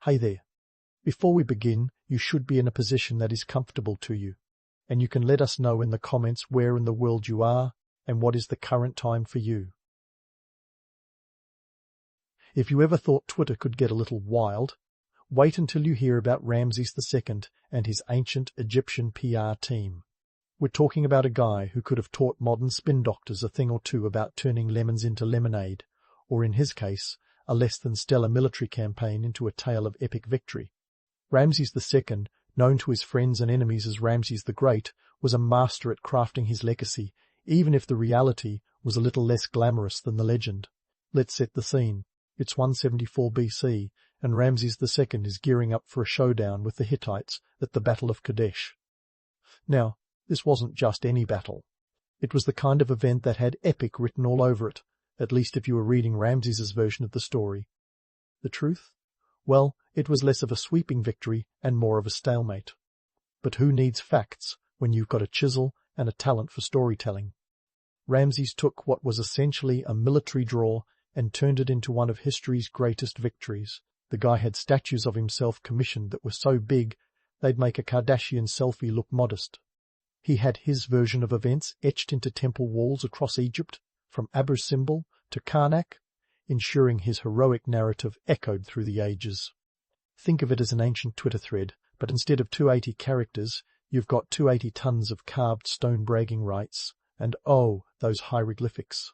Hey there. Before we begin, you should be in a position that is comfortable to you, and you can let us know in the comments where in the world you are and what is the current time for you. If you ever thought Twitter could get a little wild, wait until you hear about Ramses II and his ancient Egyptian PR team. We're talking about a guy who could have taught modern spin doctors a thing or two about turning lemons into lemonade, or in his case, a less than stellar military campaign into a tale of epic victory. Ramses II, known to his friends and enemies as Ramses the Great, was a master at crafting his legacy, even if the reality was a little less glamorous than the legend. Let's set the scene. It's 174 BC, and Ramses II is gearing up for a showdown with the Hittites at the Battle of Kadesh. Now, this wasn't just any battle. It was the kind of event that had epic written all over it, at least if you were reading Ramses's version of the story. The truth? Well, it was less of a sweeping victory and more of a stalemate. But who needs facts when you've got a chisel and a talent for storytelling? Ramses took what was essentially a military draw and turned it into one of history's greatest victories. The guy had statues of himself commissioned that were so big they'd make a Kardashian selfie look modest. He had his version of events etched into temple walls across Egypt, from Abu Simbel to Karnak, ensuring his heroic narrative echoed through the ages. Think of it as an ancient Twitter thread, but instead of 280 characters, you've got 280 tons of carved stone bragging rights, and oh, those hieroglyphics.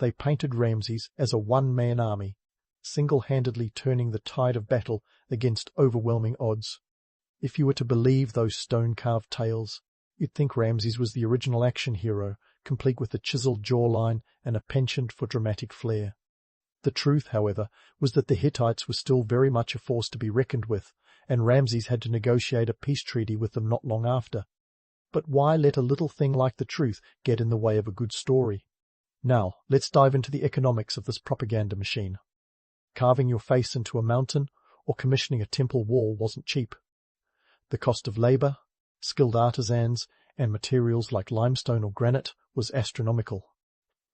They painted Ramses as a one-man army, single-handedly turning the tide of battle against overwhelming odds. If you were to believe those stone-carved tales, you'd think Ramses was the original action hero, complete with a chiseled jawline and a penchant for dramatic flair. The truth, however, was that the Hittites were still very much a force to be reckoned with, and Ramses had to negotiate a peace treaty with them not long after. But why let a little thing like the truth get in the way of a good story? Now, let's dive into the economics of this propaganda machine. Carving your face into a mountain or commissioning a temple wall wasn't cheap. The cost of labor, skilled artisans, and materials like limestone or granite was astronomical.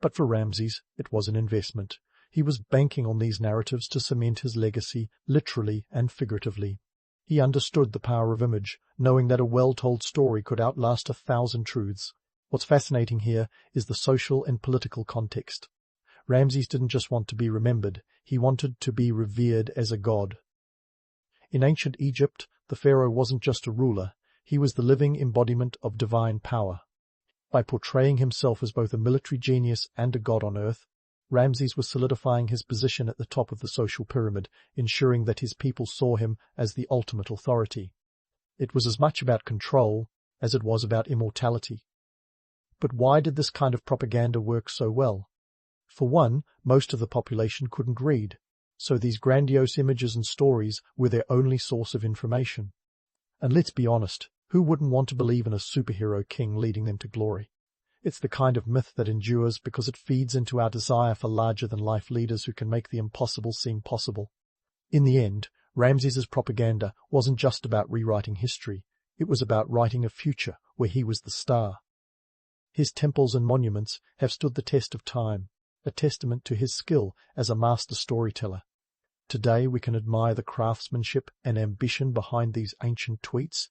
But for Ramses, it was an investment. He was banking on these narratives to cement his legacy, literally and figuratively. He understood the power of image, knowing that a well-told story could outlast 1,000 truths. What's fascinating here is the social and political context. Ramses didn't just want to be remembered, he wanted to be revered as a god. In ancient Egypt, the pharaoh wasn't just a ruler, he was the living embodiment of divine power. By portraying himself as both a military genius and a god on earth, Ramses was solidifying his position at the top of the social pyramid, ensuring that his people saw him as the ultimate authority. It was as much about control as it was about immortality. But why did this kind of propaganda work so well? For one, most of the population couldn't read, so these grandiose images and stories were their only source of information. And let's be honest, who wouldn't want to believe in a superhero king leading them to glory? It's the kind of myth that endures because it feeds into our desire for larger-than-life leaders who can make the impossible seem possible. In the end, Ramses's propaganda wasn't just about rewriting history, it was about writing a future where he was the star. His temples and monuments have stood the test of time, a testament to his skill as a master storyteller. Today we can admire the craftsmanship and ambition behind these ancient tweets,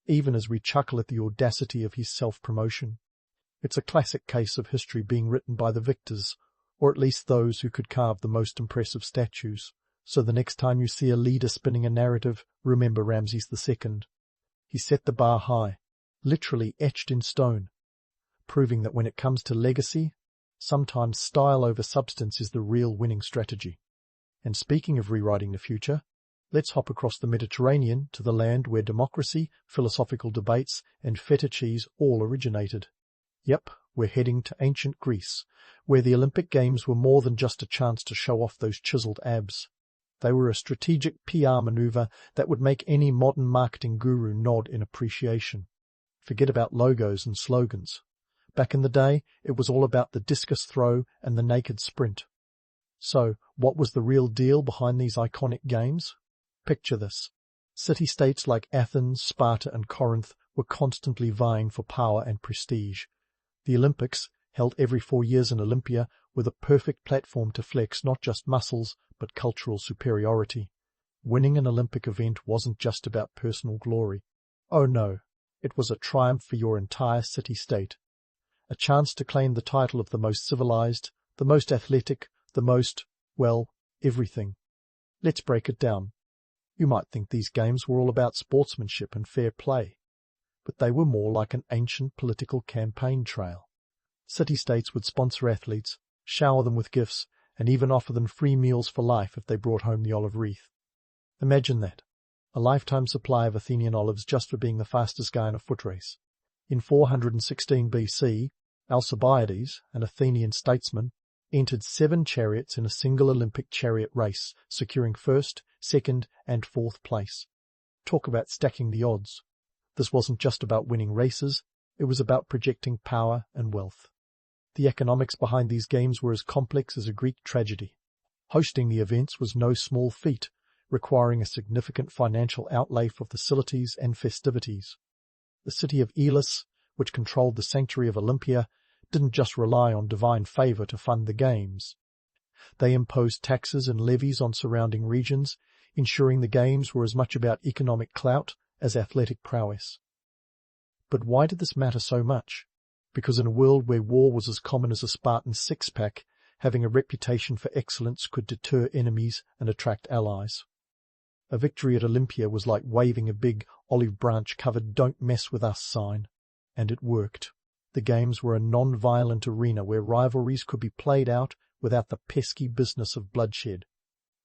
even as we chuckle at the audacity of his self-promotion. It's a classic case of history being written by the victors, or at least those who could carve the most impressive statues. So the next time you see a leader spinning a narrative, remember Ramses II. He set the bar high, literally etched in stone, proving that when it comes to legacy, sometimes style over substance is the real winning strategy. And speaking of rewriting the future, let's hop across the Mediterranean to the land where democracy, philosophical debates, and feta cheese all originated. Yep, we're heading to ancient Greece, where the Olympic Games were more than just a chance to show off those chiseled abs. They were a strategic PR maneuver that would make any modern marketing guru nod in appreciation. Forget about logos and slogans. Back in the day, it was all about the discus throw and the naked sprint. So, what was the real deal behind these iconic games? Picture this. City-states like Athens, Sparta, and Corinth were constantly vying for power and prestige. The Olympics, held every 4 years in Olympia, were the perfect platform to flex not just muscles, but cultural superiority. Winning an Olympic event wasn't just about personal glory. Oh no, it was a triumph for your entire city-state. A chance to claim the title of the most civilized, the most athletic, the most, well, everything. Let's break it down. You might think these games were all about sportsmanship and fair play, but they were more like an ancient political campaign trail. City-states would sponsor athletes, shower them with gifts, and even offer them free meals for life if they brought home the olive wreath. Imagine that. A lifetime supply of Athenian olives just for being the fastest guy in a foot race. In 416 BC, Alcibiades, an Athenian statesman, entered 7 chariots in a single Olympic chariot race, securing first, second, and fourth place. Talk about stacking the odds. This wasn't just about winning races, it was about projecting power and wealth. The economics behind these games were as complex as a Greek tragedy. Hosting the events was no small feat, requiring a significant financial outlay for facilities and festivities. The city of Elis, which controlled the sanctuary of Olympia, didn't just rely on divine favor to fund the games. They imposed taxes and levies on surrounding regions, ensuring the games were as much about economic clout as athletic prowess. But why did this matter so much? Because in a world where war was as common as a Spartan six-pack, having a reputation for excellence could deter enemies and attract allies. A victory at Olympia was like waving a big, olive branch-covered "Don't mess with us" sign. And it worked. The games were a non-violent arena where rivalries could be played out without the pesky business of bloodshed.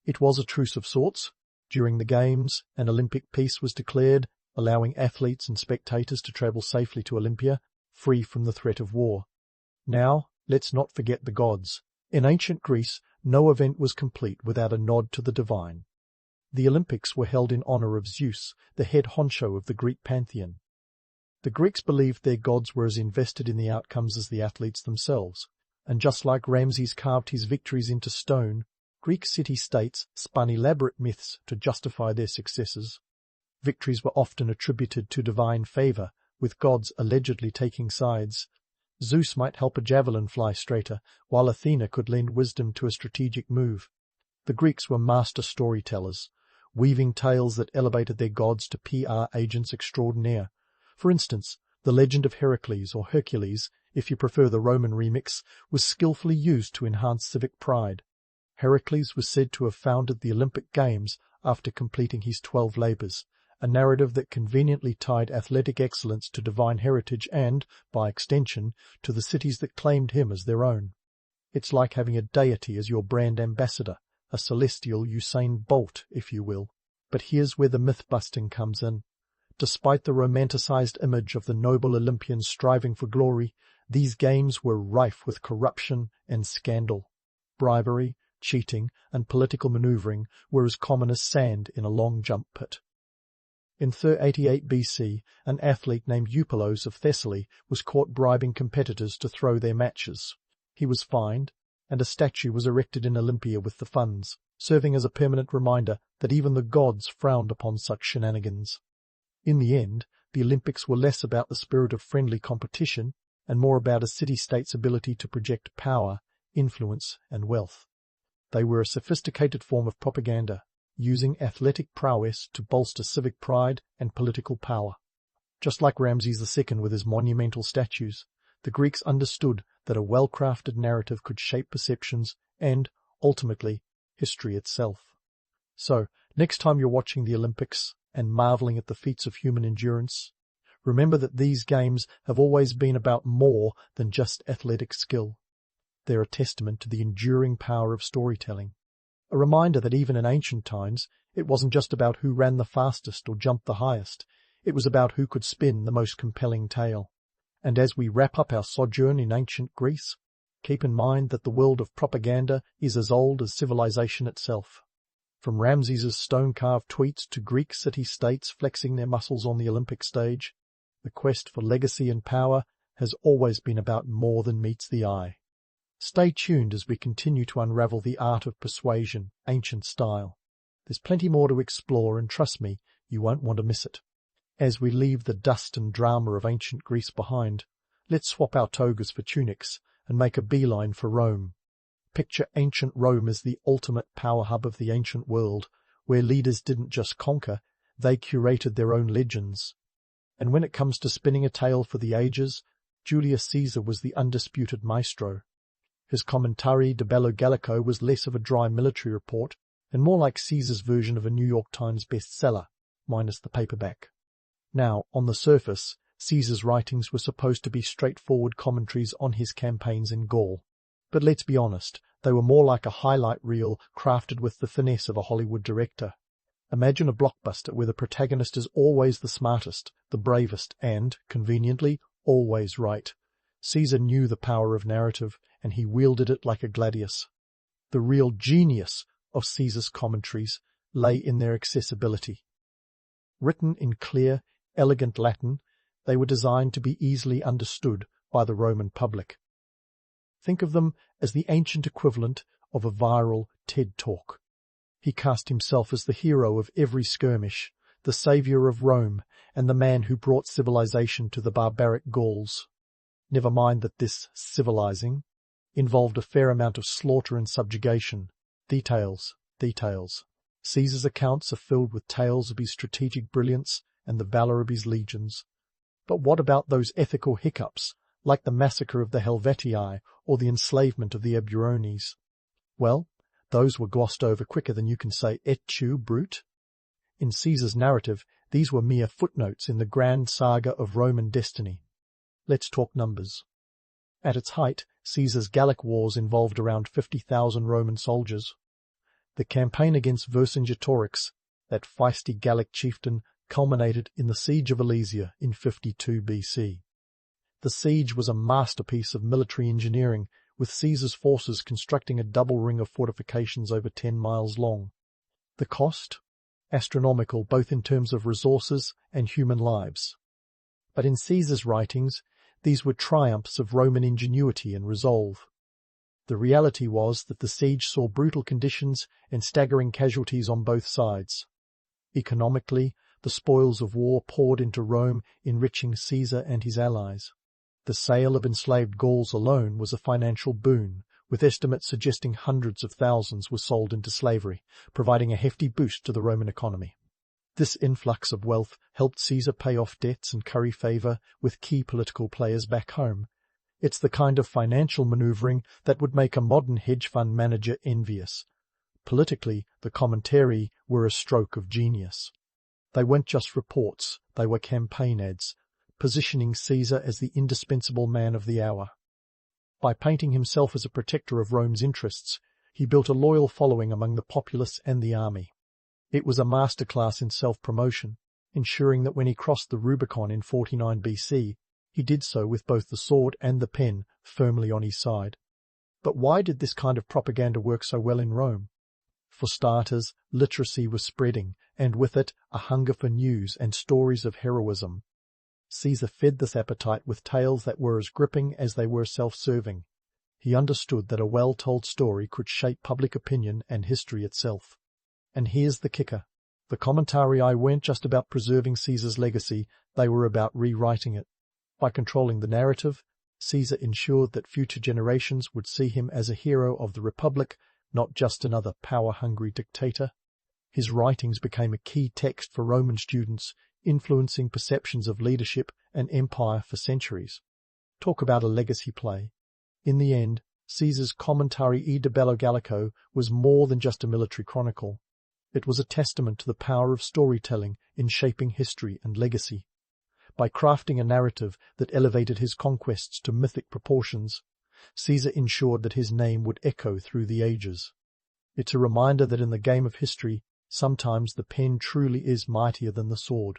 It was a truce of sorts. During the games, an Olympic peace was declared, allowing athletes and spectators to travel safely to Olympia, free from the threat of war. Now, let's not forget the gods. In ancient Greece, no event was complete without a nod to the divine. The Olympics were held in honor of Zeus, the head honcho of the Greek pantheon. The Greeks believed their gods were as invested in the outcomes as the athletes themselves, and just like Ramses carved his victories into stone, Greek city-states spun elaborate myths to justify their successes. Victories were often attributed to divine favor, with gods allegedly taking sides. Zeus might help a javelin fly straighter, while Athena could lend wisdom to a strategic move. The Greeks were master storytellers, weaving tales that elevated their gods to PR agents extraordinaire. For instance, the legend of Heracles, or Hercules, if you prefer the Roman remix, was skillfully used to enhance civic pride. Heracles was said to have founded the Olympic Games after completing his 12 labors, a narrative that conveniently tied athletic excellence to divine heritage and, by extension, to the cities that claimed him as their own. It's like having a deity as your brand ambassador, a celestial Usain Bolt, if you will. But here's where the myth-busting comes in. Despite the romanticized image of the noble Olympians striving for glory, these games were rife with corruption and scandal. Bribery, cheating, and political maneuvering were as common as sand in a long jump pit. In 388 BC, an athlete named Eupelos of Thessaly was caught bribing competitors to throw their matches. He was fined, and a statue was erected in Olympia with the funds, serving as a permanent reminder that even the gods frowned upon such shenanigans. In the end, the Olympics were less about the spirit of friendly competition and more about a city-state's ability to project power, influence, and wealth. They were a sophisticated form of propaganda, using athletic prowess to bolster civic pride and political power. Just like Ramses II with his monumental statues, the Greeks understood that a well-crafted narrative could shape perceptions and, ultimately, history itself. So, next time you're watching the Olympics and marveling at the feats of human endurance, remember that these games have always been about more than just athletic skill. They're a testament to the enduring power of storytelling, a reminder that even in ancient times, it wasn't just about who ran the fastest or jumped the highest, it was about who could spin the most compelling tale. And as we wrap up our sojourn in ancient Greece, keep in mind that the world of propaganda is as old as civilization itself. From Ramses's stone-carved tweets to Greek city-states flexing their muscles on the Olympic stage, the quest for legacy and power has always been about more than meets the eye. Stay tuned as we continue to unravel the art of persuasion, ancient style. There's plenty more to explore, and trust me, you won't want to miss it. As we leave the dust and drama of ancient Greece behind, let's swap our togas for tunics and make a beeline for Rome. Picture ancient Rome as the ultimate power hub of the ancient world, where leaders didn't just conquer, they curated their own legends. And when it comes to spinning a tale for the ages, Julius Caesar was the undisputed maestro. His Commentari de Bello Gallico was less of a dry military report and more like Caesar's version of a New York Times bestseller, minus the paperback. Now, on the surface, Caesar's writings were supposed to be straightforward commentaries on his campaigns in Gaul. But let's be honest, they were more like a highlight reel crafted with the finesse of a Hollywood director. Imagine a blockbuster where the protagonist is always the smartest, the bravest, and, conveniently, always right. Caesar knew the power of narrative, and he wielded it like a gladius. The real genius of Caesar's commentaries lay in their accessibility. Written in clear, elegant Latin, they were designed to be easily understood by the Roman public. Think of them as the ancient equivalent of a viral TED Talk. He cast himself as the hero of every skirmish, the saviour of Rome, and the man who brought civilization to the barbaric Gauls. Never mind that this civilizing involved a fair amount of slaughter and subjugation. Details. Caesar's accounts are filled with tales of his strategic brilliance and the valour of his legions. But what about those ethical hiccups, like the massacre of the Helvetii or the enslavement of the Eburones? Well, those were glossed over quicker than you can say "et tu, brute." In Caesar's narrative, these were mere footnotes in the grand saga of Roman destiny. Let's talk numbers. At its height, Caesar's Gallic wars involved around 50,000 Roman soldiers. The campaign against Vercingetorix, that feisty Gallic chieftain, culminated in the Siege of Alesia in 52 BC. The siege was a masterpiece of military engineering, with Caesar's forces constructing a double ring of fortifications over 10 miles long. The cost? Astronomical, both in terms of resources and human lives. But in Caesar's writings, these were triumphs of Roman ingenuity and resolve. The reality was that the siege saw brutal conditions and staggering casualties on both sides. Economically, the spoils of war poured into Rome, enriching Caesar and his allies. The sale of enslaved Gauls alone was a financial boon, with estimates suggesting hundreds of thousands were sold into slavery, providing a hefty boost to the Roman economy. This influx of wealth helped Caesar pay off debts and curry favour with key political players back home. It's the kind of financial manoeuvring that would make a modern hedge fund manager envious. Politically, the commentary were a stroke of genius. They weren't just reports, they were campaign ads, positioning Caesar as the indispensable man of the hour. By painting himself as a protector of Rome's interests, he built a loyal following among the populace and the army. It was a masterclass in self-promotion, ensuring that when he crossed the Rubicon in 49 BC, he did so with both the sword and the pen firmly on his side. But why did this kind of propaganda work so well in Rome? For starters, literacy was spreading, and with it a hunger for news and stories of heroism. Caesar fed this appetite with tales that were as gripping as they were self-serving. He understood that a well-told story could shape public opinion and history itself. And here's the kicker. The commentari weren't just about preserving Caesar's legacy, they were about rewriting it. By controlling the narrative, Caesar ensured that future generations would see him as a hero of the Republic, not just another power-hungry dictator. His writings became a key text for Roman students, influencing perceptions of leadership and empire for centuries. Talk about a legacy play. In the end, Caesar's Commentari de Bello Gallico was more than just a military chronicle. It was a testament to the power of storytelling in shaping history and legacy. By crafting a narrative that elevated his conquests to mythic proportions, Caesar ensured that his name would echo through the ages. It's a reminder that in the game of history, sometimes the pen truly is mightier than the sword.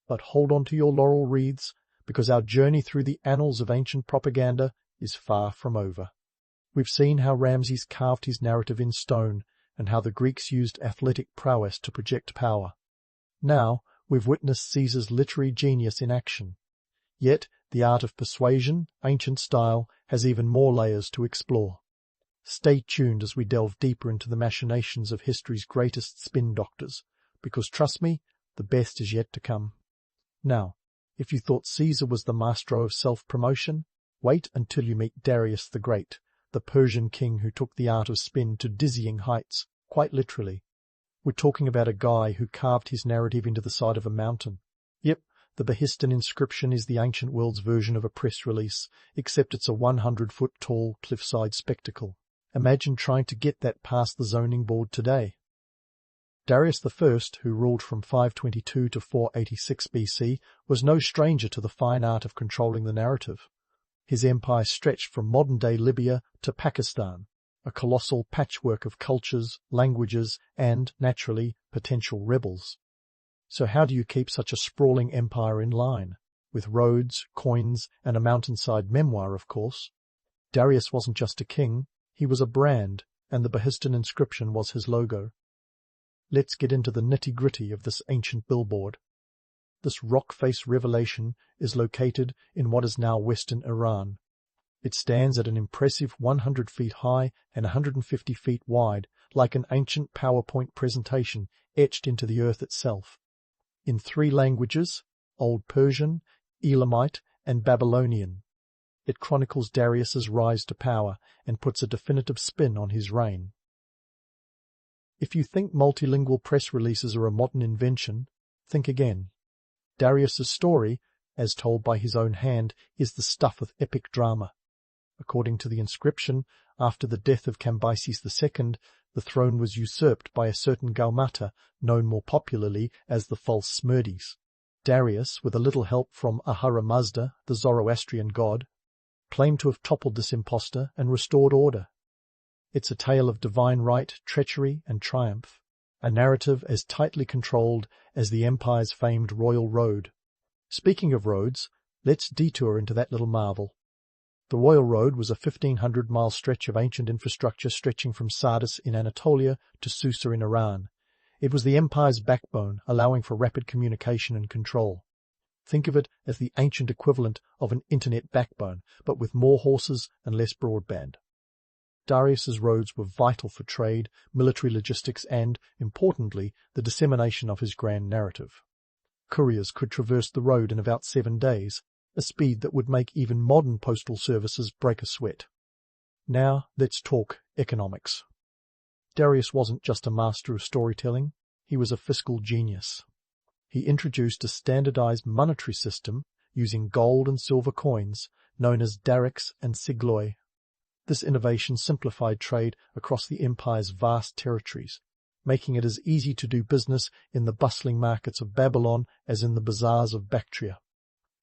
But hold on to your laurel wreaths, because our journey through the annals of ancient propaganda is far from over. We've seen how Ramses carved his narrative in stone, and how the Greeks used athletic prowess to project power. Now, we've witnessed Caesar's literary genius in action. Yet, the art of persuasion, ancient style, has even more layers to explore. Stay tuned as we delve deeper into the machinations of history's greatest spin doctors, because trust me, the best is yet to come. Now, if you thought Caesar was the maestro of self-promotion, wait until you meet Darius the Great, the Persian king who took the art of spin to dizzying heights, quite literally. We're talking about a guy who carved his narrative into the side of a mountain. Yep, the Behistun inscription is the ancient world's version of a press release, except it's a 100-foot-tall cliffside spectacle. Imagine trying to get that past the zoning board today. Darius I, who ruled from 522 to 486 BC, was no stranger to the fine art of controlling the narrative. His empire stretched from modern-day Libya to Pakistan, a colossal patchwork of cultures, languages, and, naturally, potential rebels. So how do you keep such a sprawling empire in line? With roads, coins, and a mountainside memoir, of course. Darius wasn't just a king, he was a brand, and the Behistun inscription was his logo. Let's get into the nitty-gritty of this ancient billboard. This rock-face revelation is located in what is now western Iran. It stands at an impressive 100 feet high and 150 feet wide, like an ancient PowerPoint presentation etched into the earth itself. In 3 languages, Old Persian, Elamite, and Babylonian, it chronicles Darius's rise to power and puts a definitive spin on his reign. If you think multilingual press releases are a modern invention, think again. Darius's story, as told by his own hand, is the stuff of epic drama. According to the inscription, after the death of Cambyses II, the throne was usurped by a certain Gaumata, known more popularly as the false Smerdis. Darius, with a little help from Ahura Mazda, the Zoroastrian god, claimed to have toppled this impostor and restored order. It's a tale of divine right, treachery, and triumph, a narrative as tightly controlled as the empire's famed royal road. Speaking of roads, let's detour into that little marvel. The royal road was a 1,500-mile stretch of ancient infrastructure stretching from Sardis in Anatolia to Susa in Iran. It was the empire's backbone, allowing for rapid communication and control. Think of it as the ancient equivalent of an internet backbone, but with more horses and less broadband. Darius's roads were vital for trade, military logistics and, importantly, the dissemination of his grand narrative. Couriers could traverse the road in about 7 days, a speed that would make even modern postal services break a sweat. Now let's talk economics. Darius wasn't just a master of storytelling, he was a fiscal genius. He introduced a standardized monetary system using gold and silver coins known as darics and sigloi. This innovation simplified trade across the empire's vast territories, making it as easy to do business in the bustling markets of Babylon as in the bazaars of Bactria.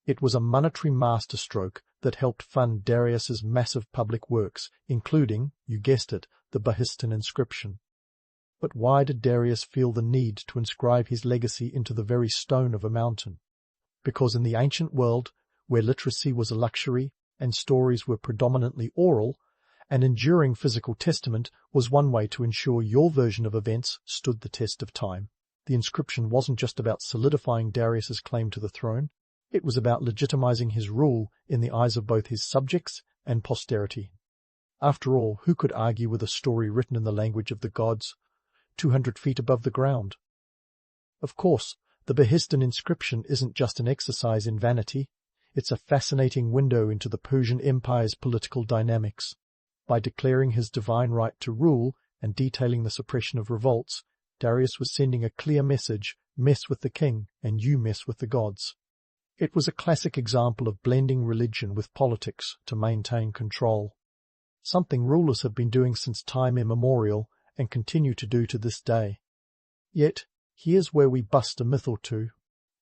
It was a monetary masterstroke that helped fund Darius's massive public works, including, you guessed it, the Behistun inscription. But why did Darius feel the need to inscribe his legacy into the very stone of a mountain? Because in the ancient world, where literacy was a luxury and stories were predominantly oral, an enduring physical testament was one way to ensure your version of events stood the test of time. The inscription wasn't just about solidifying Darius's claim to the throne, it was about legitimizing his rule in the eyes of both his subjects and posterity. After all, who could argue with a story written in the language of the gods, 200 feet above the ground? Of course, the Behistun inscription isn't just an exercise in vanity, it's a fascinating window into the Persian Empire's political dynamics. By declaring his divine right to rule and detailing the suppression of revolts, Darius was sending a clear message: mess with the king and you mess with the gods. It was a classic example of blending religion with politics to maintain control, something rulers have been doing since time immemorial and continue to do to this day. Yet, here's where we bust a myth or two.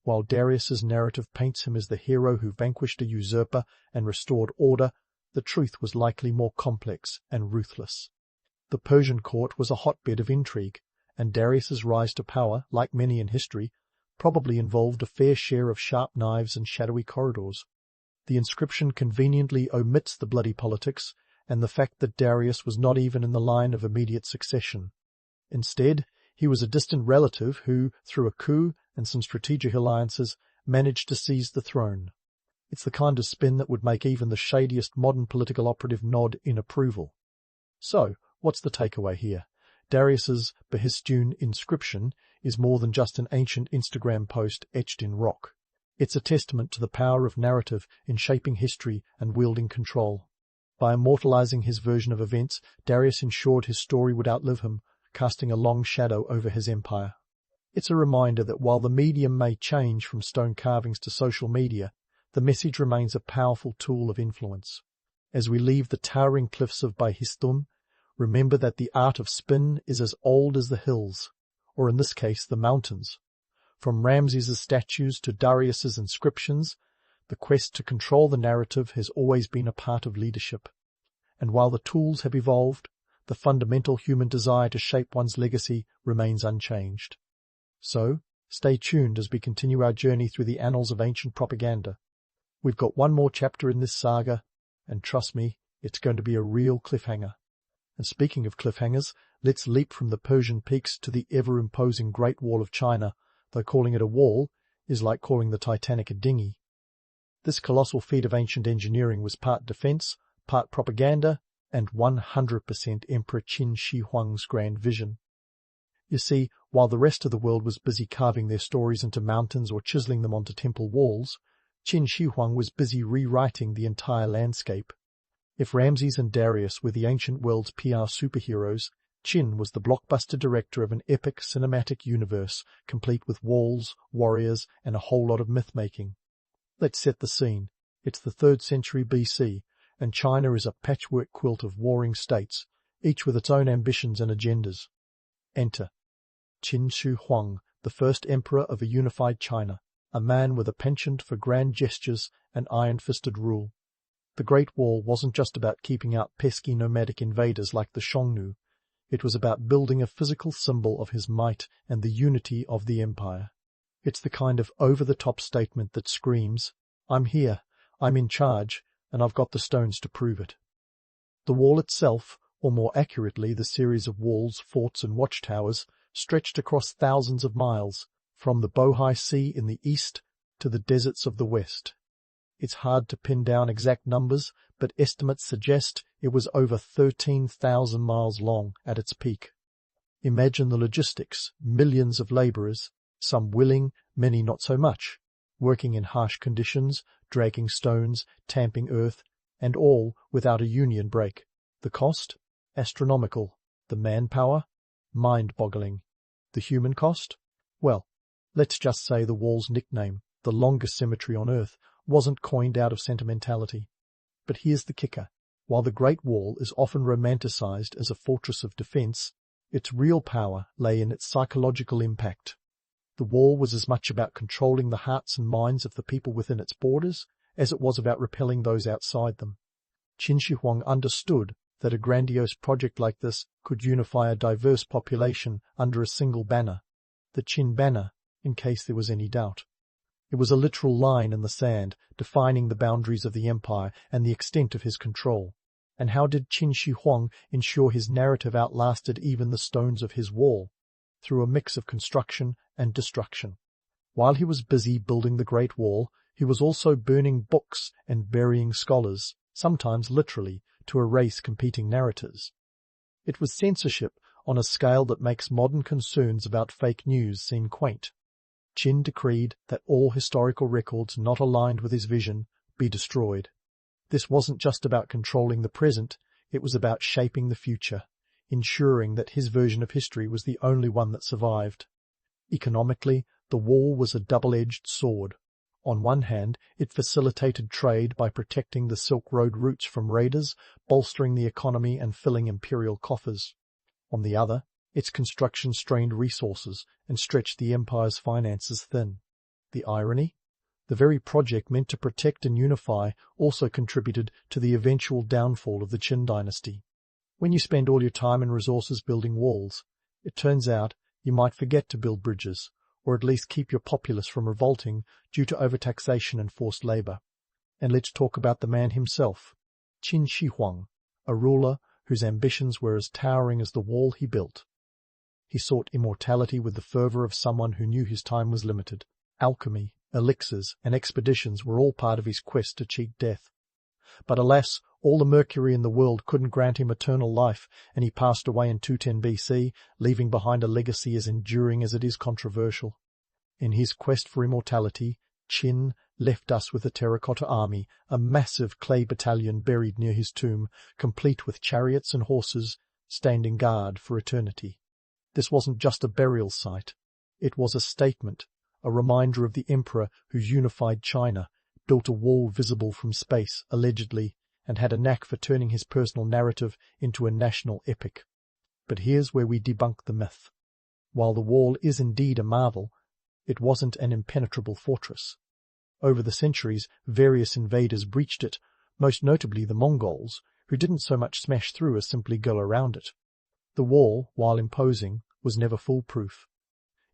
While Darius's narrative paints him as the hero who vanquished a usurper and restored order, the truth was likely more complex and ruthless. The Persian court was a hotbed of intrigue, and Darius's rise to power, like many in history, probably involved a fair share of sharp knives and shadowy corridors. The inscription conveniently omits the bloody politics and the fact that Darius was not even in the line of immediate succession. Instead, he was a distant relative who, through a coup and some strategic alliances, managed to seize the throne. It's the kind of spin that would make even the shadiest modern political operative nod in approval. So, what's the takeaway here? Darius's Behistun inscription is more than just an ancient Instagram post etched in rock. It's a testament to the power of narrative in shaping history and wielding control. By immortalizing his version of events, Darius ensured his story would outlive him, casting a long shadow over his empire. It's a reminder that while the medium may change from stone carvings to social media, the message remains a powerful tool of influence. As we leave the towering cliffs of Behistun, remember that the art of spin is as old as the hills, or in this case the mountains. From Ramses' statues to Darius' inscriptions, the quest to control the narrative has always been a part of leadership. And while the tools have evolved, the fundamental human desire to shape one's legacy remains unchanged. So, stay tuned as we continue our journey through the annals of ancient propaganda. We've got one more chapter in this saga, and trust me, it's going to be a real cliffhanger. And speaking of cliffhangers, let's leap from the Persian peaks to the ever-imposing Great Wall of China, though calling it a wall is like calling the Titanic a dinghy. This colossal feat of ancient engineering was part defense, part propaganda, and 100% Emperor Qin Shi Huang's grand vision. You see, while the rest of the world was busy carving their stories into mountains or chiseling them onto temple walls, Qin Shi Huang was busy rewriting the entire landscape. If Ramses and Darius were the ancient world's PR superheroes, Qin was the blockbuster director of an epic cinematic universe, complete with walls, warriors, and a whole lot of myth-making. Let's set the scene. It's the 3rd century BC, and China is a patchwork quilt of warring states, each with its own ambitions and agendas. Enter Qin Shi Huang, the first emperor of a unified China, a man with a penchant for grand gestures and iron-fisted rule. The Great Wall wasn't just about keeping out pesky nomadic invaders like the Xiongnu. It was about building a physical symbol of his might and the unity of the empire. It's the kind of over-the-top statement that screams, "I'm here, I'm in charge, and I've got the stones to prove it." The wall itself, or more accurately the series of walls, forts and watchtowers, stretched across thousands of miles, from the Bohai Sea in the east to the deserts of the west. It's hard to pin down exact numbers, but estimates suggest it was over 13,000 miles long at its peak. Imagine the logistics: millions of labourers, some willing, many not so much, working in harsh conditions, dragging stones, tamping earth, and all without a union break. The cost? Astronomical. The manpower? Mind-boggling. The human cost? Well, let's just say the wall's nickname, the longest cemetery on earth, wasn't coined out of sentimentality. But here's the kicker. While the Great Wall is often romanticized as a fortress of defense, its real power lay in its psychological impact. The wall was as much about controlling the hearts and minds of the people within its borders as it was about repelling those outside them. Qin Shi Huang understood that a grandiose project like this could unify a diverse population under a single banner, the Qin banner, in case there was any doubt. It was a literal line in the sand, defining the boundaries of the empire and the extent of his control. And how did Qin Shi Huang ensure his narrative outlasted even the stones of his wall? Through a mix of construction and destruction. While he was busy building the Great Wall, he was also burning books and burying scholars, sometimes literally, to erase competing narratives. It was censorship on a scale that makes modern concerns about fake news seem quaint. Qin decreed that all historical records not aligned with his vision be destroyed. This wasn't just about controlling the present, it was about shaping the future, ensuring that his version of history was the only one that survived. Economically, the wall was a double-edged sword. On one hand, it facilitated trade by protecting the Silk Road routes from raiders, bolstering the economy and filling imperial coffers. On the other, its construction strained resources and stretched the empire's finances thin. The irony? The very project meant to protect and unify also contributed to the eventual downfall of the Qin dynasty. When you spend all your time and resources building walls, it turns out you might forget to build bridges, or at least keep your populace from revolting due to overtaxation and forced labor. And let's talk about the man himself, Qin Shi Huang, a ruler whose ambitions were as towering as the wall he built. He sought immortality with the fervor of someone who knew his time was limited. Alchemy, elixirs, and expeditions were all part of his quest to cheat death. But alas, all the mercury in the world couldn't grant him eternal life, and he passed away in 210 BC, leaving behind a legacy as enduring as it is controversial. In his quest for immortality, Qin left us with a terracotta army, a massive clay battalion buried near his tomb, complete with chariots and horses, standing guard for eternity. This wasn't just a burial site. It was a statement, a reminder of the emperor who's unified China, built a wall visible from space, allegedly, and had a knack for turning his personal narrative into a national epic. But here's where we debunk the myth. While the wall is indeed a marvel, it wasn't an impenetrable fortress. Over the centuries, various invaders breached it, most notably the Mongols, who didn't so much smash through as simply go around it. The wall, while imposing, was never foolproof.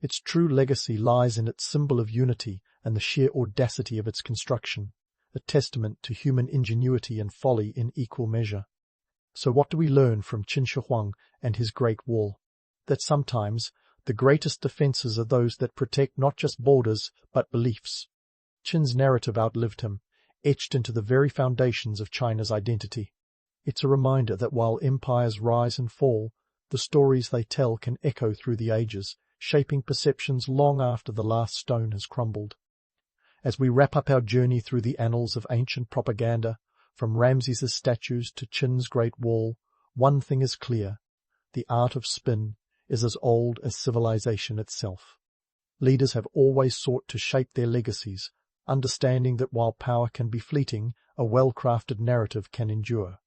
Its true legacy lies in its symbol of unity and the sheer audacity of its construction, a testament to human ingenuity and folly in equal measure. So what do we learn from Qin Shi Huang and his Great Wall? That sometimes the greatest defenses are those that protect not just borders, but beliefs. Qin's narrative outlived him, etched into the very foundations of China's identity. It's a reminder that while empires rise and fall, the stories they tell can echo through the ages, shaping perceptions long after the last stone has crumbled. As we wrap up our journey through the annals of ancient propaganda, from Ramses' statues to Qin's Great Wall, one thing is clear: the art of spin is as old as civilization itself. Leaders have always sought to shape their legacies, understanding that while power can be fleeting, a well-crafted narrative can endure.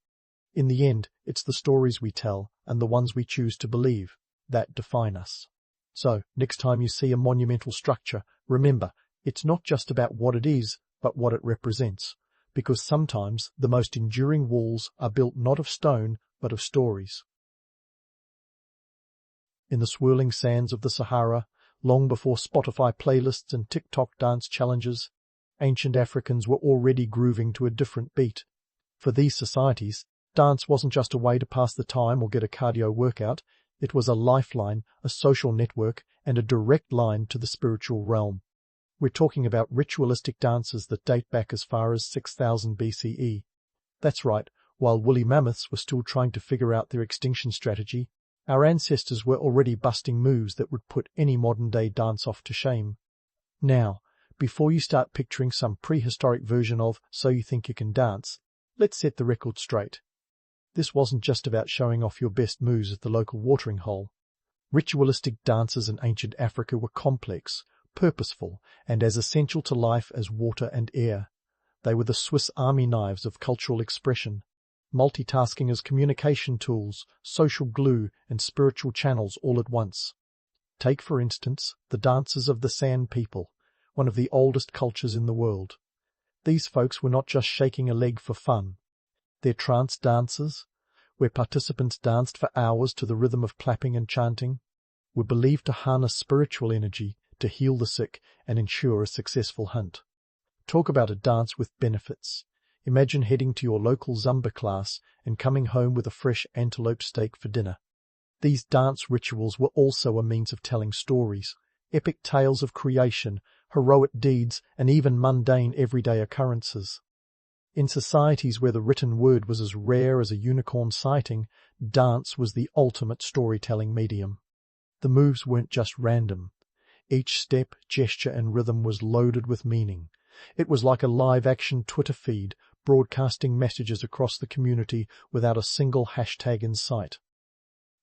In the end, it's the stories we tell, and the ones we choose to believe, that define us. So, next time you see a monumental structure, remember, it's not just about what it is, but what it represents, because sometimes the most enduring walls are built not of stone, but of stories. In the swirling sands of the Sahara, long before Spotify playlists and TikTok dance challenges, ancient Africans were already grooving to a different beat. For these societies, dance wasn't just a way to pass the time or get a cardio workout, it was a lifeline, a social network, and a direct line to the spiritual realm. We're talking about ritualistic dances that date back as far as 6000 BCE. That's right, while woolly mammoths were still trying to figure out their extinction strategy, our ancestors were already busting moves that would put any modern-day dance off to shame. Now, before you start picturing some prehistoric version of So You Think You Can Dance, let's set the record straight. This wasn't just about showing off your best moves at the local watering hole. Ritualistic dances in ancient Africa were complex, purposeful, and as essential to life as water and air. They were the Swiss Army knives of cultural expression, multitasking as communication tools, social glue, and spiritual channels all at once. Take, for instance, the dances of the San people, one of the oldest cultures in the world. These folks were not just shaking a leg for fun. Their trance dances, where participants danced for hours to the rhythm of clapping and chanting, were believed to harness spiritual energy to heal the sick and ensure a successful hunt. Talk about a dance with benefits. Imagine heading to your local Zumba class and coming home with a fresh antelope steak for dinner. These dance rituals were also a means of telling stories, epic tales of creation, heroic deeds, and even mundane everyday occurrences. In societies where the written word was as rare as a unicorn sighting, dance was the ultimate storytelling medium. The moves weren't just random. Each step, gesture, and rhythm was loaded with meaning. It was like a live-action Twitter feed, broadcasting messages across the community without a single hashtag in sight.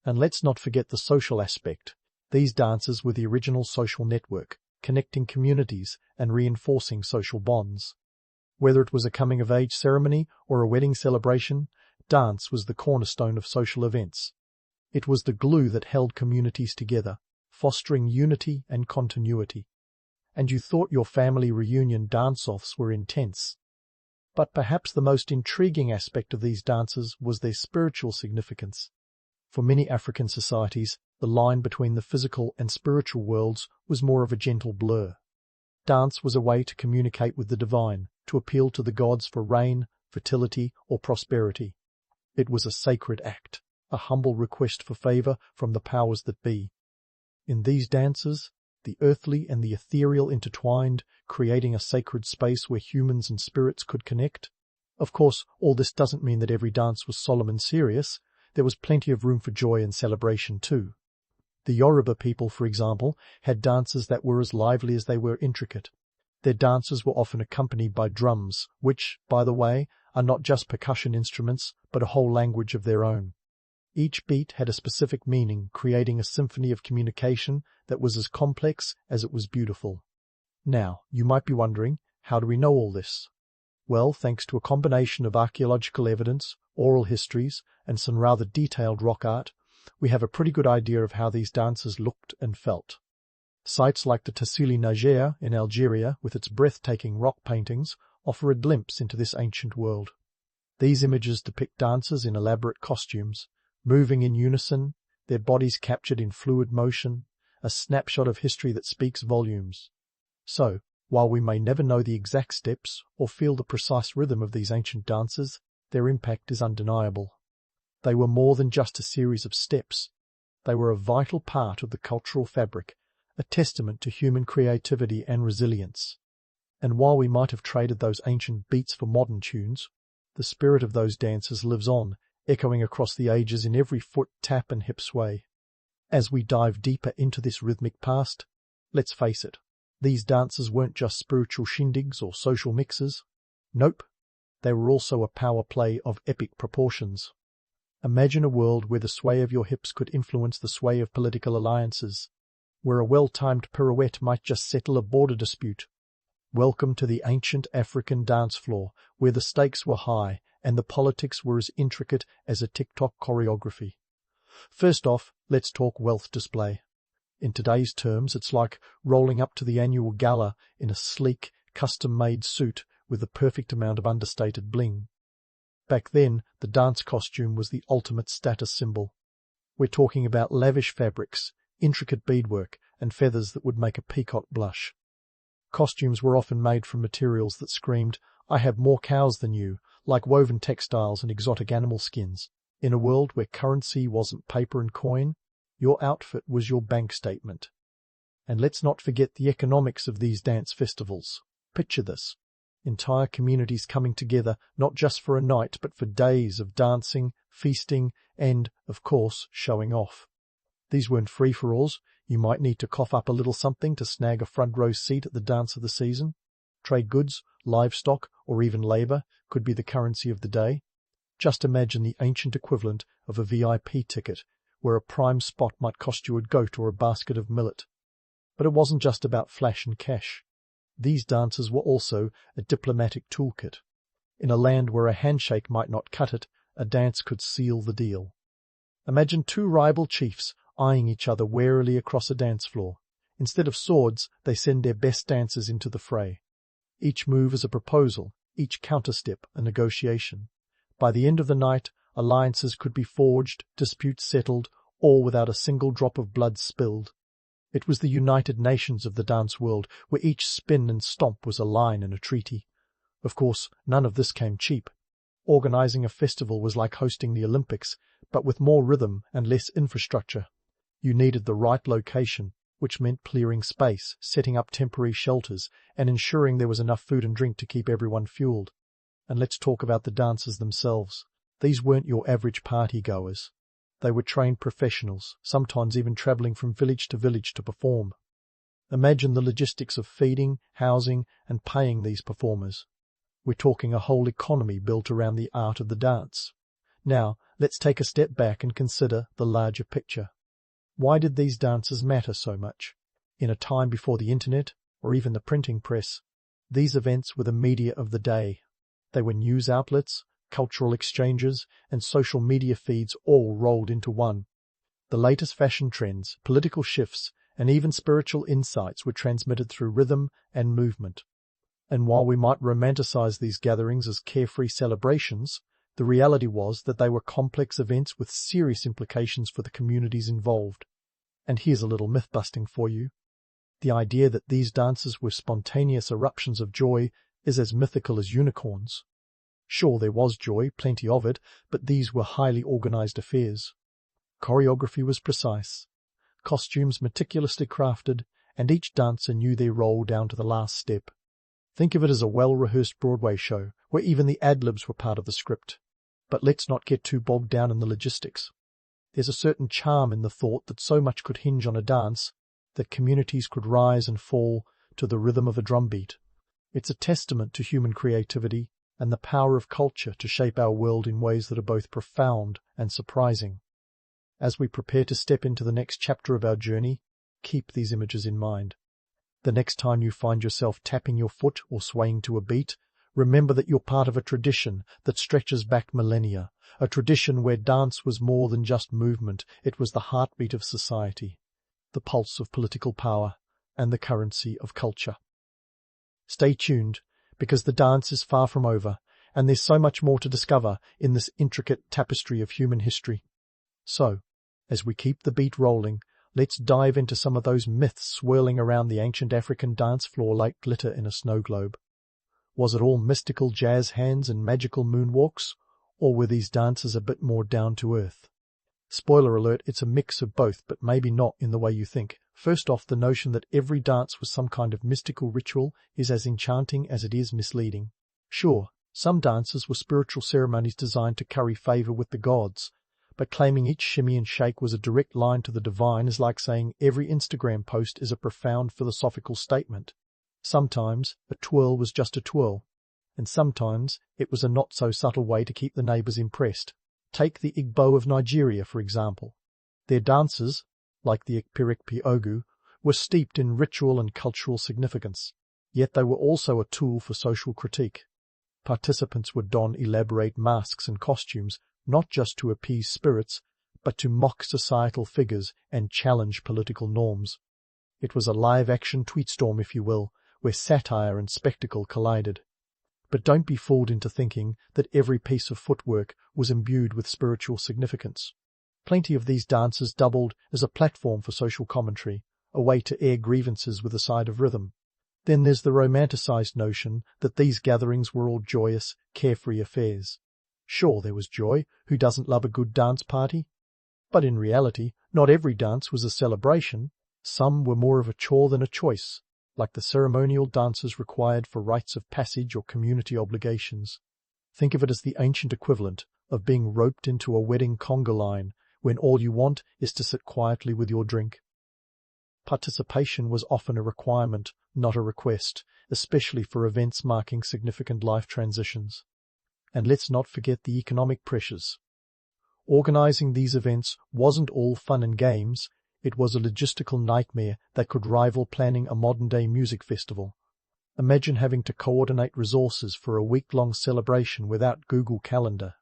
And let's not forget the social aspect. These dances were the original social network, connecting communities and reinforcing social bonds. Whether it was a coming-of-age ceremony or a wedding celebration, dance was the cornerstone of social events. It was the glue that held communities together, fostering unity and continuity. And you thought your family reunion dance-offs were intense. But perhaps the most intriguing aspect of these dances was their spiritual significance. For many African societies, the line between the physical and spiritual worlds was more of a gentle blur. Dance was a way to communicate with the divine, to appeal to the gods for rain, fertility, or prosperity. It was a sacred act, a humble request for favor from the powers that be. In these dances, the earthly and the ethereal intertwined, creating a sacred space where humans and spirits could connect. Of course, all this doesn't mean that every dance was solemn and serious. There was plenty of room for joy and celebration too. The Yoruba people, for example, had dances that were as lively as they were intricate. Their dances were often accompanied by drums, which, by the way, are not just percussion instruments, but a whole language of their own. Each beat had a specific meaning, creating a symphony of communication that was as complex as it was beautiful. Now, you might be wondering, how do we know all this? Well, thanks to a combination of archaeological evidence, oral histories, and some rather detailed rock art, we have a pretty good idea of how these dances looked and felt. Sites like the Tassili Niger in Algeria, with its breathtaking rock paintings, offer a glimpse into this ancient world. These images depict dancers in elaborate costumes, moving in unison, their bodies captured in fluid motion, a snapshot of history that speaks volumes. So, while we may never know the exact steps or feel the precise rhythm of these ancient dances, their impact is undeniable. They were more than just a series of steps. They were a vital part of the cultural fabric, a testament to human creativity and resilience. And while we might have traded those ancient beats for modern tunes, the spirit of those dances lives on, echoing across the ages in every foot tap and hip sway. As we dive deeper into this rhythmic past, let's face it, these dances weren't just spiritual shindigs or social mixes. Nope, they were also a power play of epic proportions. Imagine a world where the sway of your hips could influence the sway of political alliances, where a well-timed pirouette might just settle a border dispute. Welcome to the ancient African dance floor, where the stakes were high and the politics were as intricate as a TikTok choreography. First off, let's talk wealth display. In today's terms, it's like rolling up to the annual gala in a sleek, custom-made suit with the perfect amount of understated bling. Back then, the dance costume was the ultimate status symbol. We're talking about lavish fabrics, intricate beadwork, and feathers that would make a peacock blush. Costumes were often made from materials that screamed, "I have more cows than you," like woven textiles and exotic animal skins. In a world where currency wasn't paper and coin, your outfit was your bank statement. And let's not forget the economics of these dance festivals. Picture this. Entire communities coming together not just for a night but for days of dancing, feasting, and, of course, showing off. These weren't free-for-alls. You might need to cough up a little something to snag a front-row seat at the dance of the season. Trade goods, livestock, or even labor could be the currency of the day. Just imagine the ancient equivalent of a VIP ticket, where a prime spot might cost you a goat or a basket of millet. But it wasn't just about flash and cash. These dances were also a diplomatic toolkit. In a land where a handshake might not cut it, a dance could seal the deal. Imagine two rival chiefs eyeing each other warily across a dance floor. Instead of swords, they send their best dancers into the fray. Each move is a proposal, each counterstep a negotiation. By the end of the night, alliances could be forged, disputes settled, all without a single drop of blood spilled. It was the United Nations of the dance world, where each spin and stomp was a line and a treaty. Of course, none of this came cheap. Organizing a festival was like hosting the Olympics, but with more rhythm and less infrastructure. You needed the right location, which meant clearing space, setting up temporary shelters, and ensuring there was enough food and drink to keep everyone fueled. And let's talk about the dancers themselves. These weren't your average party-goers. They were trained professionals, sometimes even traveling from village to perform. Imagine the logistics of feeding, housing, and paying these performers. We're talking a whole economy built around the art of the dance. Now, let's take a step back and consider the larger picture. Why did these dances matter so much? In a time before the internet, or even the printing press, these events were the media of the day. They were news outlets, cultural exchanges, and social media feeds all rolled into one. The latest fashion trends, political shifts, and even spiritual insights were transmitted through rhythm and movement. And while we might romanticize these gatherings as carefree celebrations, the reality was that they were complex events with serious implications for the communities involved. And here's a little myth-busting for you. The idea that these dances were spontaneous eruptions of joy is as mythical as unicorns. Sure, there was joy, plenty of it, but these were highly organized affairs. Choreography was precise, costumes meticulously crafted, and each dancer knew their role down to the last step. Think of it as a well-rehearsed Broadway show, where even the ad-libs were part of the script. But let's not get too bogged down in the logistics. There's a certain charm in the thought that so much could hinge on a dance, that communities could rise and fall to the rhythm of a drumbeat. It's a testament to human creativity and the power of culture to shape our world in ways that are both profound and surprising. As we prepare to step into the next chapter of our journey, keep these images in mind. The next time you find yourself tapping your foot or swaying to a beat, remember that you're part of a tradition that stretches back millennia, a tradition where dance was more than just movement, it was the heartbeat of society, the pulse of political power, and the currency of culture. Stay tuned, because the dance is far from over, and there's so much more to discover in this intricate tapestry of human history. So, as we keep the beat rolling, let's dive into some of those myths swirling around the ancient African dance floor like glitter in a snow globe. Was it all mystical jazz hands and magical moonwalks, or were these dances a bit more down to earth? Spoiler alert, it's a mix of both, but maybe not in the way you think. First off, the notion that every dance was some kind of mystical ritual is as enchanting as it is misleading. Sure, some dances were spiritual ceremonies designed to curry favor with the gods, but claiming each shimmy and shake was a direct line to the divine is like saying every Instagram post is a profound philosophical statement. Sometimes a twirl was just a twirl, and sometimes it was a not-so-subtle way to keep the neighbours impressed. Take the Igbo of Nigeria, for example. Their dances, like the Ekpirikpi Ogu, were steeped in ritual and cultural significance, yet they were also a tool for social critique. Participants would don elaborate masks and costumes, not just to appease spirits, but to mock societal figures and challenge political norms. It was a live-action tweetstorm, if you will, where satire and spectacle collided. But don't be fooled into thinking that every piece of footwork was imbued with spiritual significance. Plenty of these dances doubled as a platform for social commentary, a way to air grievances with a side of rhythm. Then there's the romanticized notion that these gatherings were all joyous, carefree affairs. Sure, there was joy. Who doesn't love a good dance party? But in reality, not every dance was a celebration. Some were more of a chore than a choice, like the ceremonial dances required for rites of passage or community obligations. Think of it as the ancient equivalent of being roped into a wedding conga line when all you want is to sit quietly with your drink. Participation was often a requirement, not a request, especially for events marking significant life transitions. And let's not forget the economic pressures. Organizing these events wasn't all fun and games. It was a logistical nightmare that could rival planning a modern-day music festival. Imagine having to coordinate resources for a week-long celebration without Google Calendar.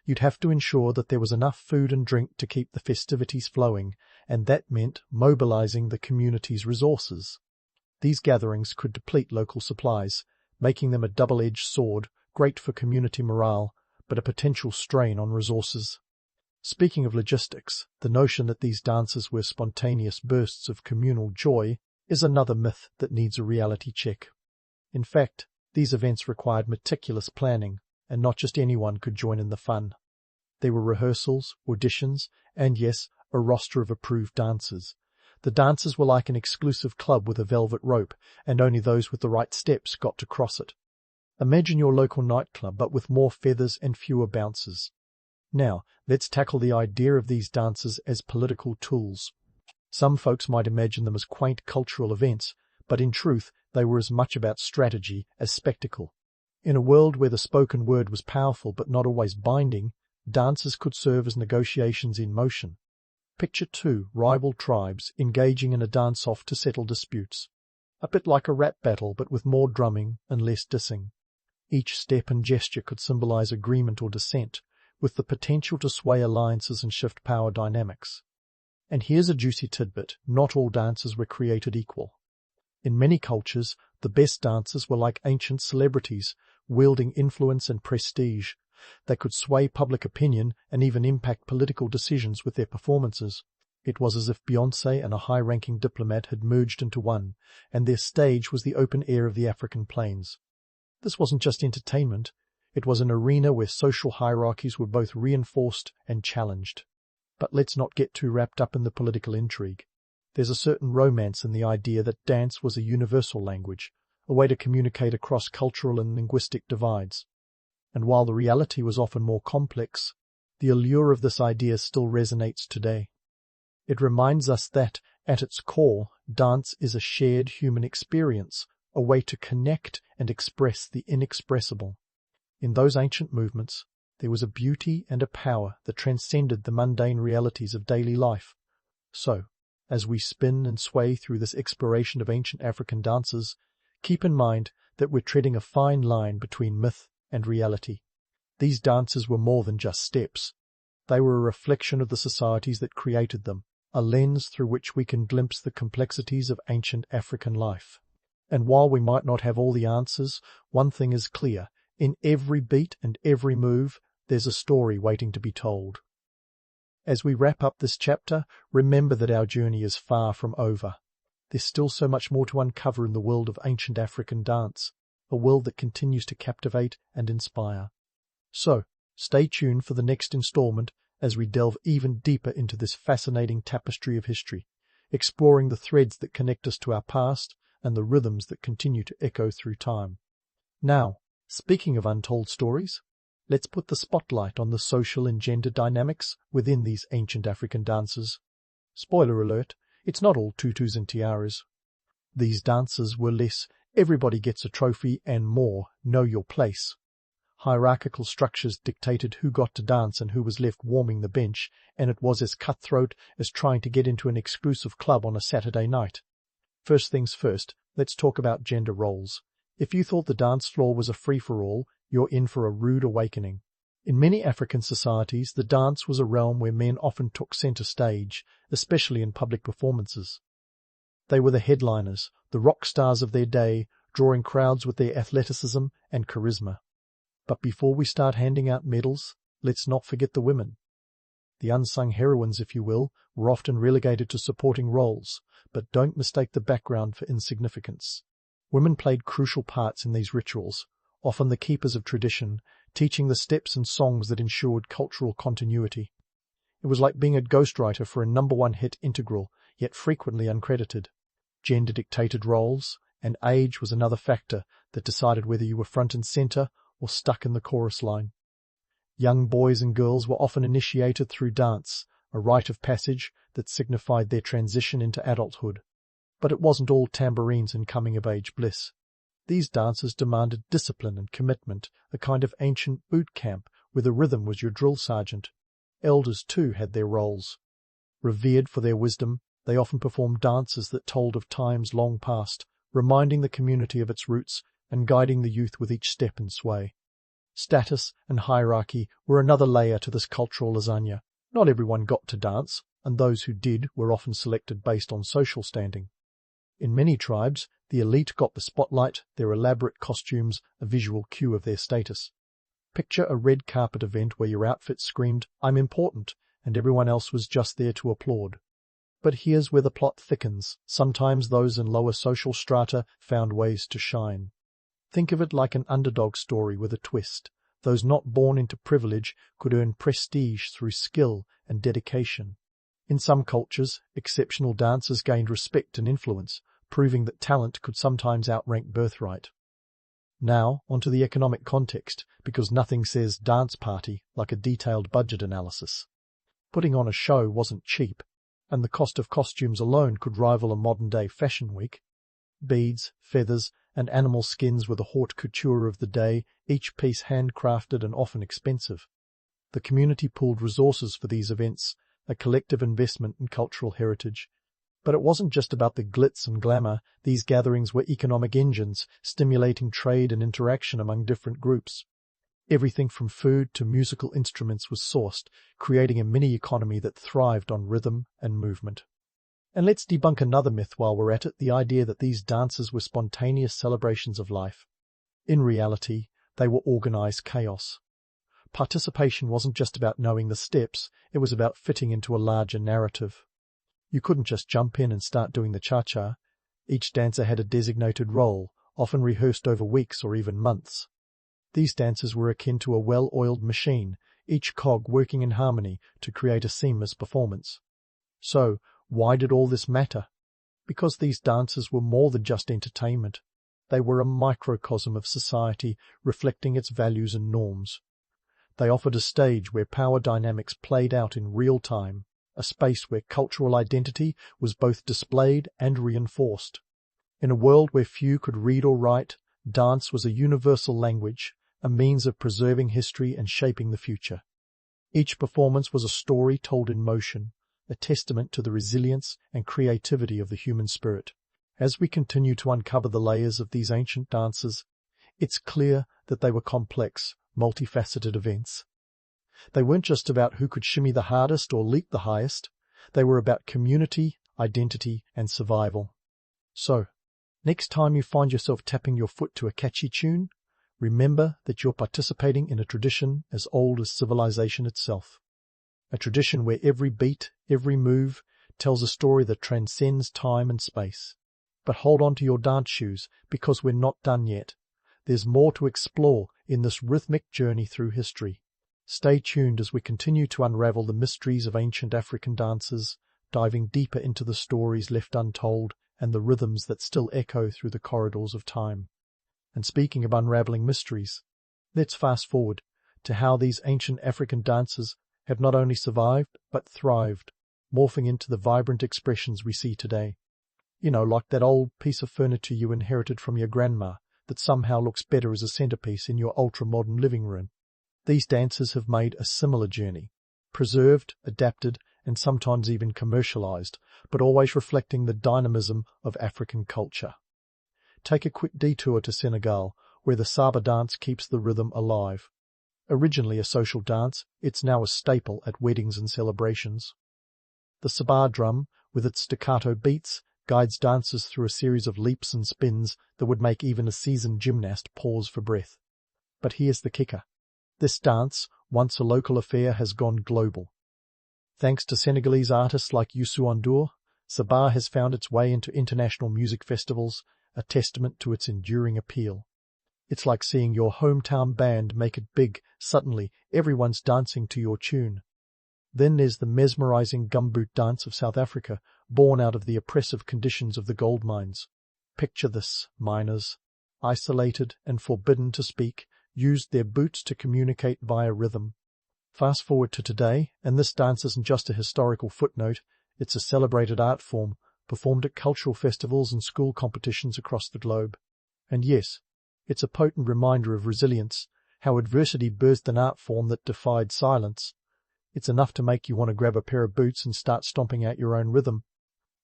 You'd have to ensure that there was enough food and drink to keep the festivities flowing, and that meant mobilizing the community's resources. These gatherings could deplete local supplies, making them a double-edged sword, great for community morale, but a potential strain on resources. Speaking of logistics, the notion that these dances were spontaneous bursts of communal joy is another myth that needs a reality check. In fact, these events required meticulous planning, and not just anyone could join in the fun. There were rehearsals, auditions, and yes, a roster of approved dancers. The dancers were like an exclusive club with a velvet rope, and only those with the right steps got to cross it. Imagine your local nightclub, but with more feathers and fewer bouncers. Now, let's tackle the idea of these dances as political tools. Some folks might imagine them as quaint cultural events, but in truth, they were as much about strategy as spectacle. In a world where the spoken word was powerful but not always binding, dances could serve as negotiations in motion. Picture two rival tribes engaging in a dance-off to settle disputes. A bit like a rap battle, but with more drumming and less dissing. Each step and gesture could symbolize agreement or dissent, with the potential to sway alliances and shift power dynamics. And here's a juicy tidbit: not all dances were created equal. In many cultures, the best dancers were like ancient celebrities, wielding influence and prestige. They could sway public opinion and even impact political decisions with their performances. It was as if Beyoncé and a high-ranking diplomat had merged into one, and their stage was the open air of the African plains. This wasn't just entertainment. It was an arena where social hierarchies were both reinforced and challenged. But let's not get too wrapped up in the political intrigue. There's a certain romance in the idea that dance was a universal language, a way to communicate across cultural and linguistic divides. And while the reality was often more complex, the allure of this idea still resonates today. It reminds us that, at its core, dance is a shared human experience, a way to connect and express the inexpressible. In those ancient movements, There was a beauty and a power that transcended the mundane realities of daily life. So, as we spin and sway through this exploration of ancient African dances, keep in mind that we're treading a fine line between myth and reality. These dances were more than just steps. They were a reflection of the societies that created them, a lens through which we can glimpse the complexities of ancient African life. And while we might not have all the answers, one thing is clear. In every beat and every move, there's a story waiting to be told. As we wrap up this chapter, remember that our journey is far from over. There's still so much more to uncover in the world of ancient African dance, a world that continues to captivate and inspire. So, stay tuned for the next installment as we delve even deeper into this fascinating tapestry of history, exploring the threads that connect us to our past and the rhythms that continue to echo through time. Now, speaking of untold stories, let's put the spotlight on the social and gender dynamics within these ancient African dances. Spoiler alert, it's not all tutus and tiaras. These dances were less everybody gets a trophy and more know your place. Hierarchical structures dictated who got to dance and who was left warming the bench, and it was as cutthroat as trying to get into an exclusive club on a Saturday night. First things first, let's talk about gender roles. If you thought the dance floor was a free-for-all, you're in for a rude awakening. In many African societies, the dance was a realm where men often took center stage, especially in public performances. They were the headliners, the rock stars of their day, drawing crowds with their athleticism and charisma. But before we start handing out medals, let's not forget the women. The unsung heroines, if you will, were often relegated to supporting roles, but don't mistake the background for insignificance. Women played crucial parts in these rituals, often the keepers of tradition, teaching the steps and songs that ensured cultural continuity. It was like being a ghostwriter for a #1 hit integral, yet frequently uncredited. Gender-dictated roles, and age was another factor that decided whether you were front and center or stuck in the chorus line. Young boys and girls were often initiated through dance, a rite of passage that signified their transition into adulthood. But it wasn't all tambourines and coming-of-age bliss. These dances demanded discipline and commitment, a kind of ancient boot camp where the rhythm was your drill sergeant. Elders, too, had their roles. Revered for their wisdom, they often performed dances that told of times long past, reminding the community of its roots and guiding the youth with each step and sway. Status and hierarchy were another layer to this cultural lasagna. Not everyone got to dance, and those who did were often selected based on social standing. In many tribes, the elite got the spotlight, their elaborate costumes a visual cue of their status. Picture a red carpet event where your outfit screamed, "I'm important," and everyone else was just there to applaud. But here's where the plot thickens. Sometimes those in lower social strata found ways to shine. Think of it like an underdog story with a twist. Those not born into privilege could earn prestige through skill and dedication. In some cultures, exceptional dancers gained respect and influence, proving that talent could sometimes outrank birthright. Now, onto the economic context, because nothing says dance party like a detailed budget analysis. Putting on a show wasn't cheap, and the cost of costumes alone could rival a modern-day fashion week. Beads, feathers, and animal skins were the haute couture of the day, each piece handcrafted and often expensive. The community pooled resources for these events, a collective investment in cultural heritage. But it wasn't just about the glitz and glamour. These gatherings were economic engines, stimulating trade and interaction among different groups. Everything from food to musical instruments was sourced, creating a mini-economy that thrived on rhythm and movement. And let's debunk another myth while we're at it, the idea that these dances were spontaneous celebrations of life. In reality, they were organized chaos. Participation wasn't just about knowing the steps, it was about fitting into a larger narrative. You couldn't just jump in and start doing the cha-cha. Each dancer had a designated role, often rehearsed over weeks or even months. These dances were akin to a well-oiled machine, each cog working in harmony to create a seamless performance. So, why did all this matter? Because these dances were more than just entertainment. They were a microcosm of society, reflecting its values and norms. They offered a stage where power dynamics played out in real time, a space where cultural identity was both displayed and reinforced. In a world where few could read or write, dance was a universal language, a means of preserving history and shaping the future. Each performance was a story told in motion, a testament to the resilience and creativity of the human spirit. As we continue to uncover the layers of these ancient dances, it's clear that they were complex, multifaceted events. They weren't just about who could shimmy the hardest or leap the highest. They were about community, identity, and survival. So, next time you find yourself tapping your foot to a catchy tune, remember that you're participating in a tradition as old as civilization itself. A tradition where every beat, every move, tells a story that transcends time and space. But hold on to your dance shoes, because we're not done yet. There's more to explore in this rhythmic journey through history. Stay tuned as we continue to unravel the mysteries of ancient African dances, diving deeper into the stories left untold and the rhythms that still echo through the corridors of time. And speaking of unraveling mysteries, let's fast forward to how these ancient African dances have not only survived but thrived, morphing into the vibrant expressions we see today. You know, like that old piece of furniture you inherited from your grandma that somehow looks better as a centerpiece in your ultra-modern living room. These dances have made a similar journey, preserved, adapted, and sometimes even commercialized, but always reflecting the dynamism of African culture. Take a quick detour to Senegal, where the Saba dance keeps the rhythm alive. Originally a social dance, it's now a staple at weddings and celebrations. The Saba drum, with its staccato beats, guides dancers through a series of leaps and spins that would make even a seasoned gymnast pause for breath. But here's the kicker. This dance, once a local affair, has gone global. Thanks to Senegalese artists like Youssou N'Dour, Saba has found its way into international music festivals, a testament to its enduring appeal. It's like seeing your hometown band make it big. Suddenly, everyone's dancing to your tune. Then there's the mesmerizing gumboot dance of South Africa, born out of the oppressive conditions of the gold mines. Picture this: miners, isolated and forbidden to speak, used their boots to communicate via rhythm. Fast forward to today, and this dance isn't just a historical footnote, it's a celebrated art form, performed at cultural festivals and school competitions across the globe. And yes, it's a potent reminder of resilience, how adversity birthed an art form that defied silence. It's enough to make you want to grab a pair of boots and start stomping out your own rhythm.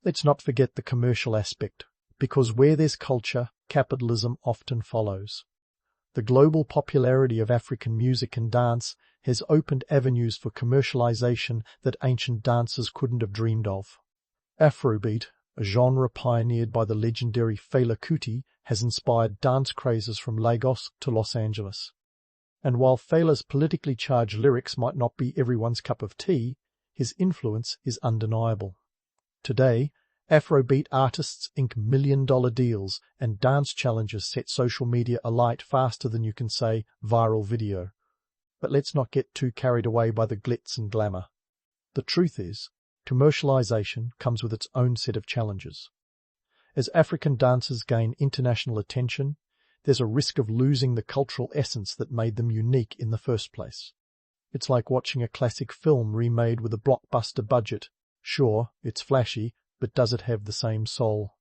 Let's not forget the commercial aspect, because where there's culture, capitalism often follows. The global popularity of African music and dance has opened avenues for commercialization that ancient dancers couldn't have dreamed of. Afrobeat, a genre pioneered by the legendary Fela Kuti, has inspired dance crazes from Lagos to Los Angeles. And while Fela's politically charged lyrics might not be everyone's cup of tea, his influence is undeniable. Today, Afrobeat artists ink million-dollar deals, and dance challenges set social media alight faster than you can say viral video. But let's not get too carried away by the glitz and glamour. The truth is, commercialization comes with its own set of challenges. As African dances gain international attention, there's a risk of losing the cultural essence that made them unique in the first place. It's like watching a classic film remade with a blockbuster budget. Sure, it's flashy, but does it have the same soul?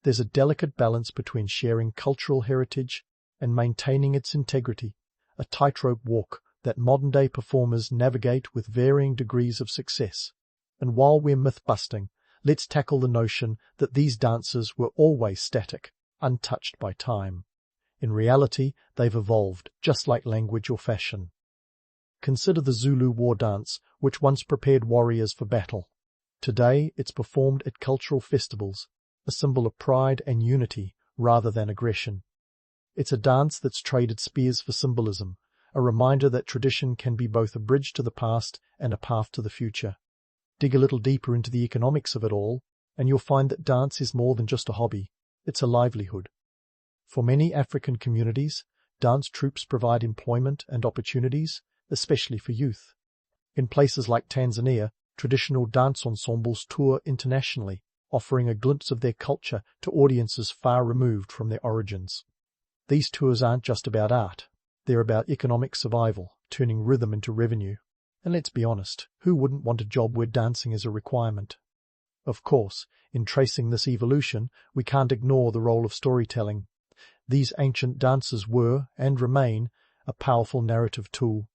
There's a delicate balance between sharing cultural heritage and maintaining its integrity, a tightrope walk that modern-day performers navigate with varying degrees of success. And while we're myth-busting, let's tackle the notion that these dances were always static, untouched by time. In reality, they've evolved, just like language or fashion. Consider the Zulu war dance, which once prepared warriors for battle. Today, it's performed at cultural festivals, a symbol of pride and unity rather than aggression. It's a dance that's traded spears for symbolism, a reminder that tradition can be both a bridge to the past and a path to the future. Dig a little deeper into the economics of it all, and you'll find that dance is more than just a hobby. It's a livelihood. For many African communities, dance troupes provide employment and opportunities, especially for youth. In places like Tanzania, traditional dance ensembles tour internationally, offering a glimpse of their culture to audiences far removed from their origins. These tours aren't just about art. They're about economic survival, turning rhythm into revenue. And let's be honest, who wouldn't want a job where dancing is a requirement? Of course, in tracing this evolution, we can't ignore the role of storytelling. These ancient dances were, and remain, a powerful narrative tool.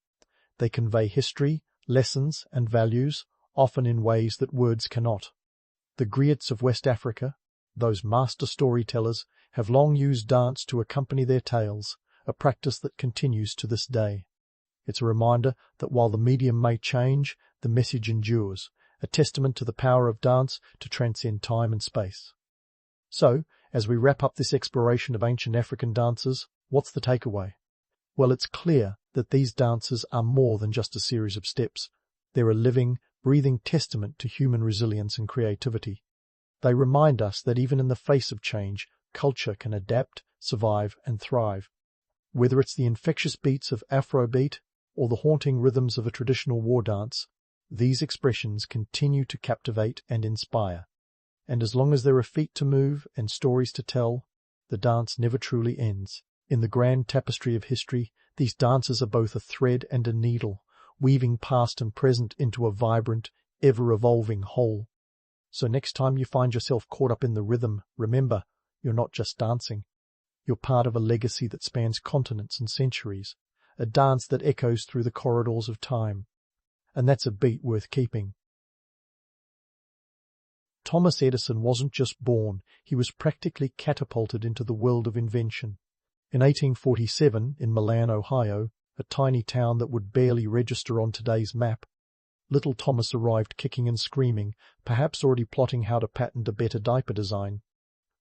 They convey history, lessons, and values, often in ways that words cannot. The griots of West Africa, those master storytellers, have long used dance to accompany their tales, a practice that continues to this day. It's a reminder that while the medium may change, the message endures, a testament to the power of dance to transcend time and space. So, as we wrap up this exploration of ancient African dances, what's the takeaway? Well, it's clear that these dances are more than just a series of steps. They're a living, breathing testament to human resilience and creativity. They remind us that even in the face of change, culture can adapt, survive, and thrive. Whether it's the infectious beats of Afrobeat or the haunting rhythms of a traditional war dance, these expressions continue to captivate and inspire. And as long as there are feet to move and stories to tell, the dance never truly ends. In the grand tapestry of history, these dances are both a thread and a needle, weaving past and present into a vibrant, ever-evolving whole. So next time you find yourself caught up in the rhythm, remember, you're not just dancing. You're part of a legacy that spans continents and centuries, a dance that echoes through the corridors of time. And that's a beat worth keeping. Thomas Edison wasn't just born, he was practically catapulted into the world of invention. In 1847, in Milan, Ohio, a tiny town that would barely register on today's map, little Thomas arrived kicking and screaming, perhaps already plotting how to patent a better diaper design.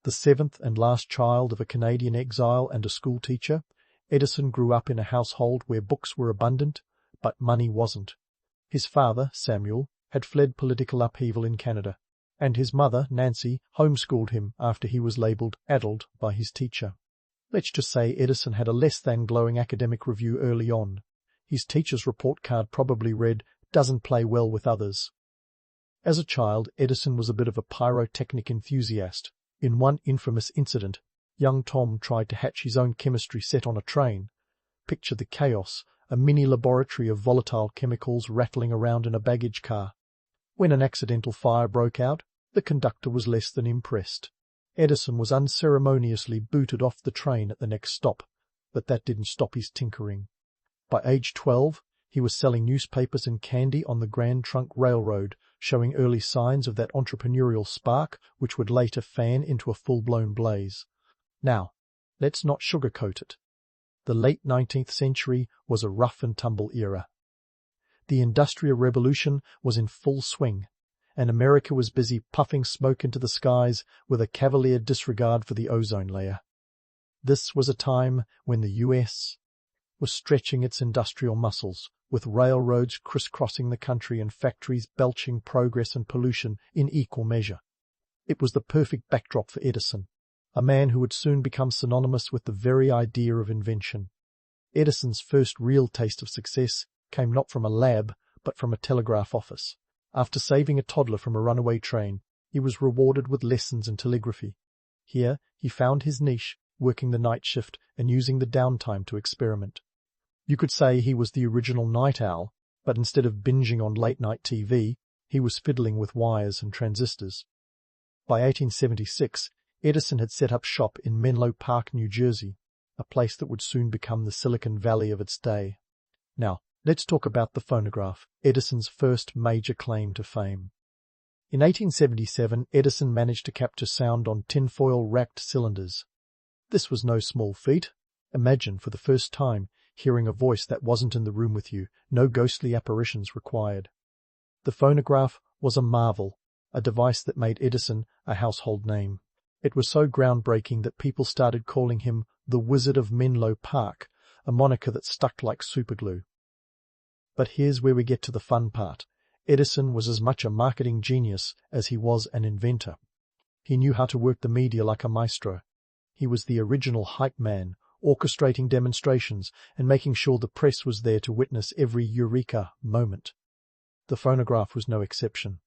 The seventh and last child of a Canadian exile and a schoolteacher, Edison grew up in a household where books were abundant, but money wasn't. His father, Samuel, had fled political upheaval in Canada, and his mother, Nancy, homeschooled him after he was labelled addled by his teacher. Let's just say Edison had a less-than-glowing academic review early on. His teacher's report card probably read, "Doesn't play well with others." As a child, Edison was a bit of a pyrotechnic enthusiast. In one infamous incident, young Tom tried to hatch his own chemistry set on a train. Picture the chaos, a mini laboratory of volatile chemicals rattling around in a baggage car. When an accidental fire broke out, the conductor was less than impressed. Edison was unceremoniously booted off the train at the next stop, but that didn't stop his tinkering. By age 12, he was selling newspapers and candy on the Grand Trunk Railroad, showing early signs of that entrepreneurial spark which would later fan into a full-blown blaze. Now, let's not sugarcoat it. The late 19th century was a rough-and-tumble era. The Industrial Revolution was in full swing, and America was busy puffing smoke into the skies with a cavalier disregard for the ozone layer. This was a time when the U.S. was stretching its industrial muscles, with railroads crisscrossing the country and factories belching progress and pollution in equal measure. It was the perfect backdrop for Edison, a man who would soon become synonymous with the very idea of invention. Edison's first real taste of success came not from a lab, but from a telegraph office. After saving a toddler from a runaway train, he was rewarded with lessons in telegraphy. Here he found his niche, working the night shift and using the downtime to experiment. You could say he was the original night owl, but instead of binging on late-night TV, he was fiddling with wires and transistors. By 1876, Edison had set up shop in Menlo Park, New Jersey, a place that would soon become the Silicon Valley of its day. Now, let's talk about the phonograph, Edison's first major claim to fame. In 1877, Edison managed to capture sound on tinfoil-wrapped cylinders. This was no small feat. Imagine, for the first time, hearing a voice that wasn't in the room with you, no ghostly apparitions required. The phonograph was a marvel, a device that made Edison a household name. It was so groundbreaking that people started calling him the Wizard of Menlo Park, a moniker that stuck like superglue. But here's where we get to the fun part. Edison was as much a marketing genius as he was an inventor. He knew how to work the media like a maestro. He was the original hype man, orchestrating demonstrations and making sure the press was there to witness every eureka moment. The phonograph was no exception.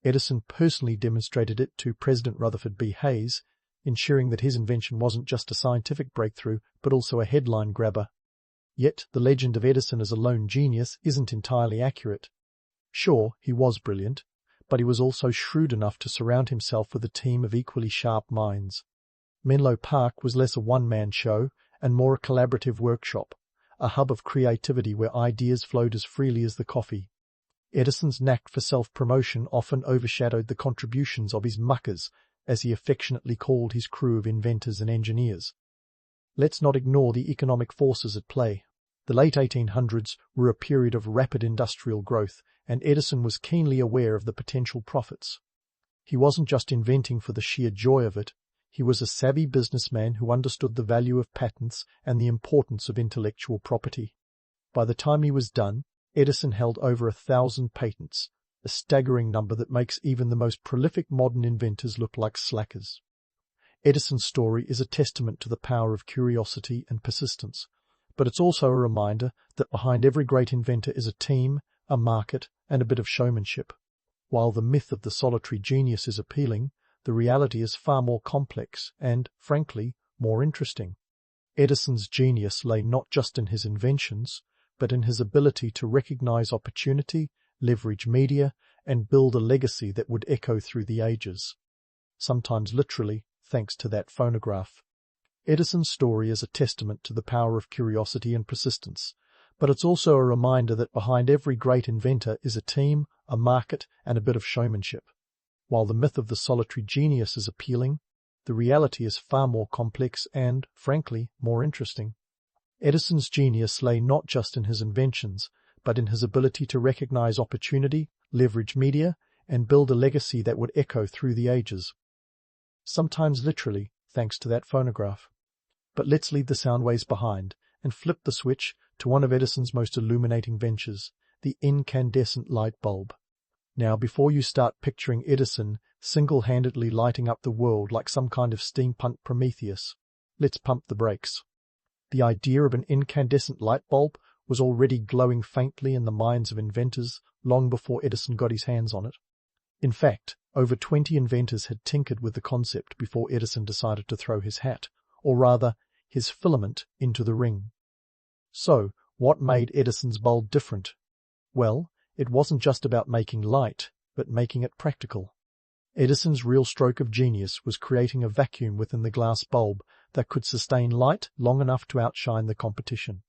Edison personally demonstrated it to President Rutherford B. Hayes, ensuring that his invention wasn't just a scientific breakthrough, but also a headline grabber. Yet the legend of Edison as a lone genius isn't entirely accurate. Sure, he was brilliant, but he was also shrewd enough to surround himself with a team of equally sharp minds. Menlo Park was less a one-man show and more a collaborative workshop, a hub of creativity where ideas flowed as freely as the coffee. Edison's knack for self-promotion often overshadowed the contributions of his muckers, as he affectionately called his crew of inventors and engineers. Let's not ignore the economic forces at play. The late 1800s were a period of rapid industrial growth, and Edison was keenly aware of the potential profits. He wasn't just inventing for the sheer joy of it. He was a savvy businessman who understood the value of patents and the importance of intellectual property. By the time he was done, Edison held over 1,000 patents, a staggering number that makes even the most prolific modern inventors look like slackers. Edison's story is a testament to the power of curiosity and persistence, but it's also a reminder that behind every great inventor is a team, a market, and a bit of showmanship. While the myth of the solitary genius is appealing, the reality is far more complex and, frankly, more interesting. Edison's genius lay not just in his inventions, but in his ability to recognize opportunity, leverage media, and build a legacy that would echo through the ages. Sometimes literally, thanks to that phonograph. Edison's story is a testament to the power of curiosity and persistence, but it's also a reminder that behind every great inventor is a team, a market, and a bit of showmanship. While the myth of the solitary genius is appealing, the reality is far more complex and, frankly, more interesting. Edison's genius lay not just in his inventions, but in his ability to recognize opportunity, leverage media, and build a legacy that would echo through the ages. Sometimes literally, thanks to that phonograph. But let's leave the sound waves behind and flip the switch to one of Edison's most illuminating ventures, the incandescent light bulb. Now, before you start picturing Edison single-handedly lighting up the world like some kind of steampunk Prometheus, let's pump the brakes. The idea of an incandescent light bulb was already glowing faintly in the minds of inventors long before Edison got his hands on it. In fact, over 20 inventors had tinkered with the concept before Edison decided to throw his hat, or rather, his filament, into the ring. So, what made Edison's bulb different? Well, it wasn't just about making light, but making it practical. Edison's real stroke of genius was creating a vacuum within the glass bulb that could sustain light long enough to outshine the competition.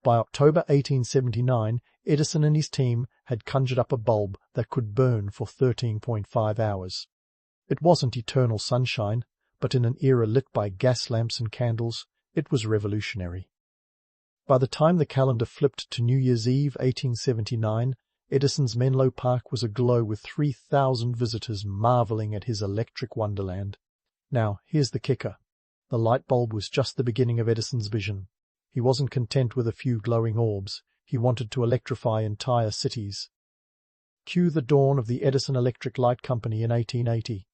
By October 1879, Edison and his team had conjured up a bulb that could burn for 13.5 hours. It wasn't eternal sunshine, but in an era lit by gas lamps and candles, it was revolutionary. By the time the calendar flipped to New Year's Eve 1879, Edison's Menlo Park was aglow with 3,000 visitors marveling at his electric wonderland. Now, here's the kicker. The light bulb was just the beginning of Edison's vision. He wasn't content with a few glowing orbs. He wanted to electrify entire cities. Cue the dawn of the Edison Electric Light Company in 1880.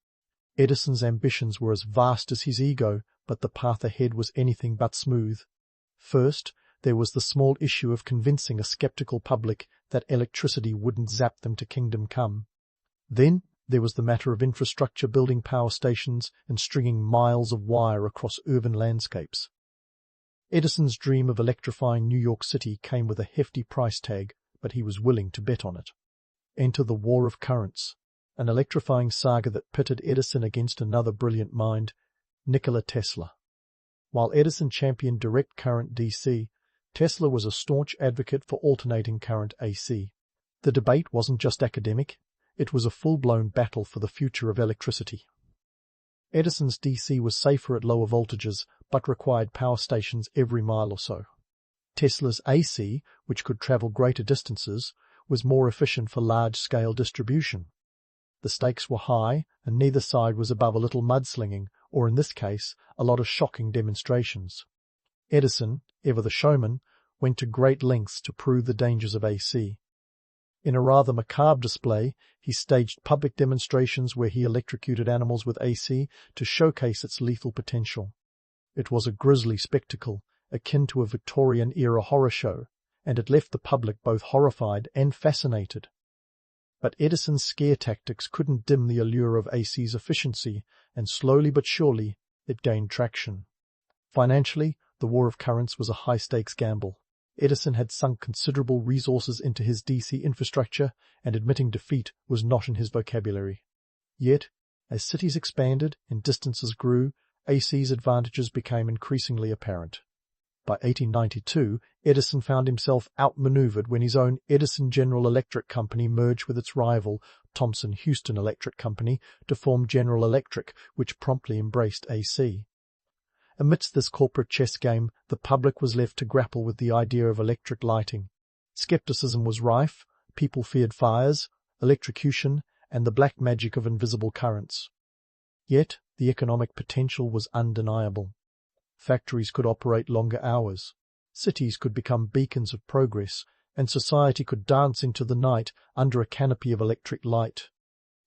Edison's ambitions were as vast as his ego, but the path ahead was anything but smooth. First, there was the small issue of convincing a skeptical public that electricity wouldn't zap them to kingdom come. Then there was the matter of infrastructure, building power stations and stringing miles of wire across urban landscapes. Edison's dream of electrifying New York City came with a hefty price tag, but he was willing to bet on it. Enter the War of Currents, an electrifying saga that pitted Edison against another brilliant mind, Nikola Tesla. While Edison championed direct current DC, Tesla was a staunch advocate for alternating current AC. The debate wasn't just academic, it was a full-blown battle for the future of electricity. Edison's DC was safer at lower voltages, but required power stations every mile or so. Tesla's AC, which could travel greater distances, was more efficient for large-scale distribution. The stakes were high, and neither side was above a little mudslinging, or in this case, a lot of shocking demonstrations. Edison, ever the showman, went to great lengths to prove the dangers of AC. In a rather macabre display, he staged public demonstrations where he electrocuted animals with AC to showcase its lethal potential. It was a grisly spectacle, akin to a Victorian-era horror show, and it left the public both horrified and fascinated. But Edison's scare tactics couldn't dim the allure of AC's efficiency, and slowly but surely it gained traction. Financially, the War of Currents was a high-stakes gamble. Edison had sunk considerable resources into his DC infrastructure, and admitting defeat was not in his vocabulary. Yet, as cities expanded and distances grew, AC's advantages became increasingly apparent. By 1892, Edison found himself outmaneuvered when his own Edison General Electric Company merged with its rival, Thomson Houston Electric Company, to form General Electric, which promptly embraced AC. Amidst this corporate chess game, the public was left to grapple with the idea of electric lighting. Skepticism was rife, people feared fires, electrocution, and the black magic of invisible currents. Yet, the economic potential was undeniable. Factories could operate longer hours, cities could become beacons of progress, and society could dance into the night under a canopy of electric light.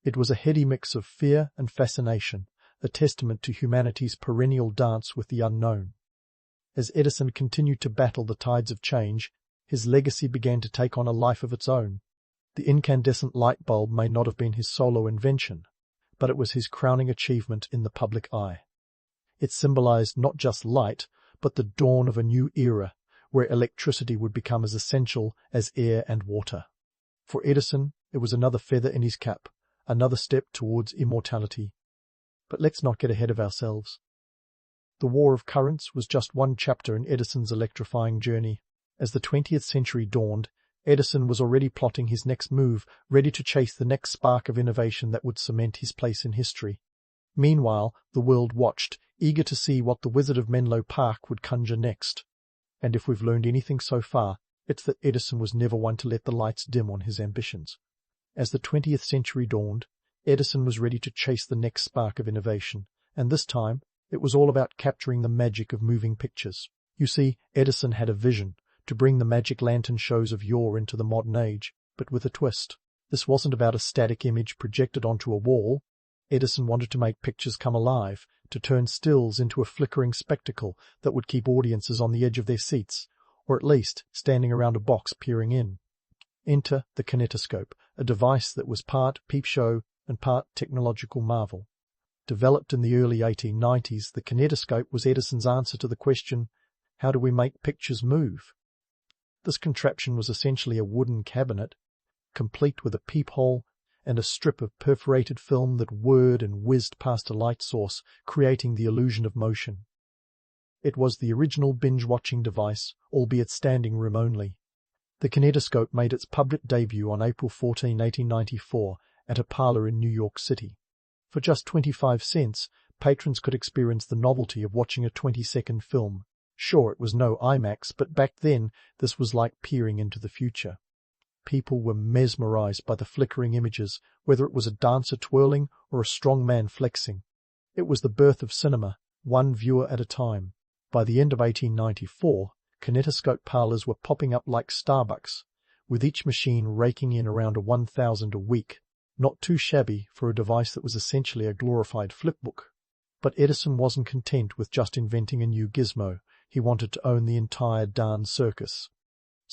It was a heady mix of fear and fascination, a testament to humanity's perennial dance with the unknown. As Edison continued to battle the tides of change, his legacy began to take on a life of its own. The incandescent light bulb may not have been his solo invention, but it was his crowning achievement in the public eye. It symbolized not just light, but the dawn of a new era, where electricity would become as essential as air and water. For Edison, it was another feather in his cap, another step towards immortality. But let's not get ahead of ourselves. The War of Currents was just one chapter in Edison's electrifying journey. As the 20th century dawned, Edison was already plotting his next move, ready to chase the next spark of innovation that would cement his place in history. Meanwhile, the world watched, eager to see what the Wizard of Menlo Park would conjure next. And if we've learned anything so far, it's that Edison was never one to let the lights dim on his ambitions. As the 20th century dawned, Edison was ready to chase the next spark of innovation, and this time it was all about capturing the magic of moving pictures. You see, Edison had a vision, to bring the magic lantern shows of yore into the modern age, but with a twist. This wasn't about a static image projected onto a wall. Edison wanted to make pictures come alive, to turn stills into a flickering spectacle that would keep audiences on the edge of their seats, or at least standing around a box peering in. Enter the kinetoscope, a device that was part peep show and part technological marvel. Developed in the early 1890s, the kinetoscope was Edison's answer to the question, how do we make pictures move? This contraption was essentially a wooden cabinet, complete with a peephole and a strip of perforated film that whirred and whizzed past a light source, creating the illusion of motion. It was the original binge-watching device, albeit standing room only. The kinetoscope made its public debut on April 14, 1894, at a parlor in New York City. For just 25 cents, patrons could experience the novelty of watching a 20-second film. Sure, it was no IMAX, but back then this was like peering into the future. People were mesmerized by the flickering images, whether it was a dancer twirling or a strong man flexing. It was the birth of cinema, one viewer at a time. By the end of 1894, kinetoscope parlors were popping up like Starbucks, with each machine raking in around 1,000 a week. Not too shabby for a device that was essentially a glorified flipbook. But Edison wasn't content with just inventing a new gizmo. He wanted to own the entire darn circus.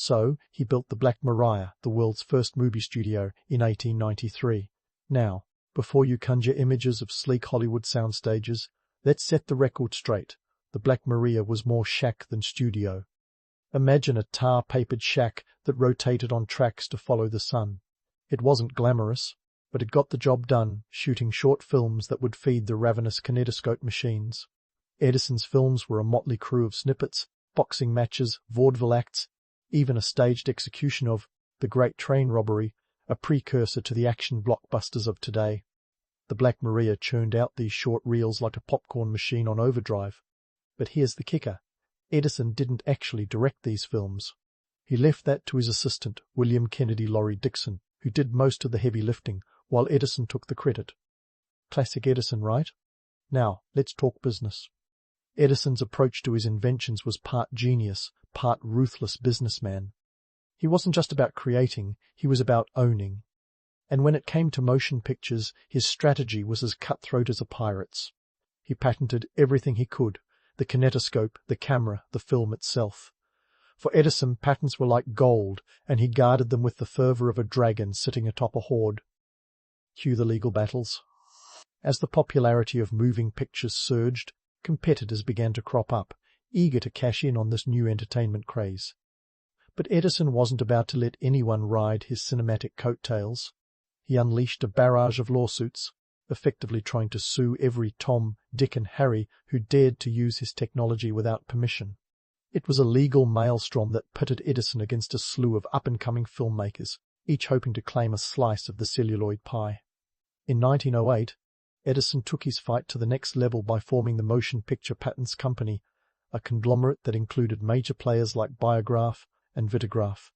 So he built the Black Maria, the world's first movie studio, in 1893. Now, before you conjure images of sleek Hollywood soundstages, let's set the record straight. The Black Maria was more shack than studio. Imagine a tar-papered shack that rotated on tracks to follow the sun. It wasn't glamorous, but it got the job done, shooting short films that would feed the ravenous kinetoscope machines. Edison's films were a motley crew of snippets, boxing matches, vaudeville acts, even a staged execution of The Great Train Robbery, a precursor to the action blockbusters of today. The Black Maria churned out these short reels like a popcorn machine on overdrive. But here's the kicker. Edison didn't actually direct these films. He left that to his assistant, William Kennedy Laurie Dixon, who did most of the heavy lifting, while Edison took the credit. Classic Edison, right? Now, let's talk business. Edison's approach to his inventions was part genius, part ruthless businessman. He wasn't just about creating, he was about owning. And when it came to motion pictures, his strategy was as cutthroat as a pirate's. He patented everything he could, the kinetoscope, the camera, the film itself. For Edison, patents were like gold, and he guarded them with the fervor of a dragon sitting atop a hoard. Cue the legal battles. As the popularity of moving pictures surged, competitors began to crop up, eager to cash in on this new entertainment craze. But Edison wasn't about to let anyone ride his cinematic coattails. He unleashed a barrage of lawsuits, effectively trying to sue every Tom, Dick and Harry who dared to use his technology without permission. It was a legal maelstrom that pitted Edison against a slew of up-and-coming filmmakers, each hoping to claim a slice of the celluloid pie. In 1908, Edison took his fight to the next level by forming the Motion Picture Patents Company, a conglomerate that included major players like Biograph and Vitagraph.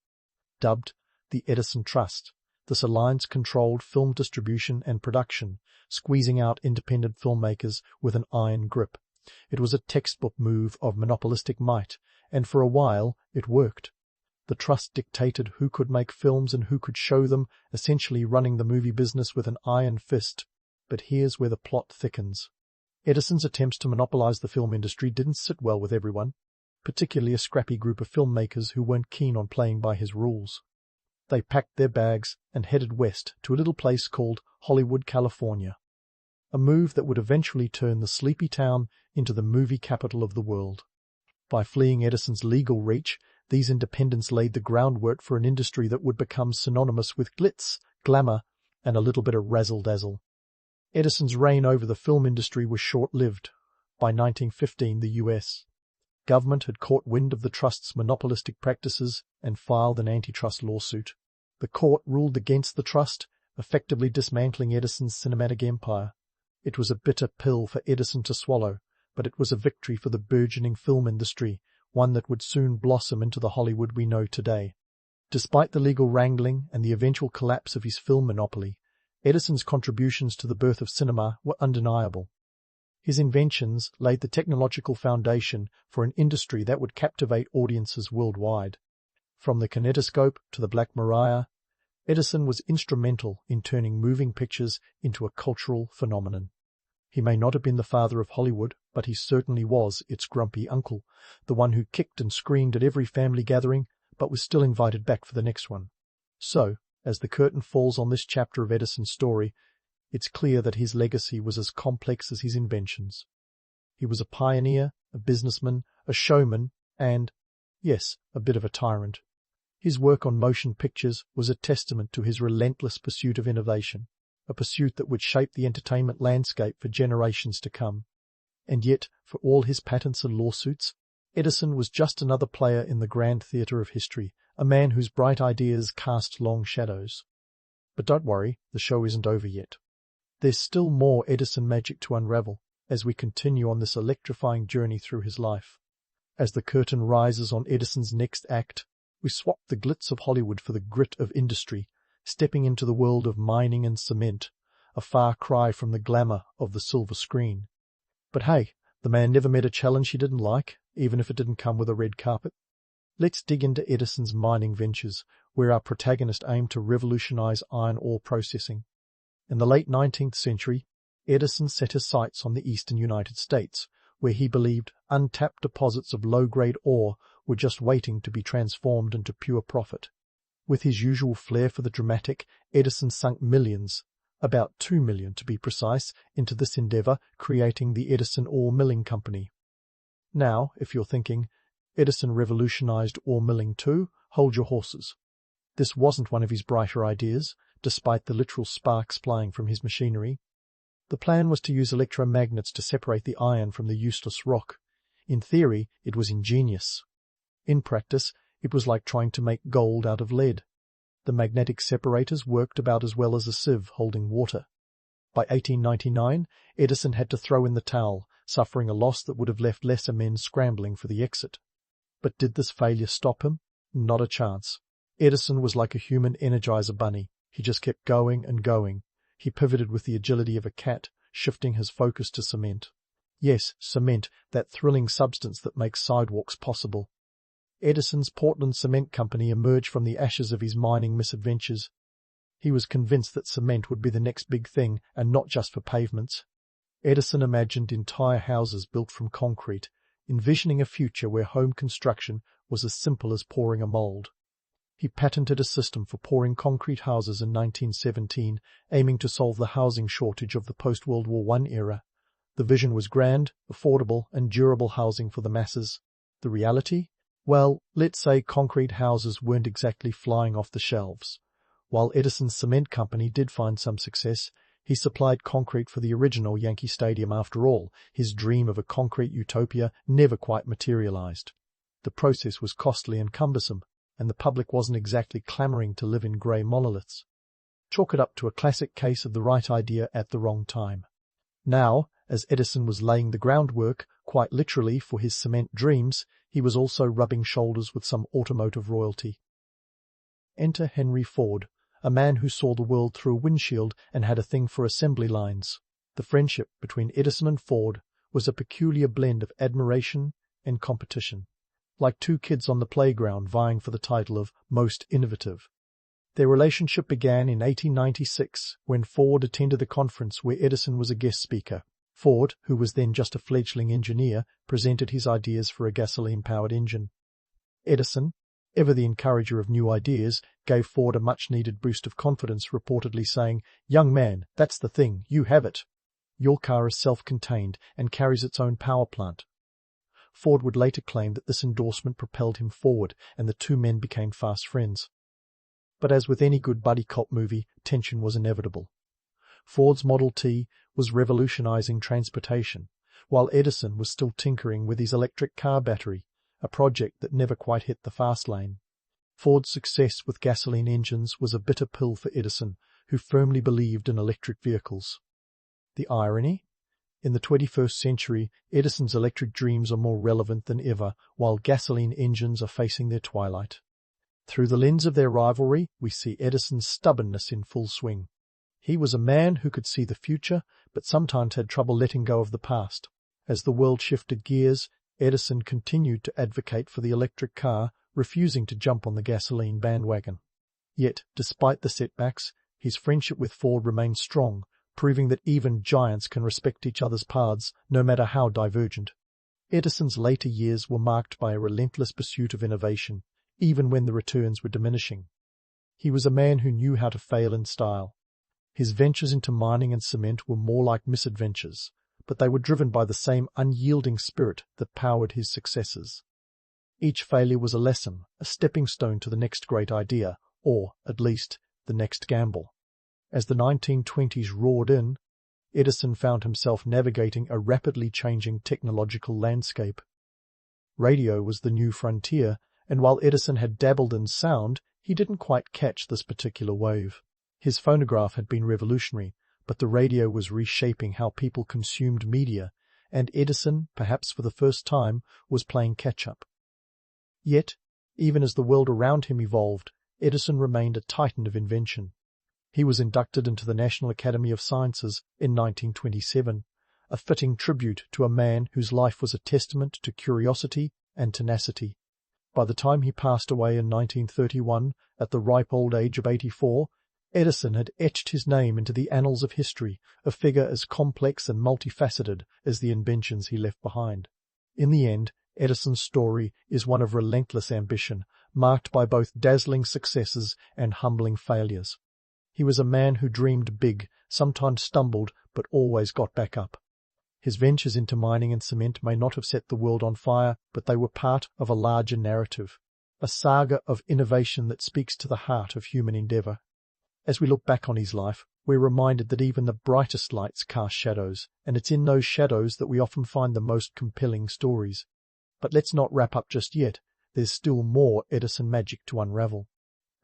Dubbed the Edison Trust, this alliance controlled film distribution and production, squeezing out independent filmmakers with an iron grip. It was a textbook move of monopolistic might, and for a while it worked. The trust dictated who could make films and who could show them, essentially running the movie business with an iron fist. But here's where the plot thickens. Edison's attempts to monopolize the film industry didn't sit well with everyone, particularly a scrappy group of filmmakers who weren't keen on playing by his rules. They packed their bags and headed west to a little place called Hollywood, California. A move that would eventually turn the sleepy town into the movie capital of the world. By fleeing Edison's legal reach, these independents laid the groundwork for an industry that would become synonymous with glitz, glamour, and a little bit of razzle-dazzle. Edison's reign over the film industry was short-lived. By 1915, the U.S. government had caught wind of the trust's monopolistic practices and filed an antitrust lawsuit. The court ruled against the trust, effectively dismantling Edison's cinematic empire. It was a bitter pill for Edison to swallow, but it was a victory for the burgeoning film industry, one that would soon blossom into the Hollywood we know today. Despite the legal wrangling and the eventual collapse of his film monopoly, Edison's contributions to the birth of cinema were undeniable. His inventions laid the technological foundation for an industry that would captivate audiences worldwide. From the kinetoscope to the Black Maria, Edison was instrumental in turning moving pictures into a cultural phenomenon. He may not have been the father of Hollywood, but he certainly was its grumpy uncle, the one who kicked and screamed at every family gathering, but was still invited back for the next one. So, as the curtain falls on this chapter of Edison's story, it's clear that his legacy was as complex as his inventions. He was a pioneer, a businessman, a showman, and, yes, a bit of a tyrant. His work on motion pictures was a testament to his relentless pursuit of innovation, a pursuit that would shape the entertainment landscape for generations to come. And yet, for all his patents and lawsuits, Edison was just another player in the grand theatre of history, a man whose bright ideas cast long shadows. But don't worry, the show isn't over yet. There's still more Edison magic to unravel as we continue on this electrifying journey through his life. As the curtain rises on Edison's next act, we swap the glitz of Hollywood for the grit of industry, stepping into the world of mining and cement, a far cry from the glamour of the silver screen. But hey, the man never met a challenge he didn't like, even if it didn't come with a red carpet. Let's dig into Edison's mining ventures, where our protagonist aimed to revolutionize iron ore processing. In the late 19th century, Edison set his sights on the eastern United States, where he believed untapped deposits of low-grade ore were just waiting to be transformed into pure profit. With his usual flair for the dramatic, Edison sunk millions, about $2 million to be precise, into this endeavor, creating the Edison Ore Milling Company. Now, if you're thinking, Edison revolutionized ore milling too, hold your horses. This wasn't one of his brighter ideas, despite the literal sparks flying from his machinery. The plan was to use electromagnets to separate the iron from the useless rock. In theory, it was ingenious. In practice, it was like trying to make gold out of lead. The magnetic separators worked about as well as a sieve holding water. By 1899, Edison had to throw in the towel, suffering a loss that would have left lesser men scrambling for the exit. But did this failure stop him? Not a chance. Edison was like a human Energizer bunny. He just kept going and going. He pivoted with the agility of a cat, shifting his focus to cement. Yes, cement, that thrilling substance that makes sidewalks possible. Edison's Portland Cement Company emerged from the ashes of his mining misadventures. He was convinced that cement would be the next big thing, and not just for pavements. Edison imagined entire houses built from concrete, envisioning a future where home construction was as simple as pouring a mold. He patented a system for pouring concrete houses in 1917, aiming to solve the housing shortage of the post-World War I era. The vision was grand, affordable, and durable housing for the masses. The reality? Well, let's say concrete houses weren't exactly flying off the shelves. While Edison's cement company did find some success, he supplied concrete for the original Yankee Stadium after all. His dream of a concrete utopia never quite materialized. the process was costly and cumbersome, and the public wasn't exactly clamoring to live in grey monoliths. Chalk it up to a classic case of the right idea at the wrong time. Now, as Edison was laying the groundwork, quite literally, for his cement dreams, he was also rubbing shoulders with some automotive royalty. Enter Henry Ford, a man who saw the world through a windshield and had a thing for assembly lines. The friendship between Edison and Ford was a peculiar blend of admiration and competition, like two kids on the playground vying for the title of most innovative. Their relationship began in 1896 when Ford attended a conference where Edison was a guest speaker. Ford, who was then just a fledgling engineer, presented his ideas for a gasoline-powered engine. Edison, ever the encourager of new ideas, gave Ford a much-needed boost of confidence, reportedly saying, "Young man, that's the thing, you have it. Your car is self-contained and carries its own power plant." Ford would later claim that this endorsement propelled him forward, and the two men became fast friends. But as with any good buddy cop movie, tension was inevitable. Ford's Model T was revolutionizing transportation, while Edison was still tinkering with his electric car battery, a project that never quite hit the fast lane. Ford's success with gasoline engines was a bitter pill for Edison, who firmly believed in electric vehicles. The irony? In the 21st century, Edison's electric dreams are more relevant than ever, while gasoline engines are facing their twilight. Through the lens of their rivalry, we see Edison's stubbornness in full swing. He was a man who could see the future, but sometimes had trouble letting go of the past. As the world shifted gears, Edison continued to advocate for the electric car, refusing to jump on the gasoline bandwagon. Yet, despite the setbacks, his friendship with Ford remained strong, proving that even giants can respect each other's paths, no matter how divergent. Edison's later years were marked by a relentless pursuit of innovation, even when the returns were diminishing. He was a man who knew how to fail in style. His ventures into mining and cement were more like misadventures, but they were driven by the same unyielding spirit that powered his successes. Each failure was a lesson, a stepping stone to the next great idea, or, at least, the next gamble. As the 1920s roared in, Edison found himself navigating a rapidly changing technological landscape. Radio was the new frontier, and while Edison had dabbled in sound, he didn't quite catch this particular wave. His phonograph had been revolutionary, but the radio was reshaping how people consumed media, and Edison, perhaps for the first time, was playing catch-up. Yet, even as the world around him evolved, Edison remained a titan of invention. He was inducted into the National Academy of Sciences in 1927, a fitting tribute to a man whose life was a testament to curiosity and tenacity. By the time he passed away in 1931, at the ripe old age of 84, Edison had etched his name into the annals of history, a figure as complex and multifaceted as the inventions he left behind. In the end, Edison's story is one of relentless ambition, marked by both dazzling successes and humbling failures. He was a man who dreamed big, sometimes stumbled, but always got back up. His ventures into mining and cement may not have set the world on fire, but they were part of a larger narrative, a saga of innovation that speaks to the heart of human endeavour. As we look back on his life, we're reminded that even the brightest lights cast shadows, and it's in those shadows that we often find the most compelling stories. But let's not wrap up just yet. There's still more Edison magic to unravel.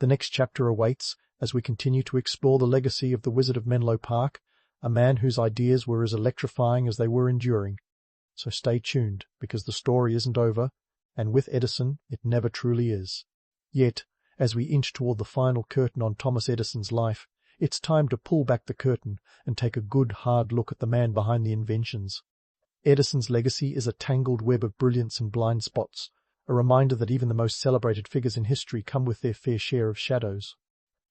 The next chapter awaits as we continue to explore the legacy of the Wizard of Menlo Park, a man whose ideas were as electrifying as they were enduring. So stay tuned, because the story isn't over, and with Edison, it never truly is. Yet, as we inch toward the final curtain on Thomas Edison's life, it's time to pull back the curtain and take a good hard look at the man behind the inventions. Edison's legacy is a tangled web of brilliance and blind spots, a reminder that even the most celebrated figures in history come with their fair share of shadows.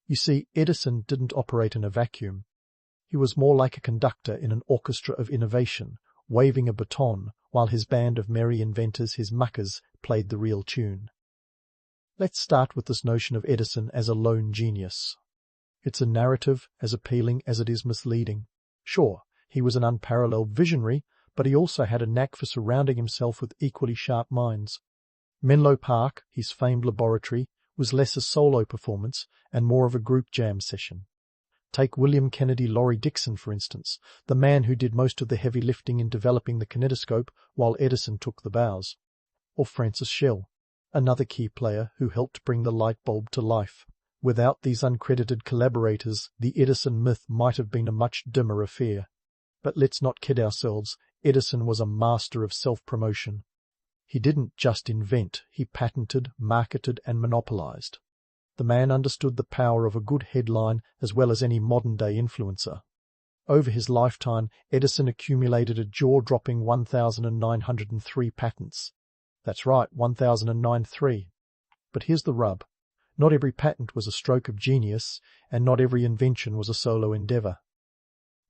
You see, Edison didn't operate in a vacuum. He was more like a conductor in an orchestra of innovation, waving a baton while his band of merry inventors, his muckers, played the real tune. Let's start with this notion of Edison as a lone genius. It's a narrative as appealing as it is misleading. Sure, he was an unparalleled visionary, but he also had a knack for surrounding himself with equally sharp minds. Menlo Park, his famed laboratory, was less a solo performance and more of a group jam session. Take William Kennedy Laurie Dixon, for instance, the man who did most of the heavy lifting in developing the kinetoscope while Edison took the bows. Or Francis Shell, another key player who helped bring the light bulb to life. Without these uncredited collaborators, the Edison myth might have been a much dimmer affair. But let's not kid ourselves, Edison was a master of self-promotion. He didn't just invent, he patented, marketed, and monopolized. The man understood the power of a good headline as well as any modern-day influencer. Over his lifetime, Edison accumulated a jaw-dropping 1,903 patents. That's right, 1,093. But here's the rub. Not every patent was a stroke of genius, and not every invention was a solo endeavor.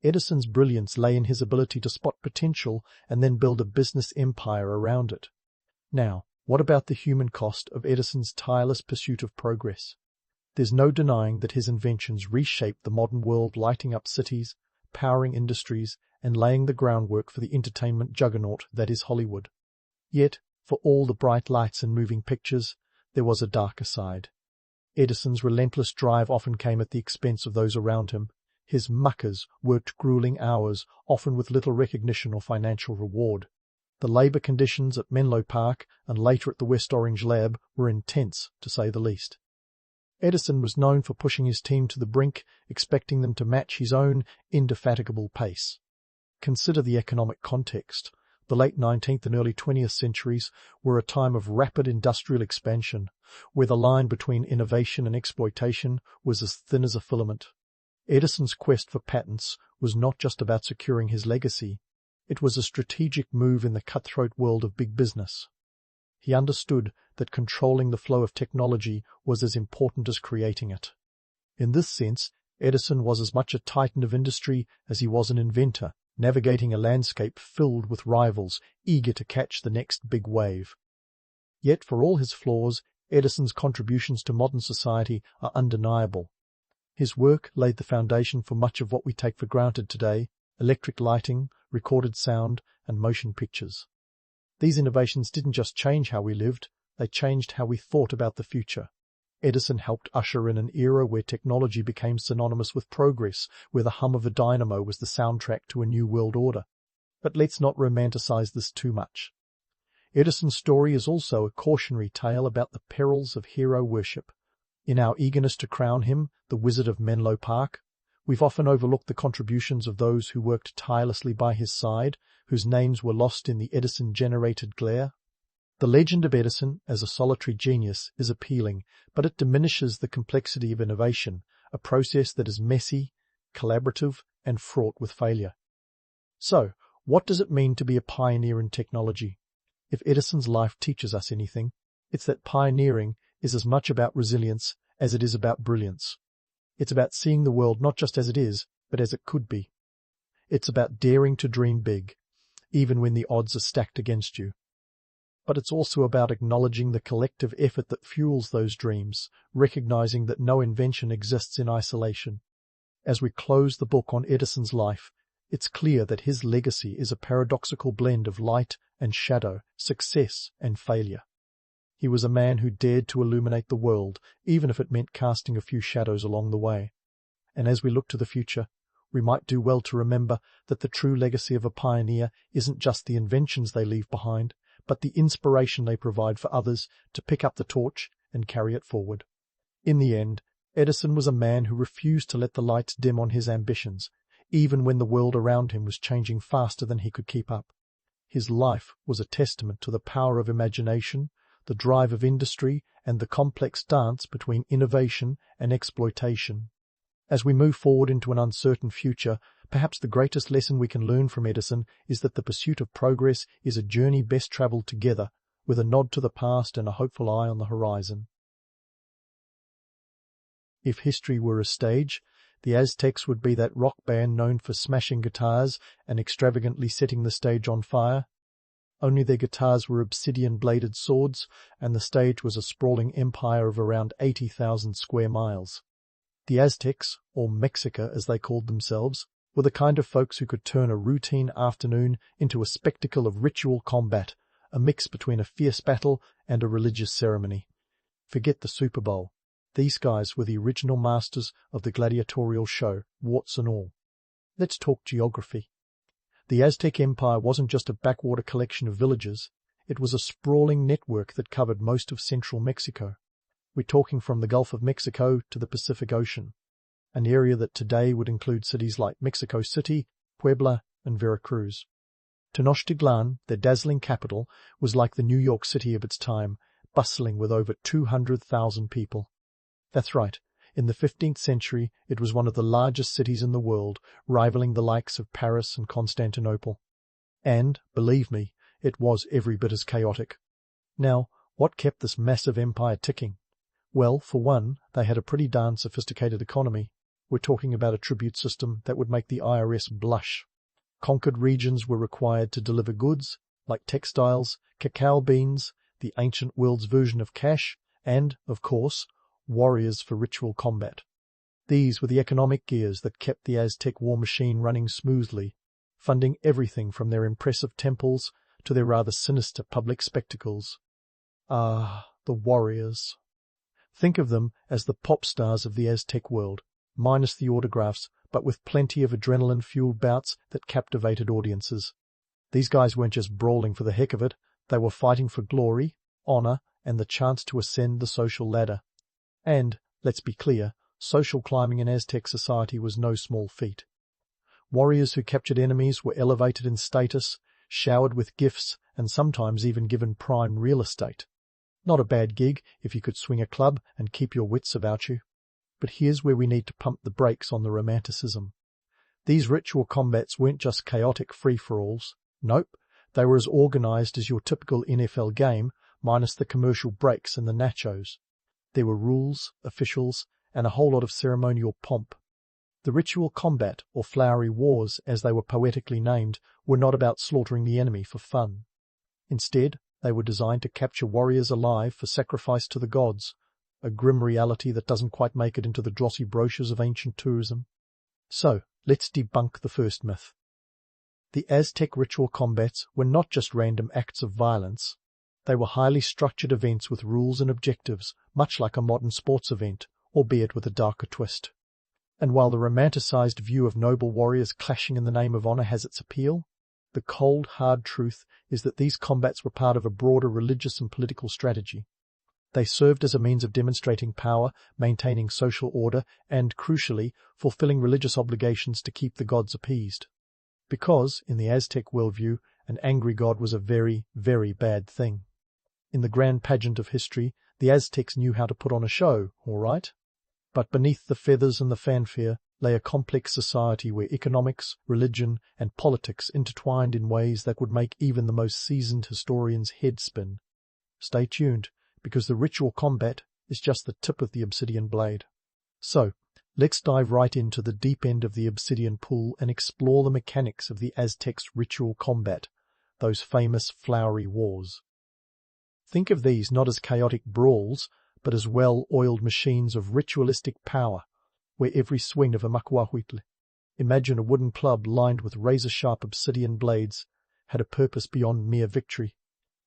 Edison's brilliance lay in his ability to spot potential and then build a business empire around it. Now, what about the human cost of Edison's tireless pursuit of progress? There's no denying that his inventions reshaped the modern world, lighting up cities, powering industries, and laying the groundwork for the entertainment juggernaut that is Hollywood. Yet, for all the bright lights and moving pictures, there was a darker side. Edison's relentless drive often came at the expense of those around him. His muckers worked grueling hours, often with little recognition or financial reward. The labour conditions at Menlo Park and later at the West Orange Lab were intense, to say the least. Edison was known for pushing his team to the brink, expecting them to match his own indefatigable pace. Consider the economic context. The late 19th and early 20th centuries were a time of rapid industrial expansion, where the line between innovation and exploitation was as thin as a filament. Edison's quest for patents was not just about securing his legacy. It was a strategic move in the cutthroat world of big business. He understood that controlling the flow of technology was as important as creating it. In this sense, Edison was as much a titan of industry as he was an inventor, navigating a landscape filled with rivals, eager to catch the next big wave. Yet, for all his flaws, Edison's contributions to modern society are undeniable. His work laid the foundation for much of what we take for granted today: electric lighting, recorded sound, and motion pictures. These innovations didn't just change how we lived, they changed how we thought about the future. Edison helped usher in an era where technology became synonymous with progress, where the hum of a dynamo was the soundtrack to a new world order. But let's not romanticize this too much. Edison's story is also a cautionary tale about the perils of hero worship. In our eagerness to crown him the Wizard of Menlo Park, we've often overlooked the contributions of those who worked tirelessly by his side, whose names were lost in the Edison-generated glare. The legend of Edison as a solitary genius is appealing, but it diminishes the complexity of innovation, a process that is messy, collaborative, and fraught with failure. So, what does it mean to be a pioneer in technology? If Edison's life teaches us anything, it's that pioneering is as much about resilience as it is about brilliance. It's about seeing the world not just as it is, but as it could be. It's about daring to dream big, even when the odds are stacked against you. But it's also about acknowledging the collective effort that fuels those dreams, recognizing that no invention exists in isolation. As we close the book on Edison's life, it's clear that his legacy is a paradoxical blend of light and shadow, success and failure. He was a man who dared to illuminate the world, even if it meant casting a few shadows along the way. And as we look to the future, we might do well to remember that the true legacy of a pioneer isn't just the inventions they leave behind, but the inspiration they provide for others to pick up the torch and carry it forward. In the end, Edison was a man who refused to let the lights dim on his ambitions, even when the world around him was changing faster than he could keep up. His life was a testament to the power of imagination, the drive of industry, and the complex dance between innovation and exploitation. As we move forward into an uncertain future, perhaps the greatest lesson we can learn from Edison is that the pursuit of progress is a journey best traveled together, with a nod to the past and a hopeful eye on the horizon. If history were a stage, the Aztecs would be that rock band known for smashing guitars and extravagantly setting the stage on fire. Only their guitars were obsidian-bladed swords, and the stage was a sprawling empire of around 80,000 square miles. The Aztecs, or Mexica as they called themselves, were the kind of folks who could turn a routine afternoon into a spectacle of ritual combat, a mix between a fierce battle and a religious ceremony. Forget the Super Bowl. These guys were the original masters of the gladiatorial show, warts and all. Let's talk geography. The Aztec Empire wasn't just a backwater collection of villages. It was a sprawling network that covered most of central Mexico. We're talking from the Gulf of Mexico to the Pacific Ocean, an area that today would include cities like Mexico City, Puebla, and Veracruz. Tenochtitlan, their dazzling capital, was like the New York City of its time, bustling with over 200,000 people. That's right, in the 15th century it was one of the largest cities in the world, rivaling the likes of Paris and Constantinople. And, believe me, it was every bit as chaotic. Now, what kept this massive empire ticking? Well, for one, they had a pretty darn sophisticated economy. We're talking about a tribute system that would make the IRS blush. Conquered regions were required to deliver goods, like textiles, cacao beans, the ancient world's version of cash, and, of course, warriors for ritual combat. These were the economic gears that kept the Aztec war machine running smoothly, funding everything from their impressive temples to their rather sinister public spectacles. Ah, the warriors. Think of them as the pop stars of the Aztec world, minus the autographs, but with plenty of adrenaline-fueled bouts that captivated audiences. These guys weren't just brawling for the heck of it, they were fighting for glory, honor, and the chance to ascend the social ladder. And, let's be clear, social climbing in Aztec society was no small feat. Warriors who captured enemies were elevated in status, showered with gifts, and sometimes even given prime real estate. Not a bad gig if you could swing a club and keep your wits about you. But here's where we need to pump the brakes on the romanticism. These ritual combats weren't just chaotic free-for-alls. Nope, they were as organized as your typical NFL game, minus the commercial breaks and the nachos. There were rules, officials, and a whole lot of ceremonial pomp. The ritual combat, or flowery wars as they were poetically named, were not about slaughtering the enemy for fun. Instead, they were designed to capture warriors alive for sacrifice to the gods, a grim reality that doesn't quite make it into the glossy brochures of ancient tourism. So, let's debunk the first myth. The Aztec ritual combats were not just random acts of violence. They were highly structured events with rules and objectives, much like a modern sports event, albeit with a darker twist. And while the romanticized view of noble warriors clashing in the name of honor has its appeal, the cold, hard truth is that these combats were part of a broader religious and political strategy. They served as a means of demonstrating power, maintaining social order, and, crucially, fulfilling religious obligations to keep the gods appeased. Because, in the Aztec worldview, an angry god was a very, very bad thing. In the grand pageant of history, the Aztecs knew how to put on a show, all right? But beneath the feathers and the fanfare lay a complex society where economics, religion, and politics intertwined in ways that would make even the most seasoned historian's head spin. Stay tuned, because the ritual combat is just the tip of the obsidian blade. So, let's dive right into the deep end of the obsidian pool and explore the mechanics of the Aztecs' ritual combat, those famous flowery wars. Think of these not as chaotic brawls, but as well-oiled machines of ritualistic power, where every swing of a macuahuitl, imagine a wooden club lined with razor-sharp obsidian blades, had a purpose beyond mere victory.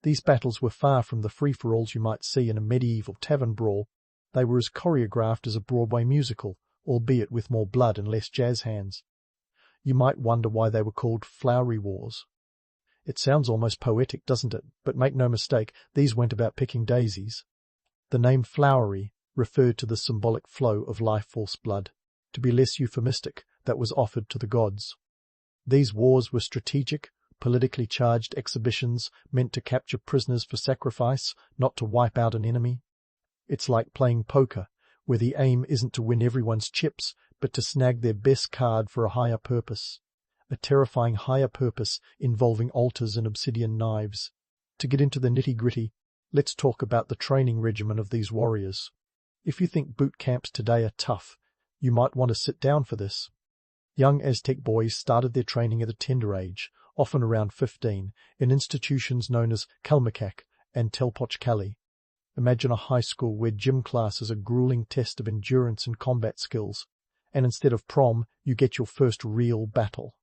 These battles were far from the free-for-alls you might see in a medieval tavern brawl. They were as choreographed as a Broadway musical, albeit with more blood and less jazz hands. You might wonder why they were called flowery wars. It sounds almost poetic, doesn't it? But make no mistake, these weren't about picking daisies. The name flowery referred to the symbolic flow of life force blood. To be less euphemistic, that was offered to the gods. These wars were strategic, politically charged exhibitions meant to capture prisoners for sacrifice, not to wipe out an enemy. It's like playing poker, where the aim isn't to win everyone's chips, but to snag their best card for a higher purpose. A terrifying higher purpose involving altars and obsidian knives. To get into the nitty-gritty, let's talk about the training regimen of these warriors. If you think boot camps today are tough, you might want to sit down for this. Young Aztec boys started their training at a tender age, often around 15, in institutions known as Calmecac and Telpochcali. Imagine a high school where gym class is a grueling test of endurance and combat skills, and instead of prom, you get your first real battle.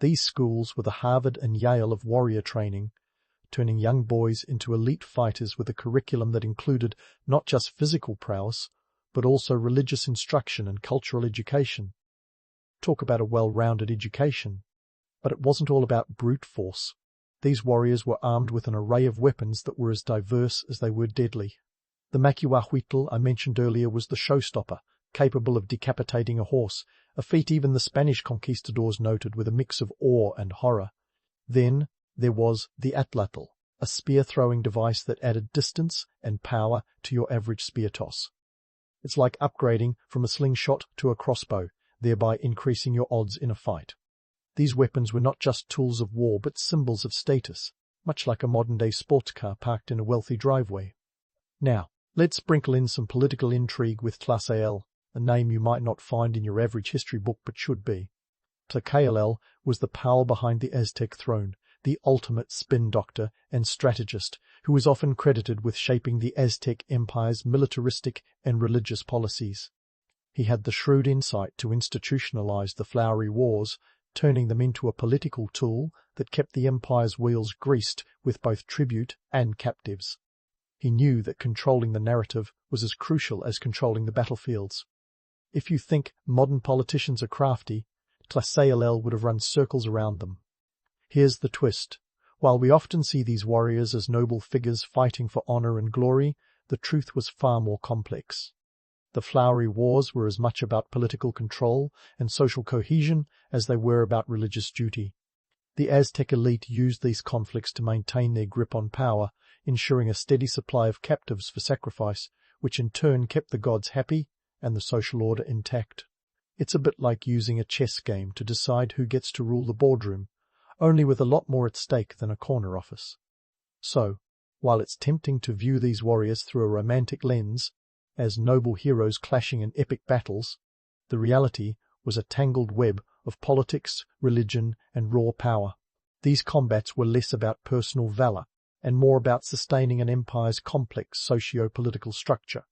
These schools were the Harvard and Yale of warrior training, turning young boys into elite fighters with a curriculum that included not just physical prowess, but also religious instruction and cultural education. Talk about a well-rounded education. But it wasn't all about brute force. These warriors were armed with an array of weapons that were as diverse as they were deadly. The maquihuahuitl I mentioned earlier was the showstopper, capable of decapitating a horse, a feat even the Spanish conquistadors noted with a mix of awe and horror. Then there was the atlatl, a spear-throwing device that added distance and power to your average spear toss. It's like upgrading from a slingshot to a crossbow, thereby increasing your odds in a fight. These weapons were not just tools of war but symbols of status, much like a modern-day sports car parked in a wealthy driveway. Now, let's sprinkle in some political intrigue with Tlacael, a name you might not find in your average history book but should be. Tlacael was the power behind the Aztec throne, the ultimate spin doctor and strategist who is often credited with shaping the Aztec Empire's militaristic and religious policies. He had the shrewd insight to institutionalize the flowery wars, turning them into a political tool that kept the empire's wheels greased with both tribute and captives. He knew that controlling the narrative was as crucial as controlling the battlefields. If you think modern politicians are crafty, Tlacael would have run circles around them. Here's the twist. While we often see these warriors as noble figures fighting for honor and glory, the truth was far more complex. The flowery wars were as much about political control and social cohesion as they were about religious duty. The Aztec elite used these conflicts to maintain their grip on power, ensuring a steady supply of captives for sacrifice, which in turn kept the gods happy and the social order intact. It's a bit like using a chess game to decide who gets to rule the boardroom, only with a lot more at stake than a corner office. So, while it's tempting to view these warriors through a romantic lens, as noble heroes clashing in epic battles, the reality was a tangled web of politics, religion, and raw power. These combats were less about personal valor and more about sustaining an empire's complex socio-political structure.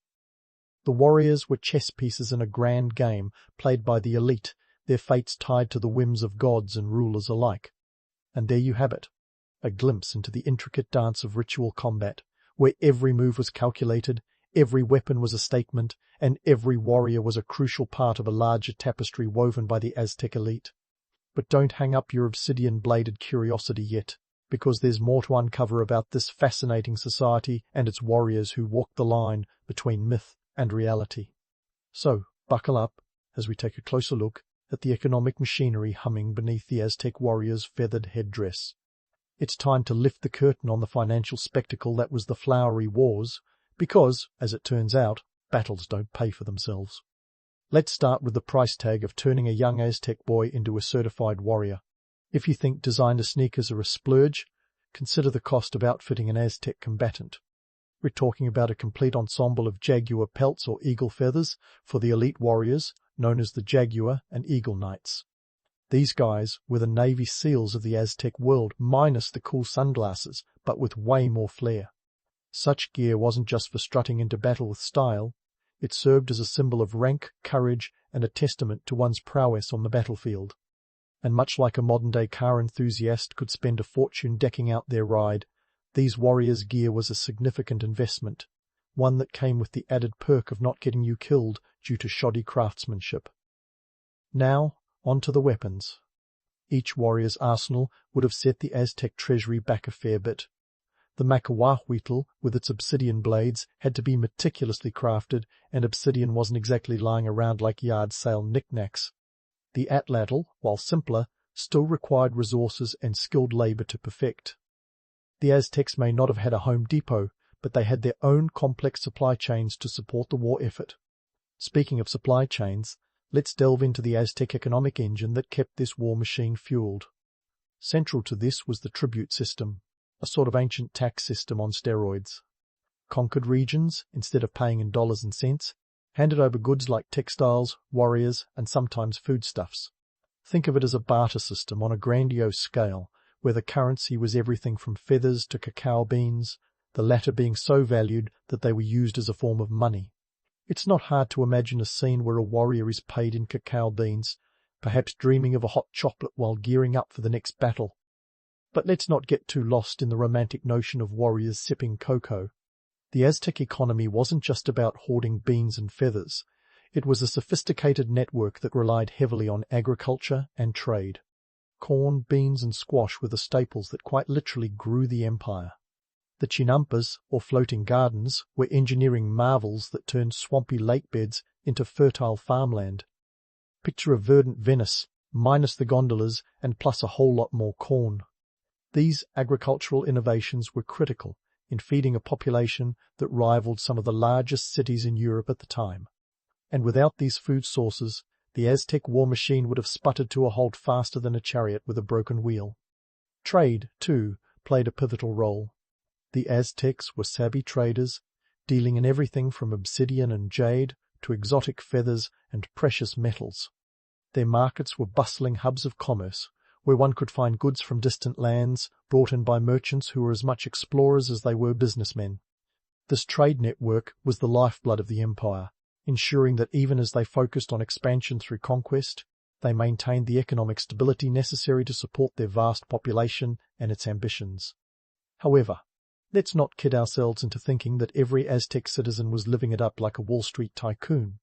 The warriors were chess pieces in a grand game played by the elite, their fates tied to the whims of gods and rulers alike. And there you have it, a glimpse into the intricate dance of ritual combat, where every move was calculated, every weapon was a statement, and every warrior was a crucial part of a larger tapestry woven by the Aztec elite. But don't hang up your obsidian-bladed curiosity yet, because there's more to uncover about this fascinating society and its warriors who walked the line between myth and reality. So, buckle up as we take a closer look at the economic machinery humming beneath the Aztec warrior's feathered headdress. It's time to lift the curtain on the financial spectacle that was the flowery wars, because, as it turns out, battles don't pay for themselves. Let's start with the price tag of turning a young Aztec boy into a certified warrior. If you think designer sneakers are a splurge, consider the cost of outfitting an Aztec combatant. We're talking about a complete ensemble of jaguar pelts or eagle feathers for the elite warriors, known as the Jaguar and Eagle Knights. These guys were the Navy SEALs of the Aztec world, minus the cool sunglasses, but with way more flair. Such gear wasn't just for strutting into battle with style, it served as a symbol of rank, courage, and a testament to one's prowess on the battlefield. And much like a modern-day car enthusiast could spend a fortune decking out their ride, these warriors' gear was a significant investment, one that came with the added perk of not getting you killed due to shoddy craftsmanship. Now, on to the weapons. Each warrior's arsenal would have set the Aztec treasury back a fair bit. The maquihuahuitl, with its obsidian blades, had to be meticulously crafted, and obsidian wasn't exactly lying around like yard sale knickknacks. The atlatl, while simpler, still required resources and skilled labor to perfect. The Aztecs may not have had a Home Depot, but they had their own complex supply chains to support the war effort. Speaking of supply chains, let's delve into the Aztec economic engine that kept this war machine fueled. Central to this was the tribute system, a sort of ancient tax system on steroids. Conquered regions, instead of paying in dollars and cents, handed over goods like textiles, warriors, and sometimes foodstuffs. Think of it as a barter system on a grandiose scale, where the currency was everything from feathers to cacao beans, the latter being so valued that they were used as a form of money. It's not hard to imagine a scene where a warrior is paid in cacao beans, perhaps dreaming of a hot chocolate while gearing up for the next battle. But let's not get too lost in the romantic notion of warriors sipping cocoa. The Aztec economy wasn't just about hoarding beans and feathers. It was a sophisticated network that relied heavily on agriculture and trade. corn, beans and squash were the staples that quite literally grew the empire. The chinampas, or floating gardens, were engineering marvels that turned swampy lake beds into fertile farmland. Picture a verdant Venice, minus the gondolas and plus a whole lot more corn. These agricultural innovations were critical in feeding a population that rivaled some of the largest cities in Europe at the time. And without these food sources, the Aztec war machine would have sputtered to a halt faster than a chariot with a broken wheel. Trade, too, played a pivotal role. The Aztecs were savvy traders, dealing in everything from obsidian and jade to exotic feathers and precious metals. Their markets were bustling hubs of commerce, where one could find goods from distant lands brought in by merchants who were as much explorers as they were businessmen. This trade network was the lifeblood of the empire, ensuring that even as they focused on expansion through conquest, they maintained the economic stability necessary to support their vast population and its ambitions. However, let's not kid ourselves into thinking that every Aztec citizen was living it up like a Wall Street tycoon.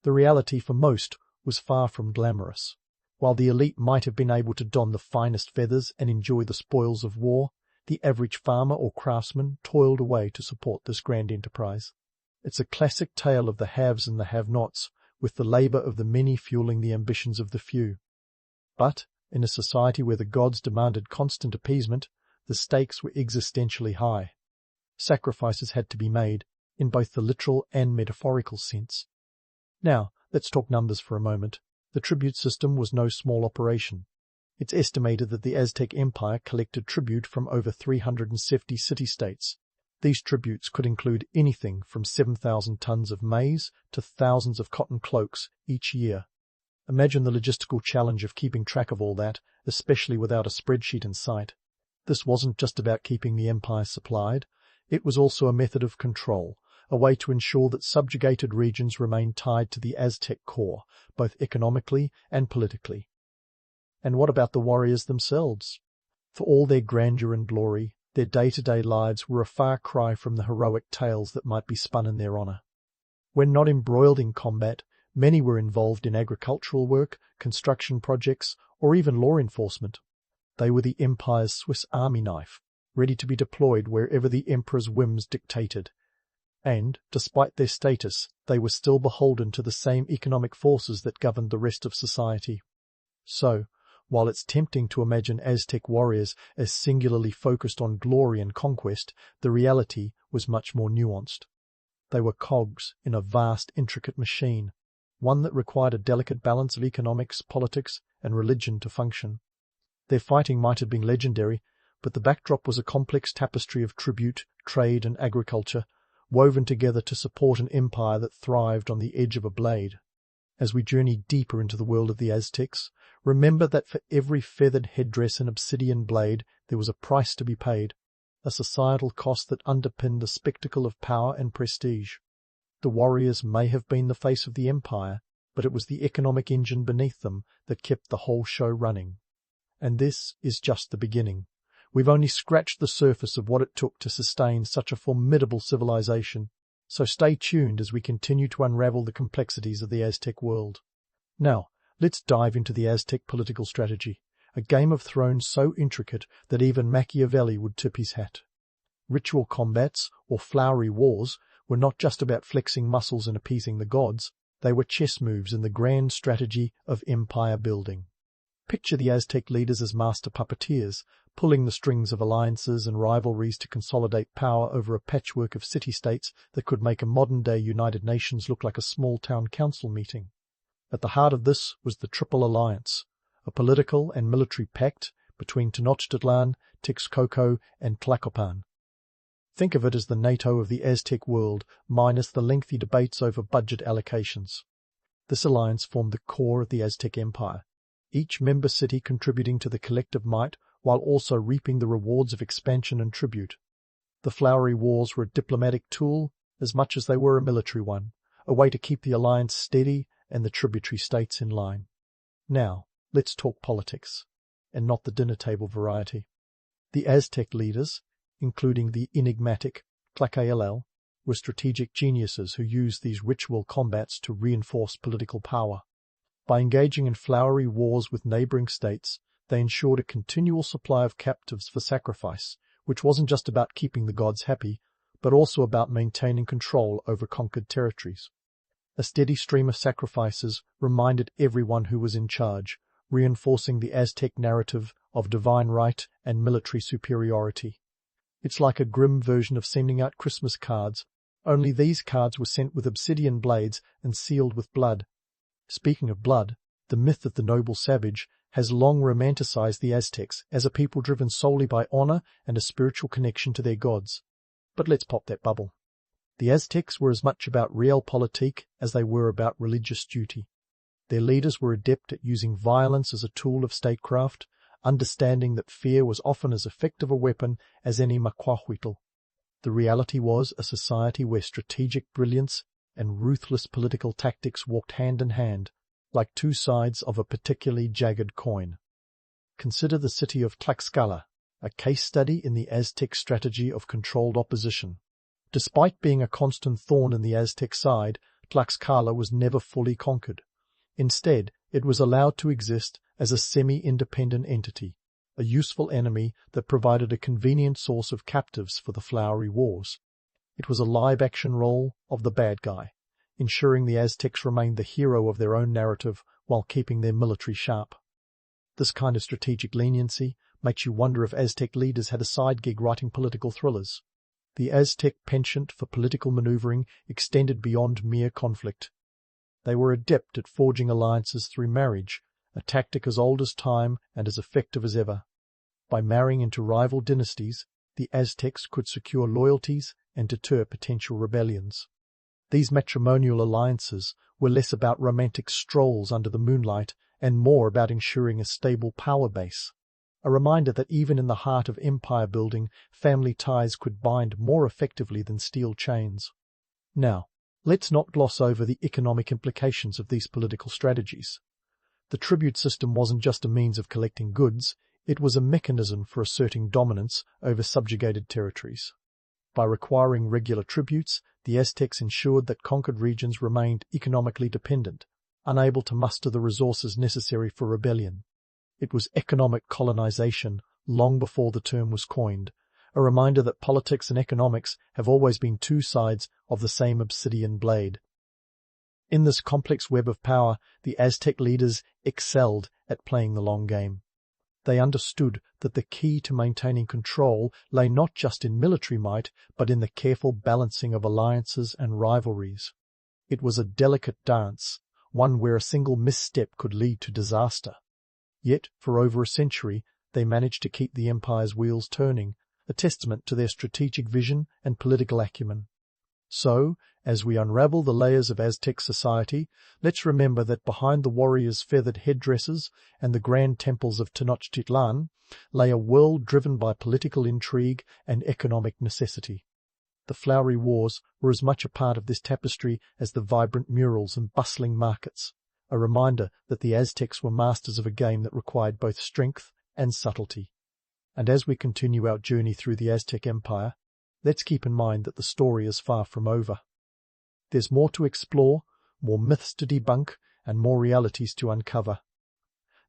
The reality for most was far from glamorous. While the elite might have been able to don the finest feathers and enjoy the spoils of war, the average farmer or craftsman toiled away to support this grand enterprise. It's a classic tale of the haves and the have-nots, with the labor of the many fueling the ambitions of the few. But, in a society where the gods demanded constant appeasement, the stakes were existentially high. Sacrifices had to be made, in both the literal and metaphorical sense. Now, let's talk numbers for a moment. The tribute system was no small operation. It's estimated that the Aztec Empire collected tribute from over 370 city-states. These tributes could include anything from 7,000 tons of maize to thousands of cotton cloaks each year. Imagine the logistical challenge of keeping track of all that, especially without a spreadsheet in sight. This wasn't just about keeping the empire supplied, it was also a method of control, a way to ensure that subjugated regions remained tied to the Aztec core, both economically and politically. And what about the warriors themselves? For all their grandeur and glory, their day-to-day lives were a far cry from the heroic tales that might be spun in their honor. When not embroiled in combat, many were involved in agricultural work, construction projects, or even law enforcement. They were the empire's Swiss army knife, ready to be deployed wherever the emperor's whims dictated. And, despite their status, they were still beholden to the same economic forces that governed the rest of society. So, while it's tempting to imagine Aztec warriors as singularly focused on glory and conquest, the reality was much more nuanced. They were cogs in a vast, intricate machine, one that required a delicate balance of economics, politics, and religion to function. Their fighting might have been legendary, but the backdrop was a complex tapestry of tribute, trade, and agriculture, woven together to support an empire that thrived on the edge of a blade. As we journey deeper into the world of the Aztecs, remember that for every feathered headdress and obsidian blade there was a price to be paid, a societal cost that underpinned the spectacle of power and prestige. The warriors may have been the face of the empire, but it was the economic engine beneath them that kept the whole show running. And this is just the beginning. We've only scratched the surface of what it took to sustain such a formidable civilization, so stay tuned as we continue to unravel the complexities of the Aztec world. Now, let's dive into the Aztec political strategy, a Game of Thrones so intricate that even Machiavelli would tip his hat. Ritual combats, or flowery wars, were not just about flexing muscles and appeasing the gods, they were chess moves in the grand strategy of empire building. Picture the Aztec leaders as master puppeteers, pulling the strings of alliances and rivalries to consolidate power over a patchwork of city-states that could make a modern-day United Nations look like a small-town council meeting. At the heart of this was the Triple Alliance, a political and military pact between Tenochtitlan, Texcoco, and Tlacopan. Think of it as the NATO of the Aztec world, minus the lengthy debates over budget allocations. This alliance formed the core of the Aztec Empire, each member city contributing to the collective might while also reaping the rewards of expansion and tribute. The flowery wars were a diplomatic tool as much as they were a military one, a way to keep the alliance steady and the tributary states in line. Now, let's talk politics, and not the dinner table variety. The Aztec leaders, including the enigmatic Tlacaelel, were strategic geniuses who used these ritual combats to reinforce political power. By engaging in flowery wars with neighboring states, they ensured a continual supply of captives for sacrifice, which wasn't just about keeping the gods happy, but also about maintaining control over conquered territories. A steady stream of sacrifices reminded everyone who was in charge, reinforcing the Aztec narrative of divine right and military superiority. It's like a grim version of sending out Christmas cards, only these cards were sent with obsidian blades and sealed with blood. Speaking of blood, the myth of the noble savage has long romanticized the Aztecs as a people driven solely by honor and a spiritual connection to their gods. But let's pop that bubble. The Aztecs were as much about realpolitik as they were about religious duty. Their leaders were adept at using violence as a tool of statecraft, understanding that fear was often as effective a weapon as any macuahuitl. The reality was a society where strategic brilliance and ruthless political tactics walked hand in hand, like two sides of a particularly jagged coin. Consider the city of Tlaxcala, a case study in the Aztec strategy of controlled opposition. Despite being a constant thorn in the Aztec side, Tlaxcala was never fully conquered. Instead, it was allowed to exist as a semi-independent entity, a useful enemy that provided a convenient source of captives for the flowery wars. It was a live-action role of the bad guy, ensuring the Aztecs remained the hero of their own narrative while keeping their military sharp. This kind of strategic leniency makes you wonder if Aztec leaders had a side gig writing political thrillers. The Aztec penchant for political maneuvering extended beyond mere conflict. They were adept at forging alliances through marriage, a tactic as old as time and as effective as ever. By marrying into rival dynasties, the Aztecs could secure loyalties and deter potential rebellions. These matrimonial alliances were less about romantic strolls under the moonlight and more about ensuring a stable power base. A reminder that even in the heart of empire building, family ties could bind more effectively than steel chains. Now, let's not gloss over the economic implications of these political strategies. The tribute system wasn't just a means of collecting goods, it was a mechanism for asserting dominance over subjugated territories. By requiring regular tributes, the Aztecs ensured that conquered regions remained economically dependent, unable to muster the resources necessary for rebellion. It was economic colonization long before the term was coined, a reminder that politics and economics have always been two sides of the same obsidian blade. In this complex web of power, the Aztec leaders excelled at playing the long game. They understood that the key to maintaining control lay not just in military might, but in the careful balancing of alliances and rivalries. It was a delicate dance, one where a single misstep could lead to disaster. Yet, for over a century, they managed to keep the empire's wheels turning, a testament to their strategic vision and political acumen. So, as we unravel the layers of Aztec society, let's remember that behind the warriors' feathered headdresses and the grand temples of Tenochtitlan lay a world driven by political intrigue and economic necessity. The flowery wars were as much a part of this tapestry as the vibrant murals and bustling markets, a reminder that the Aztecs were masters of a game that required both strength and subtlety. And as we continue our journey through the Aztec Empire, let's keep in mind that the story is far from over. There's more to explore, more myths to debunk, and more realities to uncover.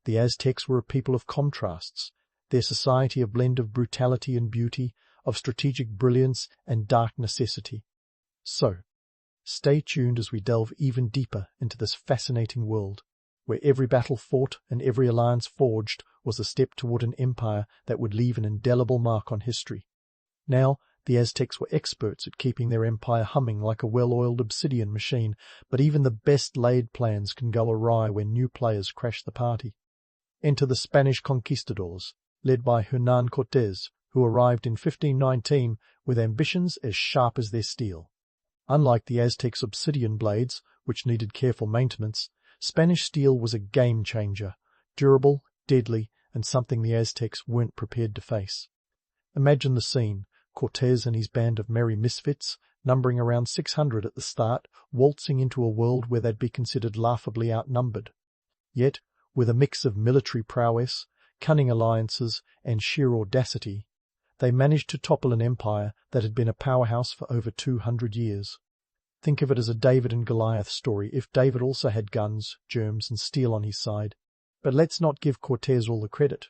The Aztecs were a people of contrasts, their society a blend of brutality and beauty, of strategic brilliance and dark necessity. So, stay tuned as we delve even deeper into this fascinating world, where every battle fought and every alliance forged was a step toward an empire that would leave an indelible mark on history. Now, the Aztecs were experts at keeping their empire humming like a well-oiled obsidian machine, but even the best-laid plans can go awry when new players crash the party. Enter the Spanish conquistadors, led by Hernán Cortés, who arrived in 1519 with ambitions as sharp as their steel. Unlike the Aztecs' obsidian blades, which needed careful maintenance, Spanish steel was a game-changer, durable, deadly, and something the Aztecs weren't prepared to face. Imagine the scene. Cortés and his band of merry misfits, numbering around 600 at the start, waltzing into a world where they'd be considered laughably outnumbered. Yet, with a mix of military prowess, cunning alliances, and sheer audacity, they managed to topple an empire that had been a powerhouse for over 200 years. Think of it as a David and Goliath story if David also had guns, germs, and steel on his side. But let's not give Cortés all the credit.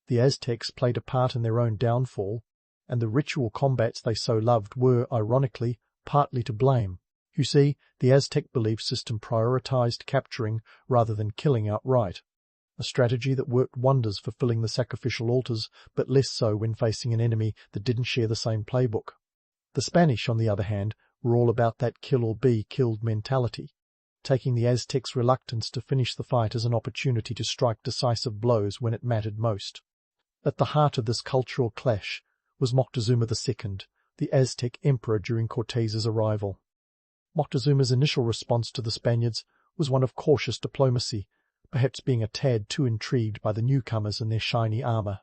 The Aztecs played a part in their own downfall, and the ritual combats they so loved were, ironically, partly to blame. You see, the Aztec belief system prioritized capturing rather than killing outright, a strategy that worked wonders for filling the sacrificial altars, but less so when facing an enemy that didn't share the same playbook. The Spanish, on the other hand, were all about that kill or be killed mentality, taking the Aztecs' reluctance to finish the fight as an opportunity to strike decisive blows when it mattered most. At the heart of this cultural clash was Moctezuma II, the Aztec emperor during Cortés's arrival. Moctezuma's initial response to the Spaniards was one of cautious diplomacy, perhaps being a tad too intrigued by the newcomers and their shiny armor.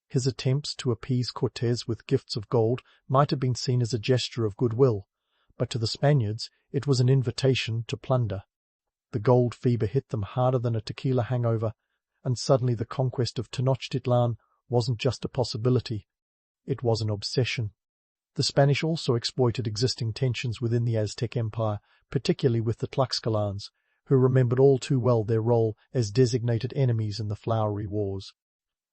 His attempts to appease Cortés with gifts of gold might have been seen as a gesture of goodwill, but to the Spaniards it was an invitation to plunder. The gold fever hit them harder than a tequila hangover, and suddenly the conquest of Tenochtitlan wasn't just a possibility, it was an obsession. The Spanish also exploited existing tensions within the Aztec Empire, particularly with the Tlaxcalans, who remembered all too well their role as designated enemies in the Flowery Wars.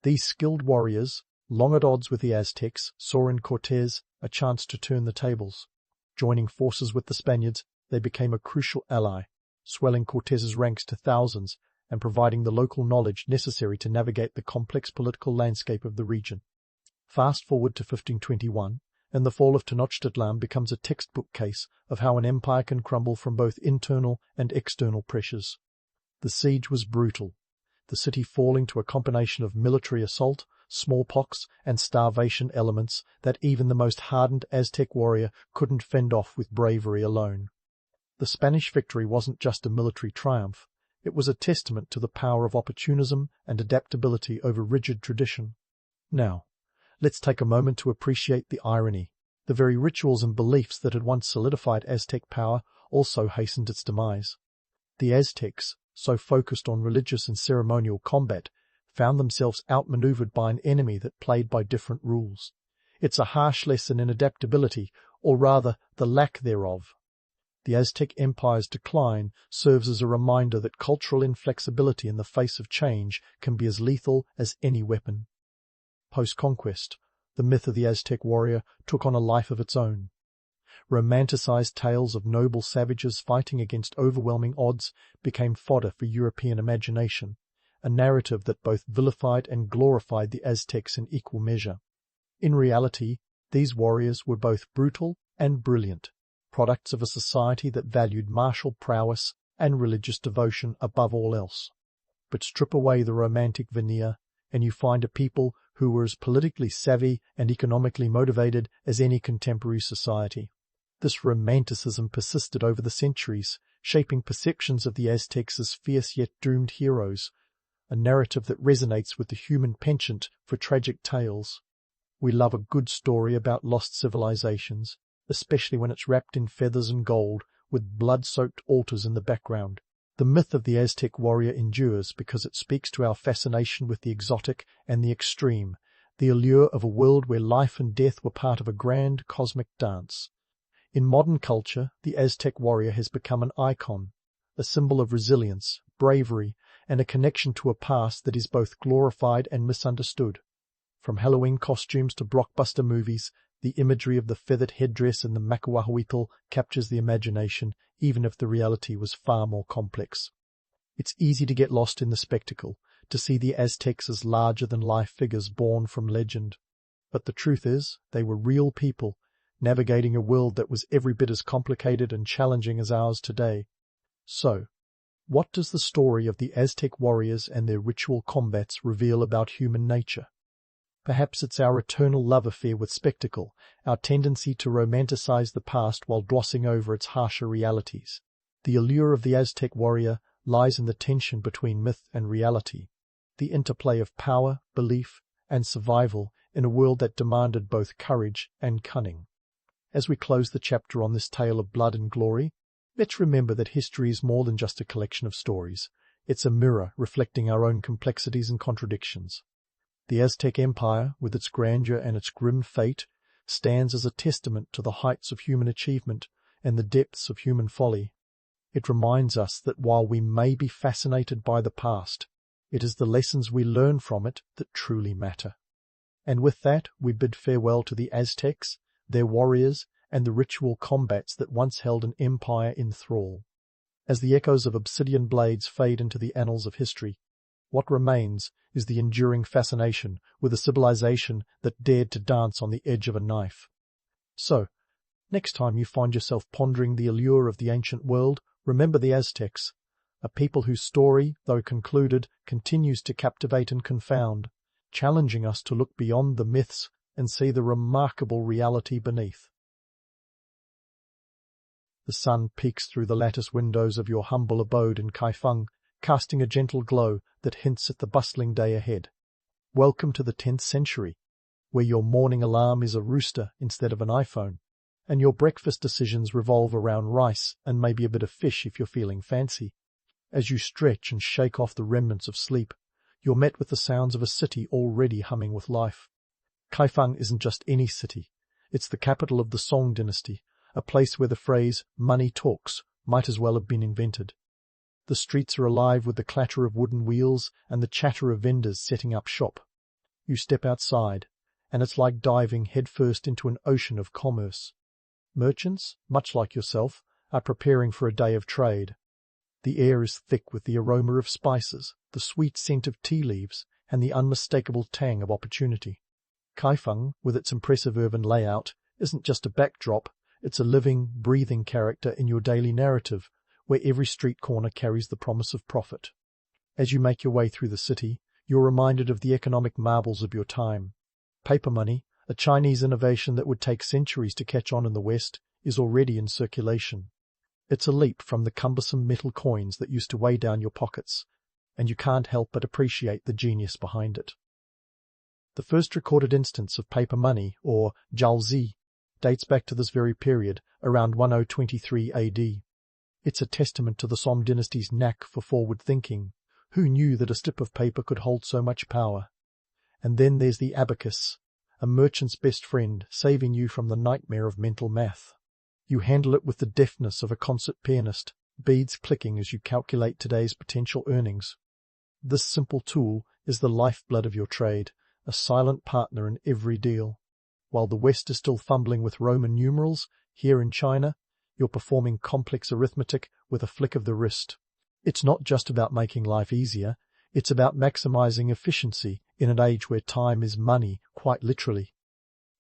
These skilled warriors, long at odds with the Aztecs, saw in Cortés a chance to turn the tables. Joining forces with the Spaniards, they became a crucial ally, swelling Cortés's ranks to thousands and providing the local knowledge necessary to navigate the complex political landscape of the region. Fast forward to 1521, and the fall of Tenochtitlan becomes a textbook case of how an empire can crumble from both internal and external pressures. The siege was brutal, the city falling to a combination of military assault, smallpox, and starvation elements that even the most hardened Aztec warrior couldn't fend off with bravery alone. The Spanish victory wasn't just a military triumph, it was a testament to the power of opportunism and adaptability over rigid tradition. Now, let's take a moment to appreciate the irony. The very rituals and beliefs that had once solidified Aztec power also hastened its demise. The Aztecs, so focused on religious and ceremonial combat, found themselves outmaneuvered by an enemy that played by different rules. It's a harsh lesson in adaptability, or rather the lack thereof. The Aztec Empire's decline serves as a reminder that cultural inflexibility in the face of change can be as lethal as any weapon. Post-conquest, the myth of the Aztec warrior took on a life of its own. Romanticized tales of noble savages fighting against overwhelming odds became fodder for European imagination, a narrative that both vilified and glorified the Aztecs in equal measure. In reality, these warriors were both brutal and brilliant, products of a society that valued martial prowess and religious devotion above all else. But strip away the romantic veneer, and you find a people who were as politically savvy and economically motivated as any contemporary society. This romanticism persisted over the centuries, shaping perceptions of the Aztecs as fierce yet doomed heroes, a narrative that resonates with the human penchant for tragic tales. We love a good story about lost civilizations, especially when it's wrapped in feathers and gold, with blood-soaked altars in the background. The myth of the Aztec warrior endures because it speaks to our fascination with the exotic and the extreme, the allure of a world where life and death were part of a grand cosmic dance. In modern culture, the Aztec warrior has become an icon, a symbol of resilience, bravery, and a connection to a past that is both glorified and misunderstood. From Halloween costumes to blockbuster movies, the imagery of the feathered headdress and the macuahuitl captures the imagination, even if the reality was far more complex. It's easy to get lost in the spectacle, to see the Aztecs as larger-than-life figures born from legend. But the truth is, they were real people, navigating a world that was every bit as complicated and challenging as ours today. So, what does the story of the Aztec warriors and their ritual combats reveal about human nature? Perhaps it's our eternal love affair with spectacle, our tendency to romanticize the past while glossing over its harsher realities. The allure of the Aztec warrior lies in the tension between myth and reality, the interplay of power, belief, and survival in a world that demanded both courage and cunning. As we close the chapter on this tale of blood and glory, let's remember that history is more than just a collection of stories. It's a mirror reflecting our own complexities and contradictions. The Aztec Empire, with its grandeur and its grim fate, stands as a testament to the heights of human achievement and the depths of human folly. It reminds us that while we may be fascinated by the past, It is the lessons we learn from it that truly matter. And with that, we bid farewell to the Aztecs, their warriors, and the ritual combats that once held an empire in thrall. As the echoes of obsidian blades fade into the annals of history, what remains is the enduring fascination with a civilization that dared to dance on the edge of a knife. So, next time you find yourself pondering the allure of the ancient world, remember the Aztecs, a people whose story, though concluded, continues to captivate and confound, challenging us to look beyond the myths and see the remarkable reality beneath. The sun peeks through the lattice windows of your humble abode in Kaifeng, casting a gentle glow that hints at the bustling day ahead. Welcome to the 10th century, where your morning alarm is a rooster instead of an iPhone, and your breakfast decisions revolve around rice and maybe a bit of fish if you're feeling fancy. As you stretch and shake off the remnants of sleep, you're met with the sounds of a city already humming with life. Kaifeng isn't just any city. It's the capital of the Song Dynasty, a place where the phrase "money talks" might as well have been invented. The streets are alive with the clatter of wooden wheels and the chatter of vendors setting up shop. You step outside, and it's like diving headfirst into an ocean of commerce. Merchants, much like yourself, are preparing for a day of trade. The air is thick with the aroma of spices, the sweet scent of tea leaves, and the unmistakable tang of opportunity. Kaifeng, with its impressive urban layout, isn't just a backdrop, it's a living, breathing character in your daily narrative, where every street corner carries the promise of profit. As you make your way through the city, you're reminded of the economic marvels of your time. Paper money, a Chinese innovation that would take centuries to catch on in the West, is already in circulation. It's a leap from the cumbersome metal coins that used to weigh down your pockets, and you can't help but appreciate the genius behind it. The first recorded instance of paper money, or jiaozi, dates back to this very period, around 1023 AD. It's a testament to the Song dynasty's knack for forward thinking. Who knew that a strip of paper could hold so much power? And then there's the abacus, a merchant's best friend, saving you from the nightmare of mental math. You handle it with the deftness of a concert pianist, beads clicking as you calculate today's potential earnings. This simple tool is the lifeblood of your trade, a silent partner in every deal. While the West is still fumbling with Roman numerals, here in China, you're performing complex arithmetic with a flick of the wrist. It's not just about making life easier, it's about maximizing efficiency in an age where time is money, quite literally.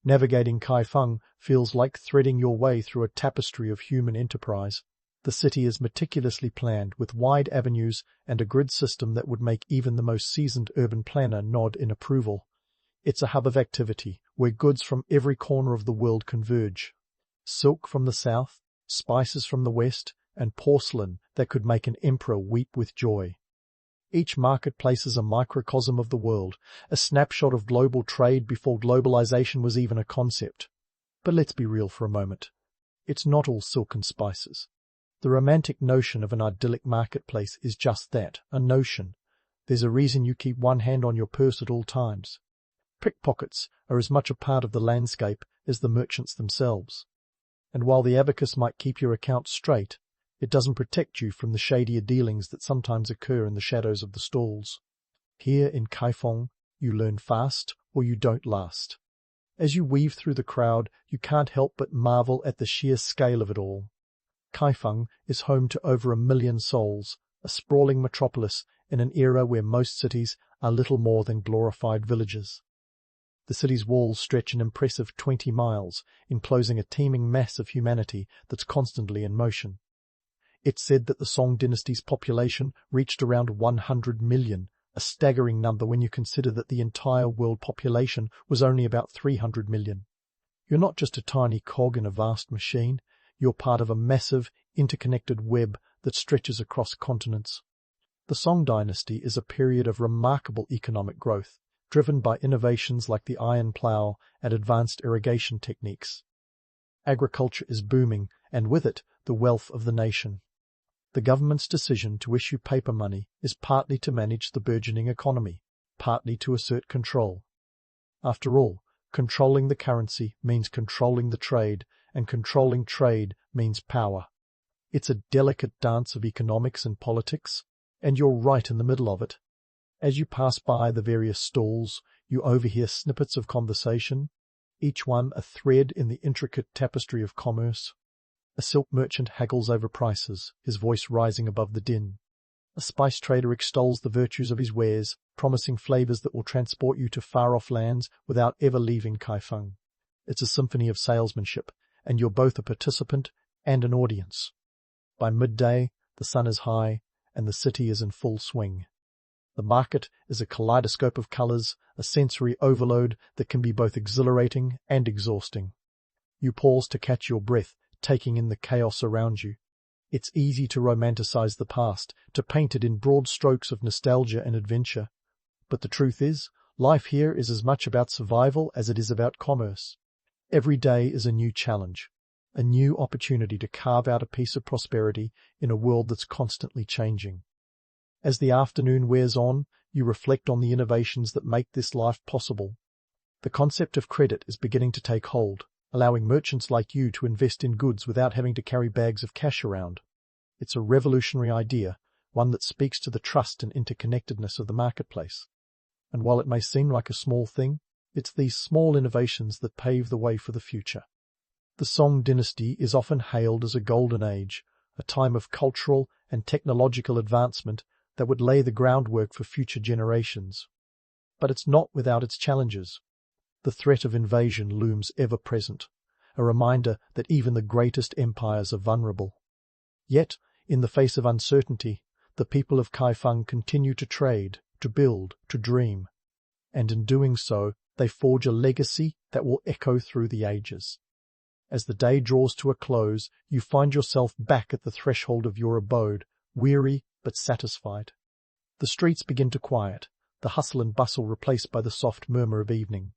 Navigating Kaifeng feels like threading your way through a tapestry of human enterprise. The city is meticulously planned with wide avenues and a grid system that would make even the most seasoned urban planner nod in approval. It's a hub of activity where goods from every corner of the world converge. Silk from the south, spices from the west, and porcelain that could make an emperor weep with joy. Each marketplace is a microcosm of the world, a snapshot of global trade before globalization was even a concept. But let's be real for a moment. It's not all silk and spices. The romantic notion of an idyllic marketplace is just that, a notion. There's a reason you keep one hand on your purse at all times. Pickpockets are as much a part of the landscape as the merchants themselves. And while the abacus might keep your account straight, it doesn't protect you from the shadier dealings that sometimes occur in the shadows of the stalls. Here in Kaifeng, you learn fast or you don't last. As you weave through the crowd, you can't help but marvel at the sheer scale of it all. Kaifeng is home to over 1 million souls, a sprawling metropolis in an era where most cities are little more than glorified villages. The city's walls stretch an impressive 20 miles, enclosing a teeming mass of humanity that's constantly in motion. It's said that the Song dynasty's population reached around 100 million, a staggering number when you consider that the entire world population was only about 300 million. You're not just a tiny cog in a vast machine, you're part of a massive, interconnected web that stretches across continents. The Song dynasty is a period of remarkable economic growth, driven by innovations like the iron plough and advanced irrigation techniques. Agriculture is booming, and with it, the wealth of the nation. The government's decision to issue paper money is partly to manage the burgeoning economy, partly to assert control. After all, controlling the currency means controlling the trade, and controlling trade means power. It's a delicate dance of economics and politics, and you're right in the middle of it. As you pass by the various stalls, you overhear snippets of conversation, each one a thread in the intricate tapestry of commerce. A silk merchant haggles over prices, his voice rising above the din. A spice trader extols the virtues of his wares, promising flavors that will transport you to far-off lands without ever leaving Kaifeng. It's a symphony of salesmanship, and you're both a participant and an audience. By midday, the sun is high, and the city is in full swing. The market is a kaleidoscope of colors, a sensory overload that can be both exhilarating and exhausting. You pause to catch your breath, taking in the chaos around you. It's easy to romanticize the past, to paint it in broad strokes of nostalgia and adventure. But the truth is, life here is as much about survival as it is about commerce. Every day is a new challenge, a new opportunity to carve out a piece of prosperity in a world that's constantly changing. As the afternoon wears on, you reflect on the innovations that make this life possible. The concept of credit is beginning to take hold, allowing merchants like you to invest in goods without having to carry bags of cash around. It's a revolutionary idea, one that speaks to the trust and interconnectedness of the marketplace. And while it may seem like a small thing, it's these small innovations that pave the way for the future. The Song Dynasty is often hailed as a golden age, a time of cultural and technological advancement that would lay the groundwork for future generations. But it's not without its challenges. The threat of invasion looms ever present, a reminder that even the greatest empires are vulnerable. Yet, in the face of uncertainty, the people of Kaifeng continue to trade, to build, to dream. And in doing so, they forge a legacy that will echo through the ages. As the day draws to a close, you find yourself back at the threshold of your abode, weary but satisfied. The streets begin to quiet, the hustle and bustle replaced by the soft murmur of evening.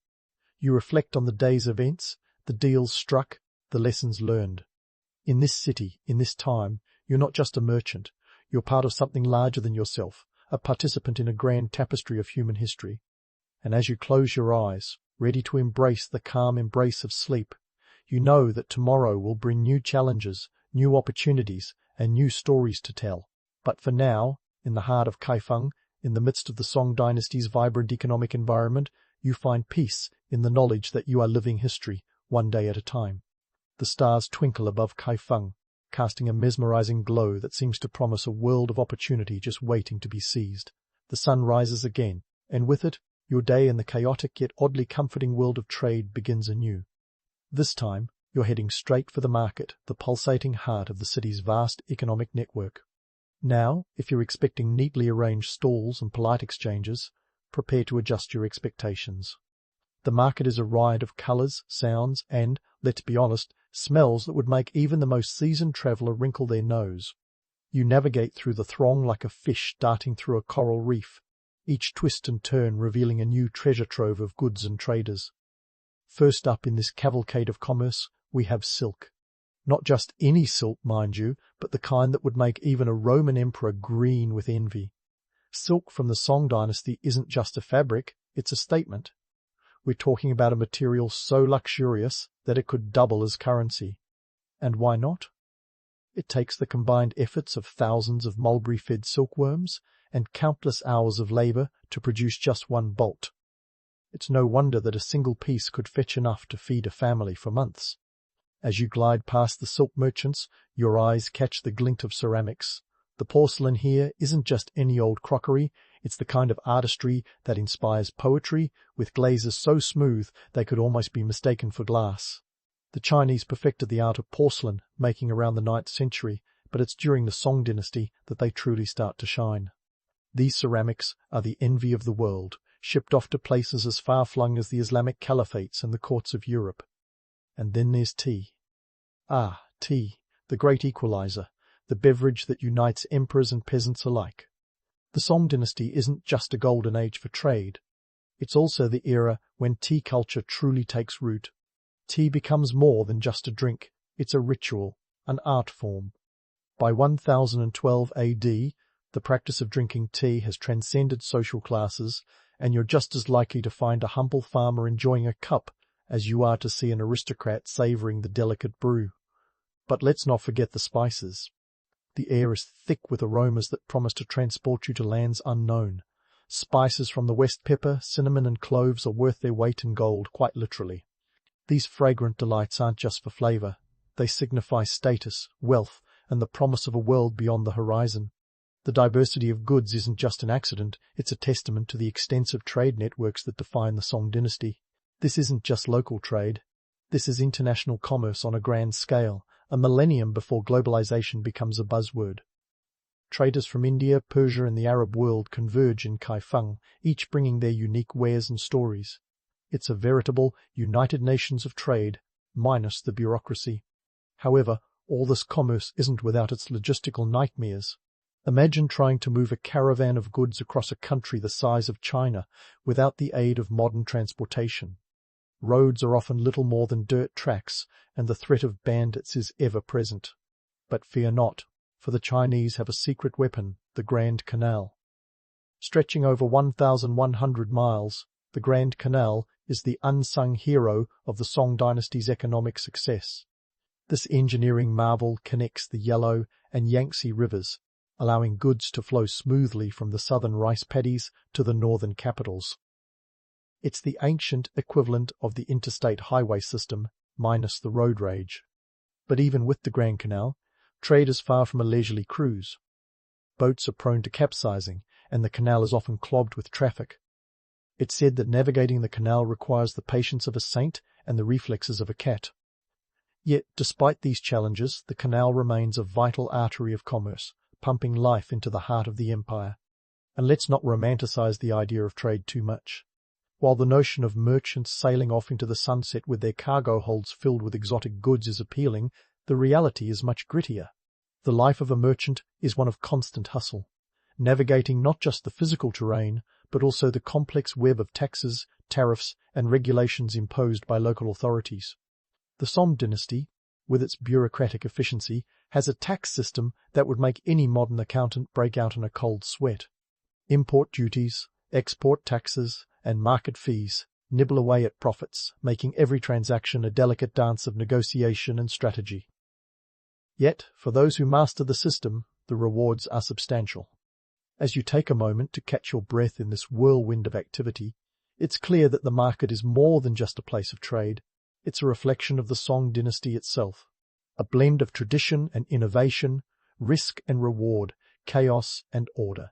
You reflect on the day's events, the deals struck, the lessons learned. In this city, in this time, you're not just a merchant, you're part of something larger than yourself, a participant in a grand tapestry of human history. And as you close your eyes, ready to embrace the calm embrace of sleep, you know that tomorrow will bring new challenges, new opportunities, and new stories to tell. But for now, in the heart of Kaifeng, in the midst of the Song Dynasty's vibrant economic environment, you find peace in the knowledge that you are living history, one day at a time. The stars twinkle above Kaifeng, casting a mesmerizing glow that seems to promise a world of opportunity just waiting to be seized. The sun rises again, and with it, your day in the chaotic yet oddly comforting world of trade begins anew. This time, you're heading straight for the market, the pulsating heart of the city's vast economic network. Now, if you're expecting neatly arranged stalls and polite exchanges, prepare to adjust your expectations. The market is a riot of colours, sounds, and, let's be honest, smells that would make even the most seasoned traveller wrinkle their nose. You navigate through the throng like a fish darting through a coral reef, each twist and turn revealing a new treasure trove of goods and traders. First up in this cavalcade of commerce, we have silk. Not just any silk, mind you, but the kind that would make even a Roman emperor green with envy. Silk from the Song Dynasty isn't just a fabric, it's a statement. We're talking about a material so luxurious that it could double as currency. And why not? It takes the combined efforts of thousands of mulberry-fed silkworms and countless hours of labor to produce just one bolt. It's no wonder that a single piece could fetch enough to feed a family for months. As you glide past the silk merchants, your eyes catch the glint of ceramics. The porcelain here isn't just any old crockery, it's the kind of artistry that inspires poetry, with glazes so smooth they could almost be mistaken for glass. The Chinese perfected the art of porcelain, making around the 9th century, but it's during the Song Dynasty that they truly start to shine. These ceramics are the envy of the world, shipped off to places as far-flung as the Islamic caliphates and the courts of Europe. And then there's tea. Ah, tea, the great equalizer, the beverage that unites emperors and peasants alike. The Song Dynasty isn't just a golden age for trade. It's also the era when tea culture truly takes root. Tea becomes more than just a drink. It's a ritual, an art form. By 1012 AD, the practice of drinking tea has transcended social classes, and you're just as likely to find a humble farmer enjoying a cup as you are to see an aristocrat savouring the delicate brew. But let's not forget the spices. The air is thick with aromas that promise to transport you to lands unknown. Spices from the West, pepper, cinnamon and cloves are worth their weight in gold, quite literally. These fragrant delights aren't just for flavor. They signify status, wealth, and the promise of a world beyond the horizon. The diversity of goods isn't just an accident, it's a testament to the extensive trade networks that define the Song dynasty. This isn't just local trade. This is international commerce on a grand scale, a millennium before globalization becomes a buzzword. Traders from India, Persia and the Arab world converge in Kaifeng, each bringing their unique wares and stories. It's a veritable United Nations of trade, minus the bureaucracy. However, all this commerce isn't without its logistical nightmares. Imagine trying to move a caravan of goods across a country the size of China without the aid of modern transportation. Roads are often little more than dirt tracks, and the threat of bandits is ever present. But fear not, for the Chinese have a secret weapon, the Grand Canal. Stretching over 1,100 miles, the Grand Canal is the unsung hero of the Song dynasty's economic success. This engineering marvel connects the Yellow and Yangtze rivers, allowing goods to flow smoothly from the southern rice paddies to the northern capitals. It's the ancient equivalent of the interstate highway system, minus the road rage. But even with the Grand Canal, trade is far from a leisurely cruise. Boats are prone to capsizing, and the canal is often clogged with traffic. It's said that navigating the canal requires the patience of a saint and the reflexes of a cat. Yet, despite these challenges, the canal remains a vital artery of commerce, pumping life into the heart of the empire. And let's not romanticize the idea of trade too much. While the notion of merchants sailing off into the sunset with their cargo holds filled with exotic goods is appealing, the reality is much grittier. The life of a merchant is one of constant hustle, navigating not just the physical terrain, but also the complex web of taxes, tariffs, and regulations imposed by local authorities. The Song dynasty, with its bureaucratic efficiency, has a tax system that would make any modern accountant break out in a cold sweat. Import duties, export taxes, and market fees nibble away at profits, making every transaction a delicate dance of negotiation and strategy. Yet, for those who master the system, the rewards are substantial. As you take a moment to catch your breath in this whirlwind of activity, it's clear that the market is more than just a place of trade. It's a reflection of the Song dynasty itself, a blend of tradition and innovation, risk and reward, chaos and order.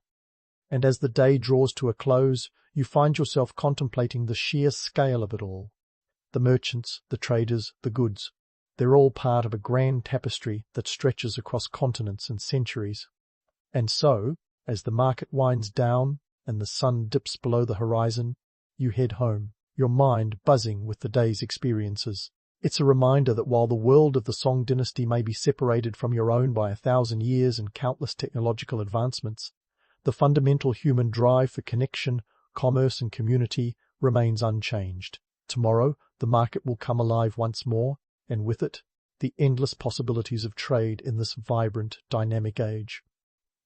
And as the day draws to a close, you find yourself contemplating the sheer scale of it all. The merchants, the traders, the goods, they're all part of a grand tapestry that stretches across continents and centuries. And so, as the market winds down and the sun dips below the horizon, you head home, your mind buzzing with the day's experiences. It's a reminder that while the world of the Song dynasty may be separated from your own by 1,000 years and countless technological advancements, the fundamental human drive for connection, commerce and community remains unchanged. Tomorrow, the market will come alive once more, and with it, the endless possibilities of trade in this vibrant, dynamic age.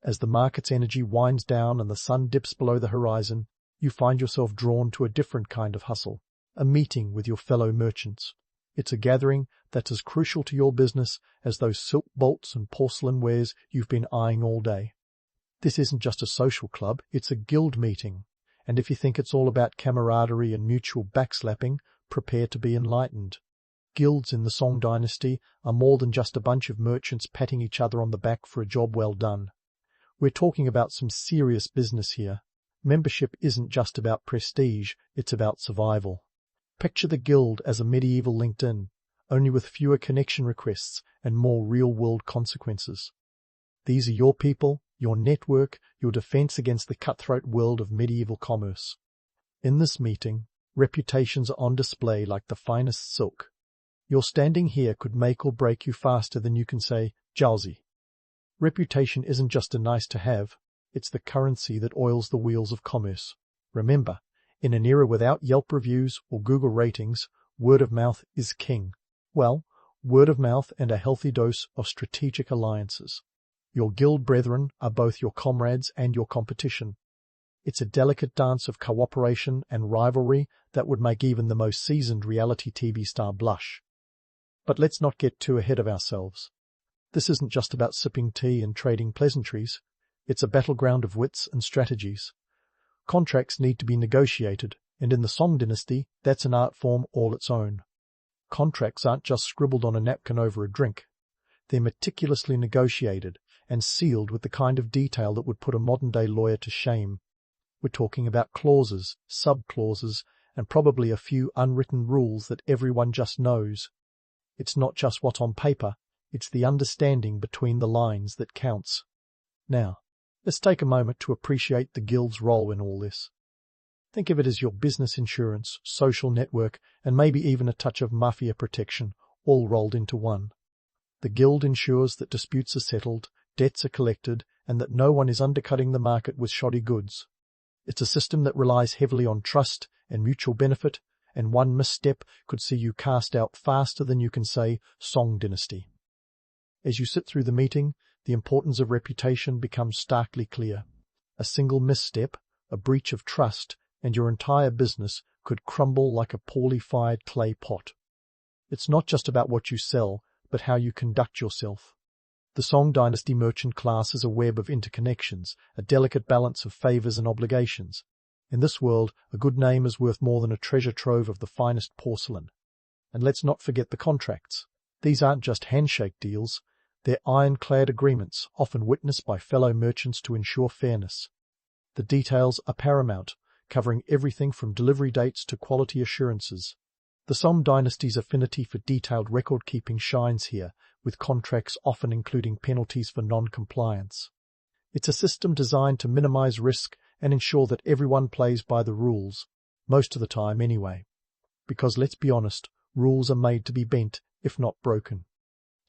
As the market's energy winds down and the sun dips below the horizon, you find yourself drawn to a different kind of hustle, a meeting with your fellow merchants. It's a gathering that's as crucial to your business as those silk bolts and porcelain wares you've been eyeing all day. This isn't just a social club, it's a guild meeting, and if you think it's all about camaraderie and mutual backslapping, prepare to be enlightened. Guilds in the Song dynasty are more than just a bunch of merchants patting each other on the back for a job well done. We're talking about some serious business here. Membership isn't just about prestige, it's about survival. Picture the guild as a medieval LinkedIn, only with fewer connection requests and more real-world consequences. These are your people, your network, your defense against the cutthroat world of medieval commerce. In this meeting, reputations are on display like the finest silk. Your standing here could make or break you faster than you can say, "Jowsy." Reputation isn't just a nice-to-have, it's the currency that oils the wheels of commerce. Remember, in an era without Yelp reviews or Google ratings, word of mouth is king. Well, word of mouth and a healthy dose of strategic alliances. Your guild brethren are both your comrades and your competition. It's a delicate dance of cooperation and rivalry that would make even the most seasoned reality TV star blush. But let's not get too ahead of ourselves. This isn't just about sipping tea and trading pleasantries. It's a battleground of wits and strategies. Contracts need to be negotiated, and in the Song Dynasty, that's an art form all its own. Contracts aren't just scribbled on a napkin over a drink. They're meticulously negotiated and sealed with the kind of detail that would put a modern-day lawyer to shame. We're talking about clauses, sub-clauses, and probably a few unwritten rules that everyone just knows. It's not just what's on paper, it's the understanding between the lines that counts. Now, let's take a moment to appreciate the Guild's role in all this. Think of it as your business insurance, social network, and maybe even a touch of mafia protection, all rolled into one. The Guild ensures that disputes are settled, debts are collected, and that no one is undercutting the market with shoddy goods. It's a system that relies heavily on trust and mutual benefit, and one misstep could see you cast out faster than you can say Song Dynasty. As you sit through the meeting, the importance of reputation becomes starkly clear. A single misstep, a breach of trust, and your entire business could crumble like a poorly fired clay pot. It's not just about what you sell, but how you conduct yourself. The Song Dynasty merchant class is a web of interconnections, a delicate balance of favors and obligations. In this world, a good name is worth more than a treasure trove of the finest porcelain. And let's not forget the contracts. These aren't just handshake deals. They're ironclad agreements, often witnessed by fellow merchants to ensure fairness. The details are paramount, covering everything from delivery dates to quality assurances. The Song Dynasty's affinity for detailed record-keeping shines here, with contracts often including penalties for non-compliance. It's a system designed to minimize risk and ensure that everyone plays by the rules, most of the time anyway. Because let's be honest, rules are made to be bent, if not broken.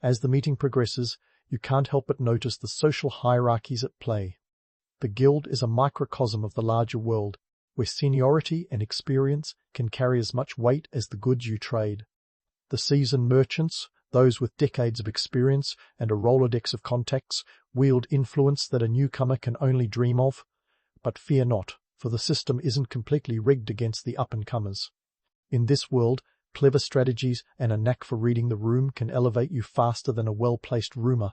As the meeting progresses, you can't help but notice the social hierarchies at play. The Guild is a microcosm of the larger world, where seniority and experience can carry as much weight as the goods you trade. The seasoned merchants, those with decades of experience and a Rolodex of contacts, wield influence that a newcomer can only dream of. But fear not, for the system isn't completely rigged against the up-and-comers. In this world, clever strategies and a knack for reading the room can elevate you faster than a well-placed rumor.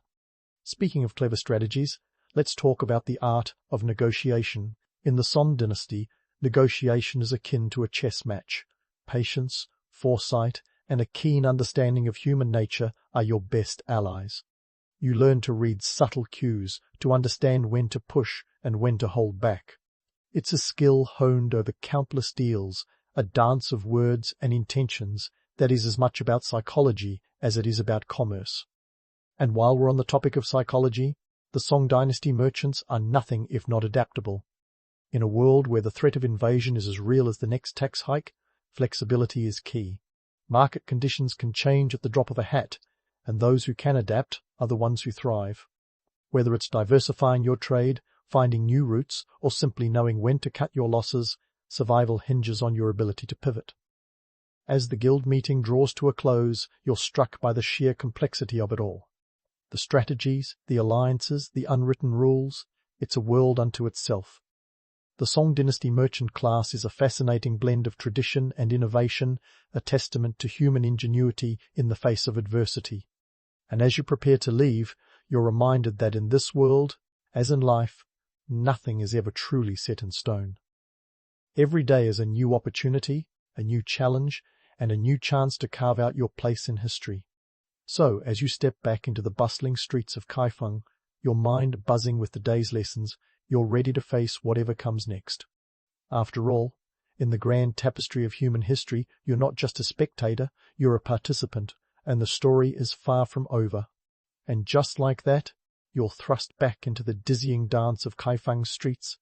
Speaking of clever strategies, let's talk about the art of negotiation. In the Song Dynasty, negotiation is akin to a chess match. Patience, foresight, and a keen understanding of human nature are your best allies. You learn to read subtle cues, to understand when to push and when to hold back. It's a skill honed over countless deals, a dance of words and intentions that is as much about psychology as it is about commerce. And while we're on the topic of psychology, the Song Dynasty merchants are nothing if not adaptable. In a world where the threat of invasion is as real as the next tax hike, flexibility is key. Market conditions can change at the drop of a hat, and those who can adapt are the ones who thrive. Whether it's diversifying your trade, finding new routes, or simply knowing when to cut your losses, survival hinges on your ability to pivot. As the Guild meeting draws to a close, you're struck by the sheer complexity of it all. The strategies, the alliances, the unwritten rules, it's a world unto itself. The Song Dynasty merchant class is a fascinating blend of tradition and innovation, a testament to human ingenuity in the face of adversity. And as you prepare to leave, you're reminded that in this world, as in life, nothing is ever truly set in stone. Every day is a new opportunity, a new challenge, and a new chance to carve out your place in history. So, as you step back into the bustling streets of Kaifeng, your mind buzzing with the day's lessons, you're ready to face whatever comes next. After all, in the grand tapestry of human history, you're not just a spectator, you're a participant, and the story is far from over. And just like that, you're thrust back into the dizzying dance of Kaifeng's streets,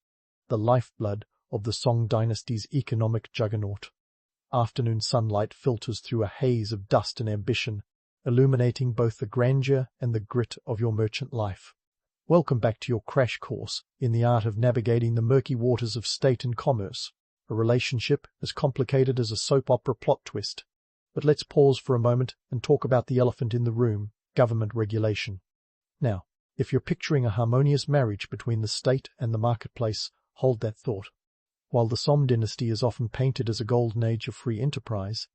the lifeblood of the Song Dynasty's economic juggernaut. Afternoon sunlight filters through a haze of dust and ambition, illuminating both the grandeur and the grit of your merchant life. Welcome back to your crash course in the art of navigating the murky waters of state and commerce, a relationship as complicated as a soap opera plot twist. But let's pause for a moment and talk about the elephant in the room, government regulation. Now, if you're picturing a harmonious marriage between the state and the marketplace, hold that thought. While the Song Dynasty is often painted as a golden age of free enterprise,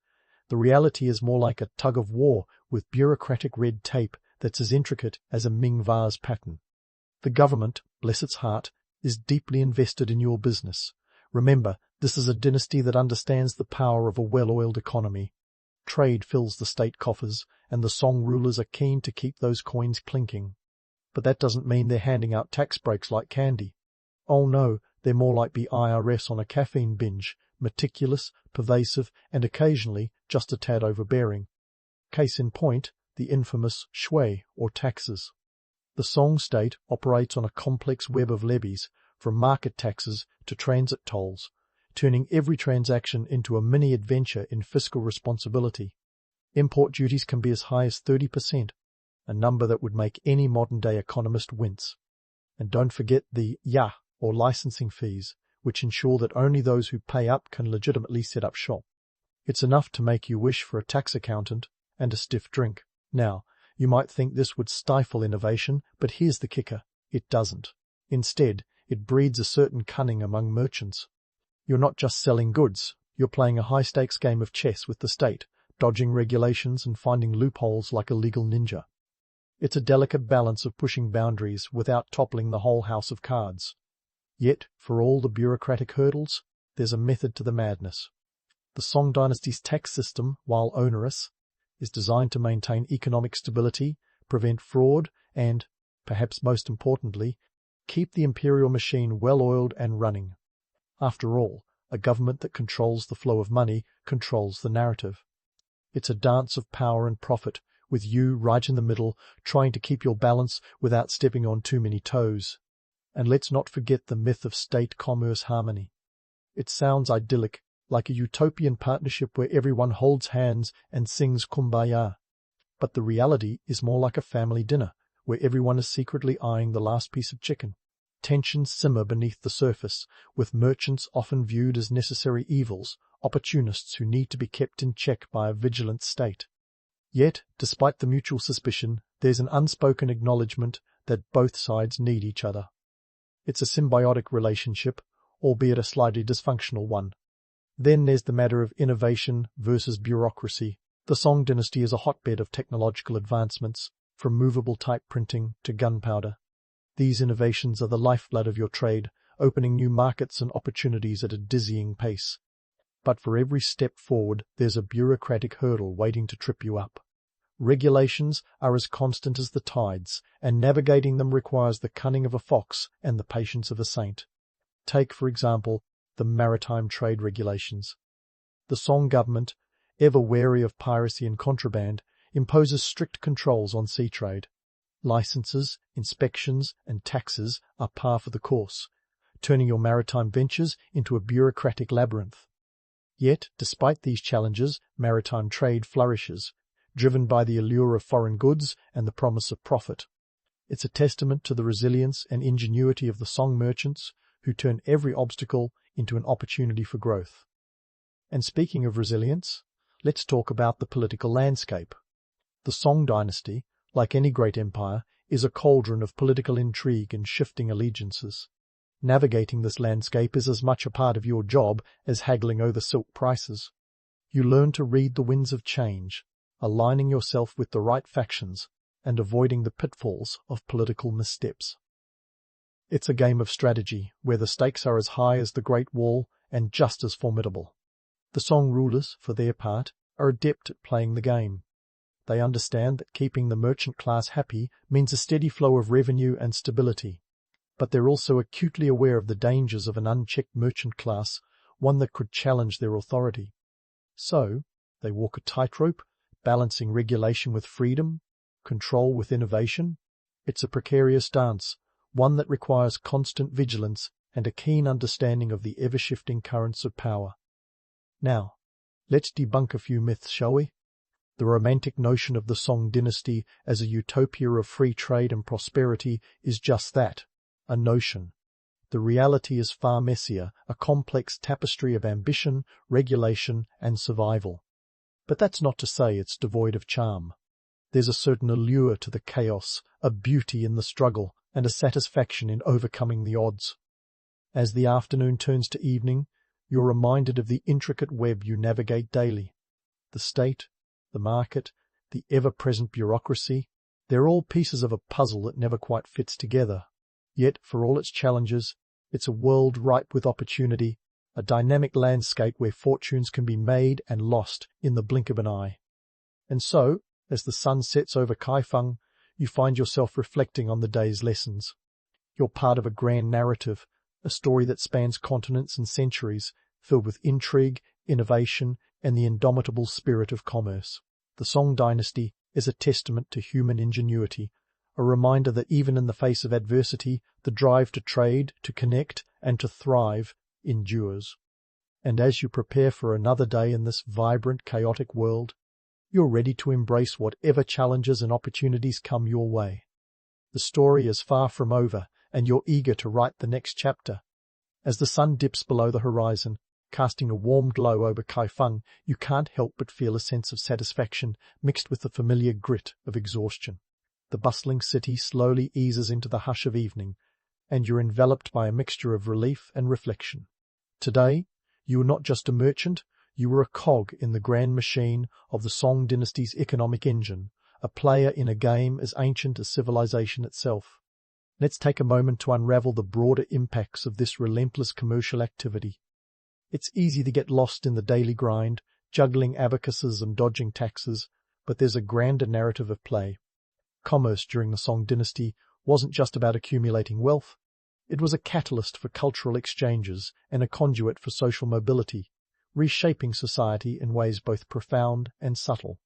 the reality is more like a tug-of-war with bureaucratic red tape that's as intricate as a Ming vase pattern. The government, bless its heart, is deeply invested in your business, Remember, this is a dynasty that understands the power of a well-oiled economy. Trade fills the state coffers, and the Song rulers are keen to keep those coins clinking. But that doesn't mean they're handing out tax breaks like candy. Oh no, they're more like the IRS on a caffeine binge, meticulous, pervasive, and occasionally just a tad overbearing. Case in point, the infamous shui, or taxes. The Song state operates on a complex web of levies, from market taxes to transit tolls, turning every transaction into a mini-adventure in fiscal responsibility. Import duties can be as high as 30%, a number that would make any modern-day economist wince. And don't forget the ya, or licensing fees, which ensure that only those who pay up can legitimately set up shop. It's enough to make you wish for a tax accountant and a stiff drink. Now, you might think this would stifle innovation, but here's the kicker. It doesn't. Instead, it breeds a certain cunning among merchants. You're not just selling goods, you're playing a high-stakes game of chess with the state, dodging regulations and finding loopholes like a legal ninja. It's a delicate balance of pushing boundaries without toppling the whole house of cards. Yet, for all the bureaucratic hurdles, there's a method to the madness. The Song dynasty's tax system, while onerous, is designed to maintain economic stability, prevent fraud, and, perhaps most importantly, keep the imperial machine well-oiled and running. After all, a government that controls the flow of money controls the narrative. It's a dance of power and profit, with you right in the middle, trying to keep your balance without stepping on too many toes. And let's not forget the myth of state-commerce harmony. It sounds idyllic, like a utopian partnership where everyone holds hands and sings Kumbaya. But the reality is more like a family dinner, where everyone is secretly eyeing the last piece of chicken. Tensions simmer beneath the surface, with merchants often viewed as necessary evils, opportunists who need to be kept in check by a vigilant state. Yet, despite the mutual suspicion, there's an unspoken acknowledgement that both sides need each other. It's a symbiotic relationship, albeit a slightly dysfunctional one. Then there's the matter of innovation versus bureaucracy. The Song dynasty is a hotbed of technological advancements, from movable type printing to gunpowder. These innovations are the lifeblood of your trade, opening new markets and opportunities at a dizzying pace. But for every step forward, there's a bureaucratic hurdle waiting to trip you up. Regulations are as constant as the tides, and navigating them requires the cunning of a fox and the patience of a saint. Take, for example, the maritime trade regulations. The Song government, ever wary of piracy and contraband, imposes strict controls on sea trade. Licenses, inspections, and taxes are par for the course, turning your maritime ventures into a bureaucratic labyrinth. Yet, despite these challenges, maritime trade flourishes, driven by the allure of foreign goods and the promise of profit. It's a testament to the resilience and ingenuity of the Song merchants, who turn every obstacle into an opportunity for growth. And speaking of resilience, let's talk about the political landscape. The Song dynasty, like any great empire, is a cauldron of political intrigue and shifting allegiances. Navigating this landscape is as much a part of your job as haggling over silk prices. You learn to read the winds of change, aligning yourself with the right factions and avoiding the pitfalls of political missteps. It's a game of strategy, where the stakes are as high as the Great Wall and just as formidable. The Song rulers, for their part, are adept at playing the game. They understand that keeping the merchant class happy means a steady flow of revenue and stability. But they're also acutely aware of the dangers of an unchecked merchant class, one that could challenge their authority. So, they walk a tightrope, balancing regulation with freedom, control with innovation. It's a precarious dance, one that requires constant vigilance and a keen understanding of the ever-shifting currents of power. Now, let's debunk a few myths, shall we? The romantic notion of the Song dynasty as a utopia of free trade and prosperity is just that, a notion. The reality is far messier, a complex tapestry of ambition, regulation, and survival. But that's not to say it's devoid of charm. There's a certain allure to the chaos, a beauty in the struggle, and a satisfaction in overcoming the odds. As the afternoon turns to evening, you're reminded of the intricate web you navigate daily. The state, the market, the ever-present bureaucracy, they're all pieces of a puzzle that never quite fits together. Yet, for all its challenges, it's a world ripe with opportunity, a dynamic landscape where fortunes can be made and lost in the blink of an eye. And so, as the sun sets over Kaifeng, you find yourself reflecting on the day's lessons. You're part of a grand narrative, a story that spans continents and centuries, filled with intrigue, innovation, and the indomitable spirit of commerce. The Song Dynasty is a testament to human ingenuity, a reminder that even in the face of adversity, the drive to trade, to connect, and to thrive endures. And as you prepare for another day in this vibrant, chaotic world, you're ready to embrace whatever challenges and opportunities come your way. The story is far from over, and you're eager to write the next chapter. As the sun dips below the horizon, casting a warm glow over Kaifeng, you can't help but feel a sense of satisfaction mixed with the familiar grit of exhaustion. The bustling city slowly eases into the hush of evening, and you're enveloped by a mixture of relief and reflection. Today, you were not just a merchant, you were a cog in the grand machine of the Song Dynasty's economic engine, a player in a game as ancient as civilization itself. Let's take a moment to unravel the broader impacts of this relentless commercial activity. It's easy to get lost in the daily grind, juggling abacuses and dodging taxes, but there's a grander narrative at play. Commerce during the Song Dynasty wasn't just about accumulating wealth. It was a catalyst for cultural exchanges and a conduit for social mobility, reshaping society in ways both profound and subtle.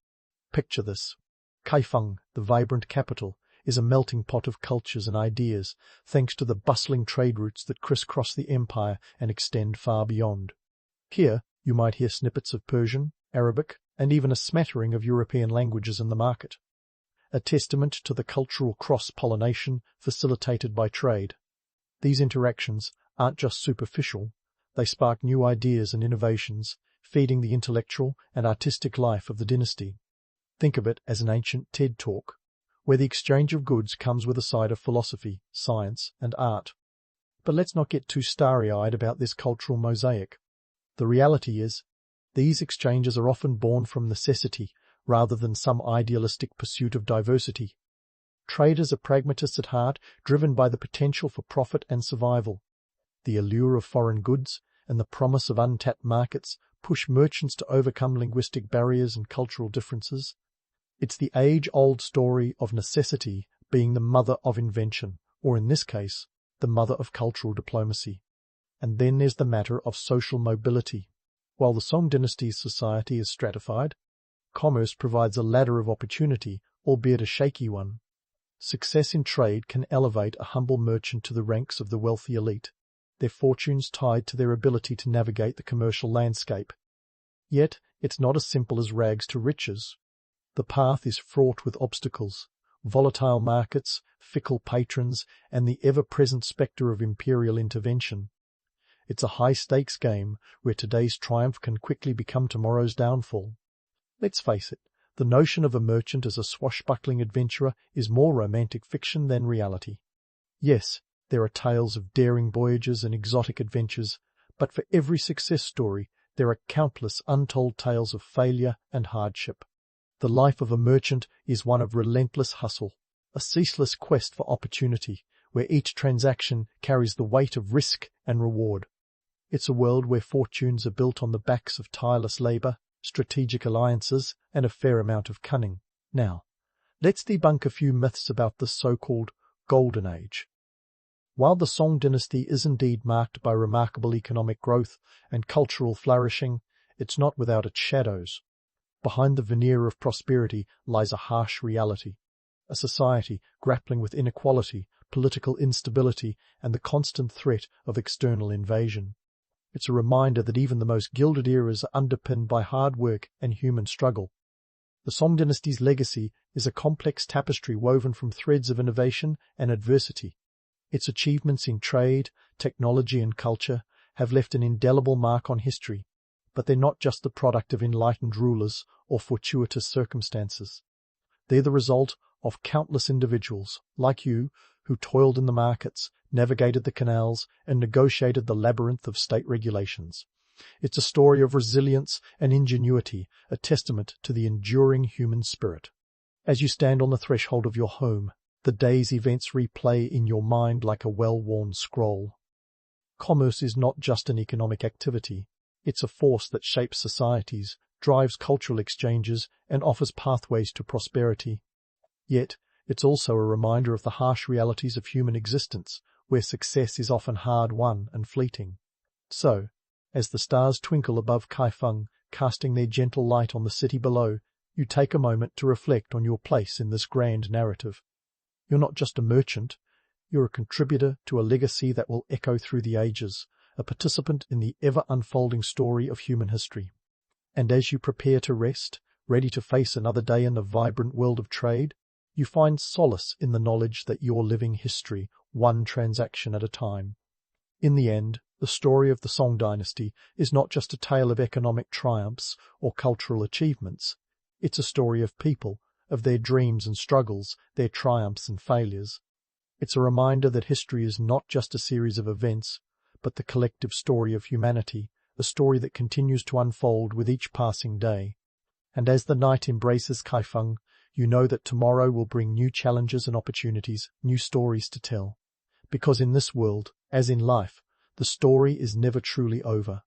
Picture this. Kaifeng, the vibrant capital, is a melting pot of cultures and ideas, thanks to the bustling trade routes that crisscross the empire and extend far beyond. Here, you might hear snippets of Persian, Arabic, and even a smattering of European languages in the market, a testament to the cultural cross-pollination facilitated by trade. These interactions aren't just superficial, they spark new ideas and innovations, feeding the intellectual and artistic life of the dynasty. Think of it as an ancient TED Talk, where the exchange of goods comes with a side of philosophy, science, and art. But let's not get too starry-eyed about this cultural mosaic. The reality is, these exchanges are often born from necessity rather than some idealistic pursuit of diversity. Traders are pragmatists at heart, driven by the potential for profit and survival. The allure of foreign goods and the promise of untapped markets push merchants to overcome linguistic barriers and cultural differences. It's the age-old story of necessity being the mother of invention, or in this case, the mother of cultural diplomacy. And then there's the matter of social mobility. While the Song Dynasty's society is stratified, commerce provides a ladder of opportunity, albeit a shaky one. Success in trade can elevate a humble merchant to the ranks of the wealthy elite, their fortunes tied to their ability to navigate the commercial landscape. Yet, it's not as simple as rags to riches. The path is fraught with obstacles, volatile markets, fickle patrons, and the ever-present spectre of imperial intervention. It's a high-stakes game where today's triumph can quickly become tomorrow's downfall. Let's face it, the notion of a merchant as a swashbuckling adventurer is more romantic fiction than reality. Yes, there are tales of daring voyages and exotic adventures, but for every success story, there are countless untold tales of failure and hardship. The life of a merchant is one of relentless hustle, a ceaseless quest for opportunity, where each transaction carries the weight of risk and reward. It's a world where fortunes are built on the backs of tireless labor, strategic alliances, and a fair amount of cunning. Now, let's debunk a few myths about the so-called Golden Age. While the Song Dynasty is indeed marked by remarkable economic growth and cultural flourishing, it's not without its shadows. Behind the veneer of prosperity lies a harsh reality, a society grappling with inequality, political instability, and the constant threat of external invasion. It's a reminder that even the most gilded eras are underpinned by hard work and human struggle. The Song Dynasty's legacy is a complex tapestry woven from threads of innovation and adversity. Its achievements in trade, technology, and culture have left an indelible mark on history, but they're not just the product of enlightened rulers or fortuitous circumstances. They're the result of countless individuals, like you, who toiled in the markets, navigated the canals, and negotiated the labyrinth of state regulations. It's a story of resilience and ingenuity, a testament to the enduring human spirit. As you stand on the threshold of your home, the day's events replay in your mind like a well-worn scroll. Commerce is not just an economic activity. It's a force that shapes societies, drives cultural exchanges, and offers pathways to prosperity. Yet, it's also a reminder of the harsh realities of human existence, where success is often hard-won and fleeting. So, as the stars twinkle above Kaifeng, casting their gentle light on the city below, you take a moment to reflect on your place in this grand narrative. You're not just a merchant, you're a contributor to a legacy that will echo through the ages, a participant in the ever-unfolding story of human history. And as you prepare to rest, ready to face another day in the vibrant world of trade, you find solace in the knowledge that you're living history, one transaction at a time. In the end, the story of the Song Dynasty is not just a tale of economic triumphs or cultural achievements. It's a story of people, of their dreams and struggles, their triumphs and failures. It's a reminder that history is not just a series of events, but the collective story of humanity, a story that continues to unfold with each passing day. And as the night embraces Kaifeng, you know that tomorrow will bring new challenges and opportunities, new stories to tell. Because in this world, as in life, the story is never truly over.